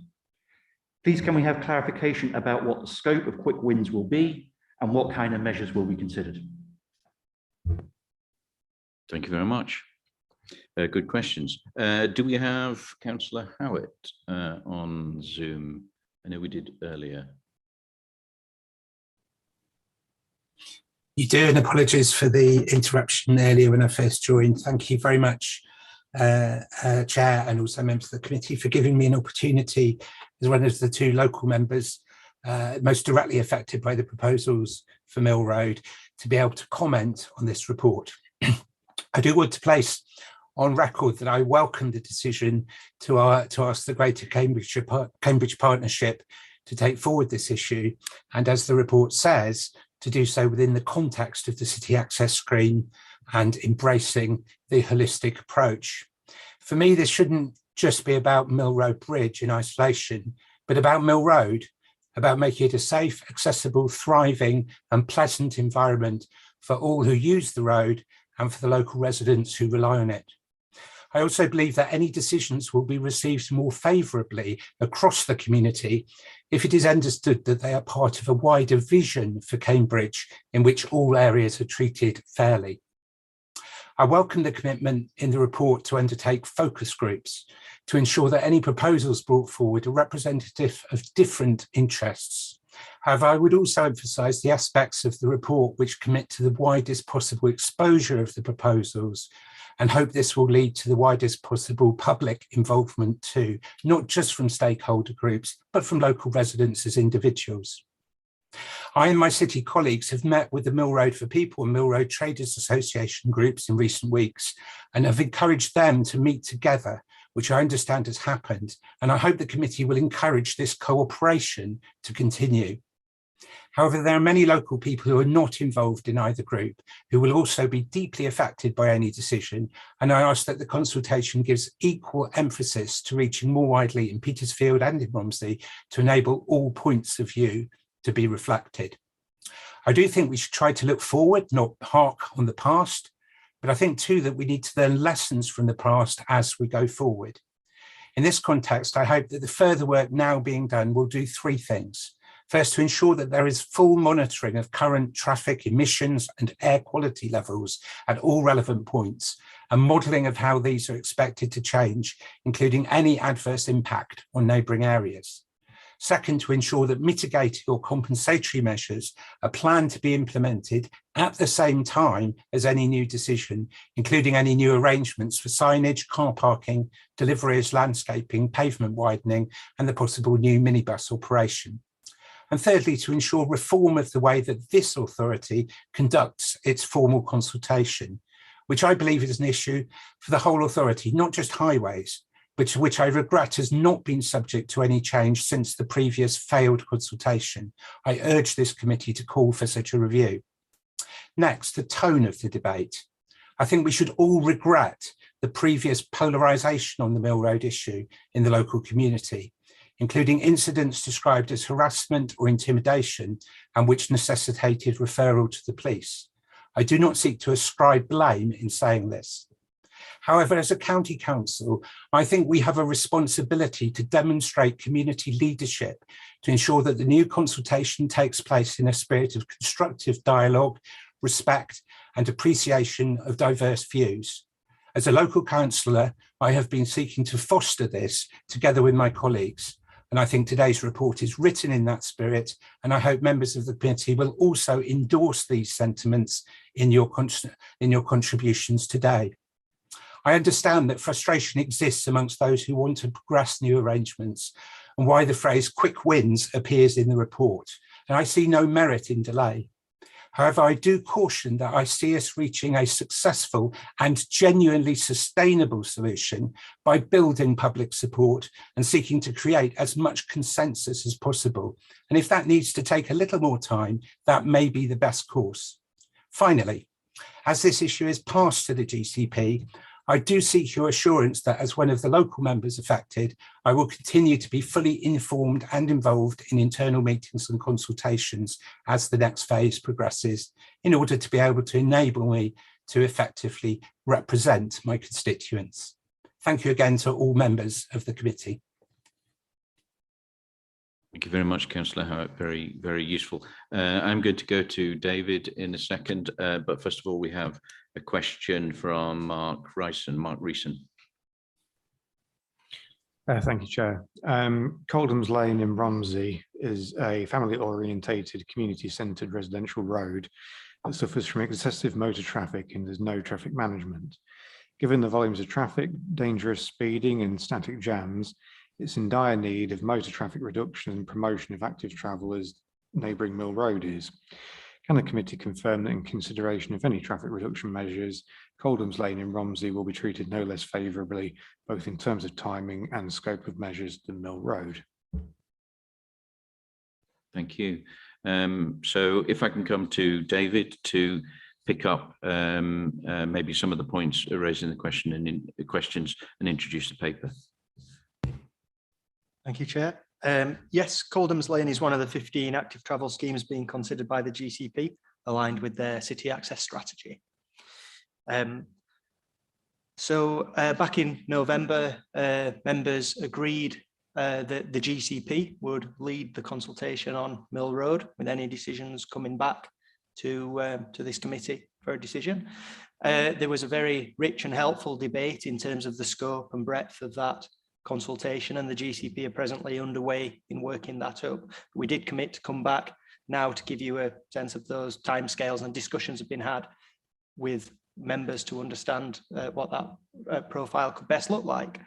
Please can we have clarification about what the scope of quick wins will be and what kind of measures will be considered? Thank you very much. Good questions. Do we have Councillor Howitt on Zoom? I know we did earlier. You do, and apologies for the interruption earlier when I first joined. Thank you very much, Chair, and also members of the committee for giving me an opportunity, as well as the two local members most directly affected by the proposals for Mill Road, to be able to comment on this report. I do want to place on record that I welcome the decision to ask the Greater Cambridge Partnership to take forward this issue, and as the report says, to do so within the context of the City Access Scheme and embracing the holistic approach. For me, this shouldn't just be about Mill Road Bridge in isolation, but about Mill Road, about making it a safe, accessible, thriving and pleasant environment for all who use the road and for the local residents who rely on it. I also believe that any decisions will be received more favourably across the community if it is understood that they are part of a wider vision for Cambridge in which all areas are treated fairly. I welcome the commitment in the report to undertake focus groups to ensure that any proposals brought forward are representative of different interests. However, I would also emphasise the aspects of the report which commit to the widest possible exposure of the proposals, and hope this will lead to the widest possible public involvement too, not just from stakeholder groups, but from local residents as individuals. I and my city colleagues have met with the Mill Road for People and Mill Road Traders Association groups in recent weeks and have encouraged them to meet together, which I understand has happened, and I hope the committee will encourage this cooperation to continue. However, there are many local people who are not involved in either group who will also be deeply affected by any decision, and I ask that the consultation gives equal emphasis to reaching more widely in Petersfield and in Romsey to enable all points of view to be reflected. I do think we should try to look forward, not hark on the past, but I think too that we need to learn lessons from the past as we go forward. In this context, I hope that the further work now being done will do three things. First, to ensure that there is full monitoring of current traffic emissions and air quality levels at all relevant points, and modelling of how these are expected to change, including any adverse impact on neighbouring areas. Second, to ensure that mitigating or compensatory measures are planned to be implemented at the same time as any new decision, including any new arrangements for signage, car parking, deliveries, landscaping, pavement widening, and the possible new minibus operation. And thirdly, to ensure reform of the way that this authority conducts its formal consultation, which I believe is an issue for the whole authority, not just highways, but which I regret has not been subject to any change since the previous failed consultation. I urge this committee to call for such a review. Next, the tone of the debate. I think we should all regret the previous polarisation on the Mill Road issue in the local community, including incidents described as harassment or intimidation and which necessitated referral to the police. I do not seek to ascribe blame in saying this. However, as a county council, I think we have a responsibility to demonstrate community leadership to ensure that the new consultation takes place in a spirit of constructive dialogue, respect, and appreciation of diverse views. As a local councillor, I have been seeking to foster this together with my colleagues. And I think today's report is written in that spirit, and I hope members of the committee will also endorse these sentiments in your contributions today. I understand that frustration exists amongst those who want to progress new arrangements and why the phrase quick wins appears in the report, and I see no merit in delay. However, I do caution that I see us reaching a successful and genuinely sustainable solution by building public support and seeking to create as much consensus as possible. And if that needs to take a little more time, that may be the best course. Finally, as this issue is passed to the GCP, I do seek your assurance that as one of the local members affected, I will continue to be fully informed and involved in internal meetings and consultations as the next phase progresses, in order to be able to enable me to effectively represent my constituents. Thank you again to all members of the committee. Thank you very much, Councillor Howitt. Very, very useful. I'm going to go to David in a second, but first of all, we have a question from Mark Reisen. Mark Reisen. Thank you, Chair. Coldham's Lane in Romsey is a family-orientated, community-centred residential road that suffers from excessive motor traffic and there's no traffic management. Given the volumes of traffic, dangerous speeding and static jams, it's in dire need of motor traffic reduction and promotion of active travel as neighbouring Mill Road is. Can the committee confirm that in consideration of any traffic reduction measures, Coldham's Lane in Romsey will be treated no less favourably, both in terms of timing and scope of measures than Mill Road? Thank you. So if I can come to David to pick up maybe some of the points raised in the question and in the questions and introduce the paper. Thank you, Chair. Yes, Coldham's Lane is one of the 15 active travel schemes being considered by the GCP, aligned with their city access strategy. Back in November, members agreed that the GCP would lead the consultation on Mill Road, with any decisions coming back to this committee for a decision. There was a very rich and helpful debate in terms of the scope and breadth of that consultation, and the GCP are presently underway in working that up. We did commit to come back now to give you a sense of those timescales, and discussions have been had with members to understand what that profile could best look like.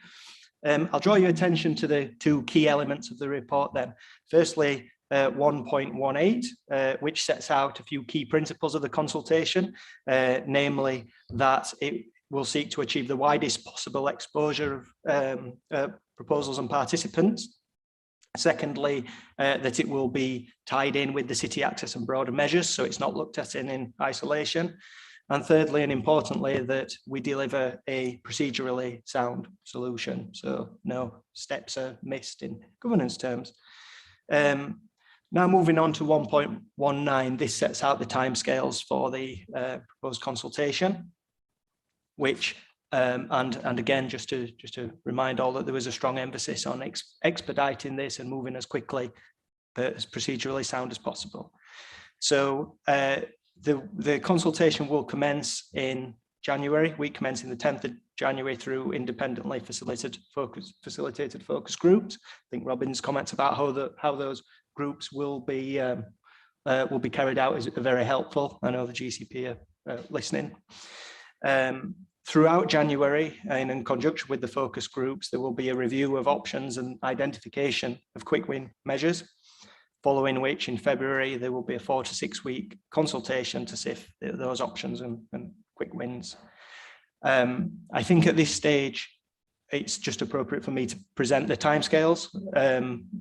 I'll draw your attention to the two key elements of the report then. Firstly, 1.18, which sets out a few key principles of the consultation, namely that it will seek to achieve the widest possible exposure of proposals and participants. Secondly, that it will be tied in with the city access and broader measures, so it's not looked at in isolation. And thirdly, and importantly, that we deliver a procedurally sound solution, so no steps are missed in governance terms. Now moving on to 1.19, this sets out the timescales for the proposed consultation, which, and again, just to remind all that there was a strong emphasis on expediting this and moving as quickly but as procedurally sound as possible. So the consultation will commence in January, week commencing the 10th of January, through independently facilitated focus groups. I think Robin's comments about how those groups will be carried out is very helpful. I know the GCP are listening. Throughout January, and in conjunction with the focus groups, there will be a review of options and identification of quick win measures, following which in February, there will be a 4 to 6 week consultation to sift those options and quick wins. I think at this stage, it's just appropriate for me to present the timescales,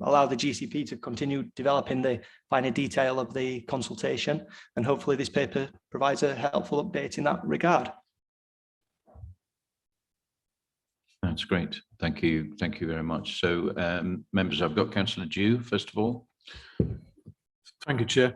allow the GCP to continue developing the finer detail of the consultation, and hopefully this paper provides a helpful update in that regard. That's great. Thank you. Thank you very much. So members, I've got Councillor Dew, first of all. Thank you, Chair.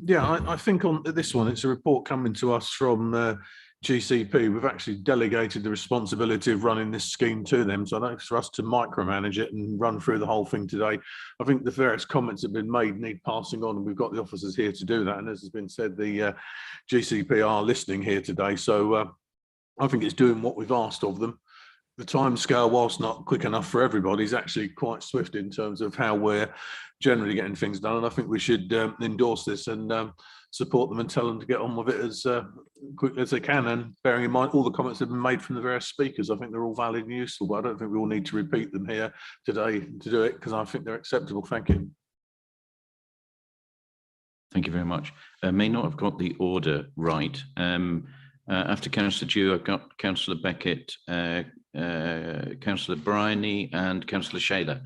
Yeah, I think on this one, it's a report coming to us from GCP. We've actually delegated the responsibility of running this scheme to them. So I don't for us to micromanage it and run through the whole thing today. I think the various comments that have been made need passing on, and we've got the officers here to do that. And as has been said, the GCP are listening here today. So I think it's doing what we've asked of them. The timescale, whilst not quick enough for everybody, is actually quite swift in terms of how we're generally getting things done. And I think we should endorse this and support them and tell them to get on with it as quickly as they can. And bearing in mind all the comments that have been made from the various speakers, I think they're all valid and useful, but I don't think we all need to repeat them here today to do it, because I think they're acceptable. Thank you. Thank you very much. I may not have got the order right. After Councillor Dew, I've got Councillor Beckett, Councillor Bryony and Councillor Shaler.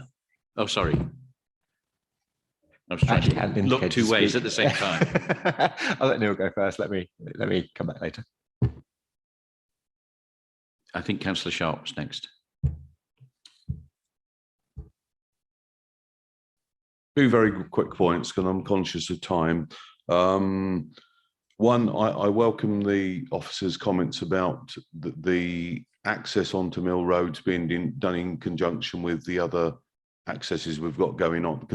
Oh, sorry. I was trying to look two ways at the same time. I'll let Neil go first. Let me come back later. I think Councillor Sharp was next. Two very quick points, because I'm conscious of time. One, I welcome the officer's comments about the access onto Mill Road being done in conjunction with the other accesses we've got going on,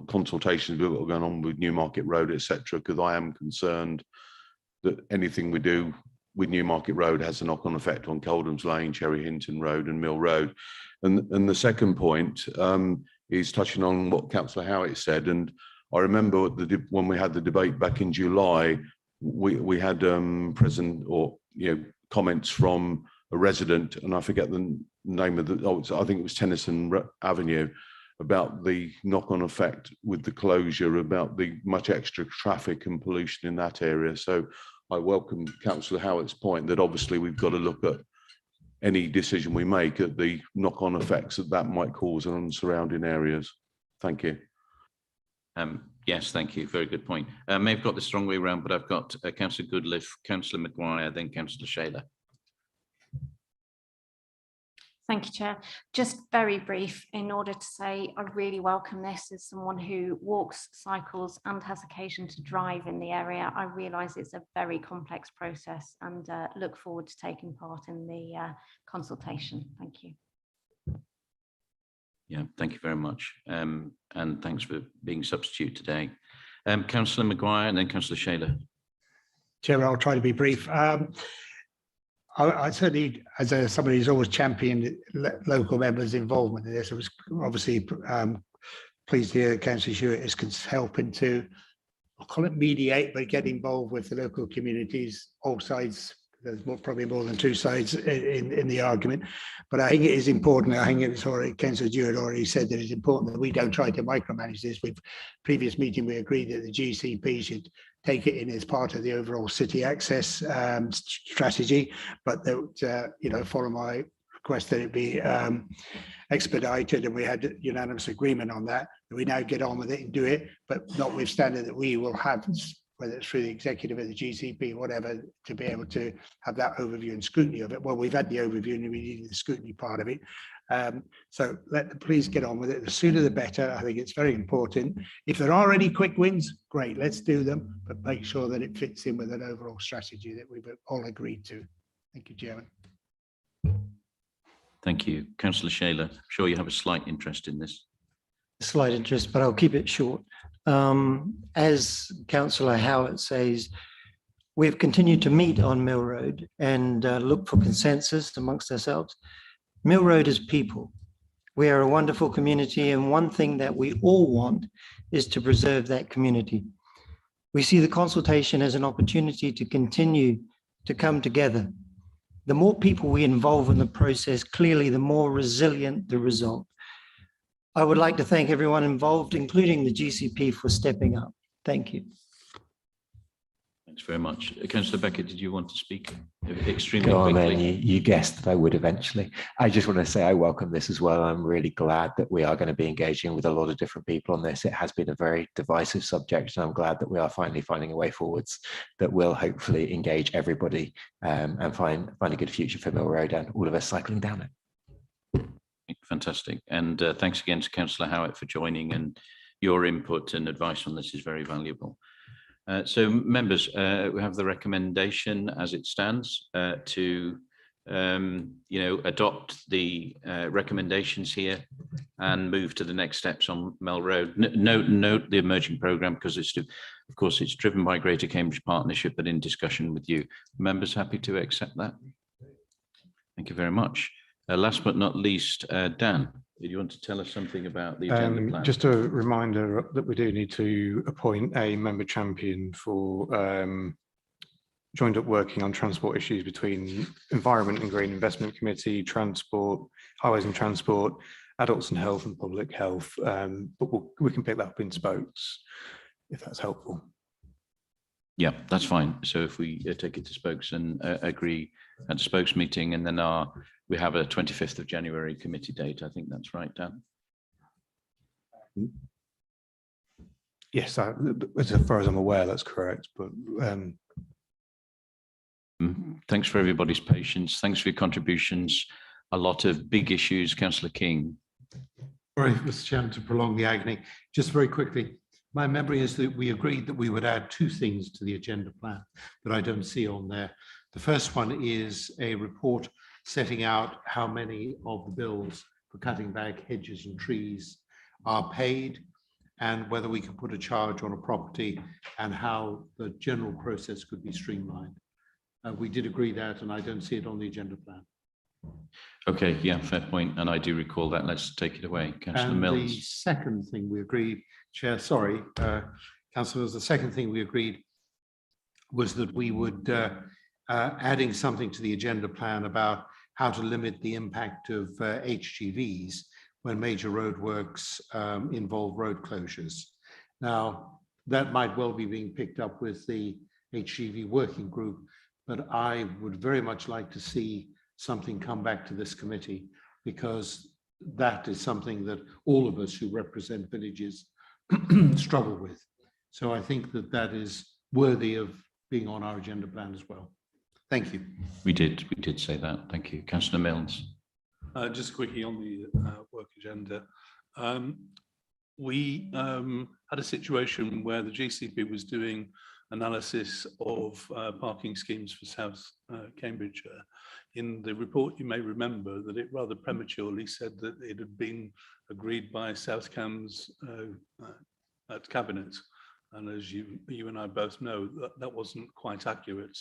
consultations we've got going on with Newmarket Road, etc. Because I am concerned that anything we do with Newmarket Road has a knock-on effect on Coldham's Lane, Cherry Hinton Road and Mill Road. And the second point is touching on what Councillor Howitt said. And I remember when we had the debate back in July, we had comments from a resident, and I forget the name of I think it was Tennyson Avenue, about the knock-on effect with the closure, about the much extra traffic and pollution in that area. So I welcome Councillor Howitt's point that obviously we've got to look at any decision we make at the knock-on effects that might cause on surrounding areas. Thank you. Yes, thank you. Very good point. May have got this the wrong way around, but I've got Councillor Goodliffe, Councillor Maguire, then Councillor Shaler. Thank you, Chair. Just very brief in order to say I really welcome this as someone who walks, cycles and has occasion to drive in the area. I realise it's a very complex process and look forward to taking part in the consultation. Thank you. Yeah, thank you very much. And thanks for being substitute today. Councillor Maguire and then Councillor Shaler. Chair, I'll try to be brief. I certainly, as somebody who's always championed local members' involvement in this, I was obviously pleased to hear that Councillor Stewart is helping to, I'll call it mediate, but get involved with the local communities, all sides. There's probably more than two sides in the argument, but I think it is important. I think it's already, Councillor Stewart already said that it's important that we don't try to micromanage this. With previous meeting, we agreed that the GCP should take it in as part of the overall city access strategy, but that follow my request that it be expedited, and we had unanimous agreement on that. We now get on with it and do it, but notwithstanding that we will have, whether it's through the executive or the GCP, whatever, to be able to have that overview and scrutiny of it. Well, we've had the overview and we needed the scrutiny part of it. So please get on with it. The sooner the better. I think it's very important. If there are any quick wins, great, let's do them, but make sure that it fits in with an overall strategy that we've all agreed to. Thank you, Chairman. Thank you. Councillor Shaler, I'm sure you have a slight interest in this. Slight interest, but I'll keep it short. As Councillor Howard says, we've continued to meet on Mill Road and look for consensus amongst ourselves. Mill Road is people. We are a wonderful community, and one thing that we all want is to preserve that community. We see the consultation as an opportunity to continue to come together. The more people we involve in the process, clearly the more resilient the result. I would like to thank everyone involved, including the GCP, for stepping up. Thank you. Thanks very much. Councillor Beckett, did you want to speak extremely Go on, quickly? then. You guessed that I would eventually. I just want to say I welcome this as well. I'm really glad that we are going to be engaging with a lot of different people on this. It has been a very divisive subject, and I'm glad that we are finally finding a way forwards that will hopefully engage everybody and find a good future for Mill Road and all of us cycling down it. Fantastic. And thanks again to Councillor Howitt for joining, and your input and advice on this is very valuable. So members, we have the recommendation as it stands to adopt the recommendations here and move to the next steps on Mill Road. Note the emerging programme, because it's, of course, it's driven by Greater Cambridge Partnership, but in discussion with you. Members happy to accept that? Thank you very much. Last but not least, Dan, did you want to tell us something about the agenda plan? Just a reminder that we do need to appoint a member champion for joined up working on transport issues between Environment and Green Investment Committee, Transport, Highways and Transport, Adults and Health and Public Health. But we can pick that up in spokes if that's helpful. Yeah, that's fine. So if we take it to spokes and agree at the spokes meeting, and then we have a 25th of January committee date. I think that's right, Dan. Yes, as far as I'm aware, that's correct. But Thanks for everybody's patience. Thanks for your contributions. A lot of big issues. Councillor King. Sorry, Mr. Chairman, to prolong the agony. Just very quickly, my memory is that we agreed that we would add two things to the agenda plan that I don't see on there. The first one is a report setting out how many of the bills for cutting back hedges and trees are paid, and whether we can put a charge on a property and how the general process could be streamlined. We did agree that, and I don't see it on the agenda plan. Okay, yeah, fair point. And I do recall that. Let's take it away. Councillor And Mills. the second thing we agreed, Chair, sorry, Councillors, the second thing we agreed was that we would, adding something to the agenda plan about how to limit the impact of HGVs when major roadworks involve road closures. Now, that might well be being picked up with the HGV working group, but I would very much like to see something come back to this committee, because that is something that all of us who represent villages struggle with. So I think that that is worthy of being on our agenda plan as well. Thank you. We did say that. Thank you. Councillor Mills. Just quickly on the work agenda. We had a situation where the GCP was doing analysis of parking schemes for South Cambridgeshire. In the report, you may remember that it rather prematurely said that it had been agreed by South Cambs at Cabinet. And as you and I both know, that wasn't quite accurate.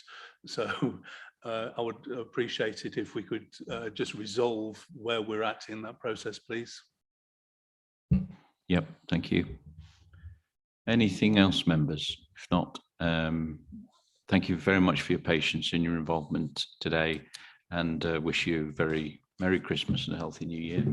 So I would appreciate it if we could just resolve where we're at in that process, please. Yep, thank you. Anything else, members? If not, thank you very much for your patience and your involvement today, and wish you a very Merry Christmas and a healthy New Year.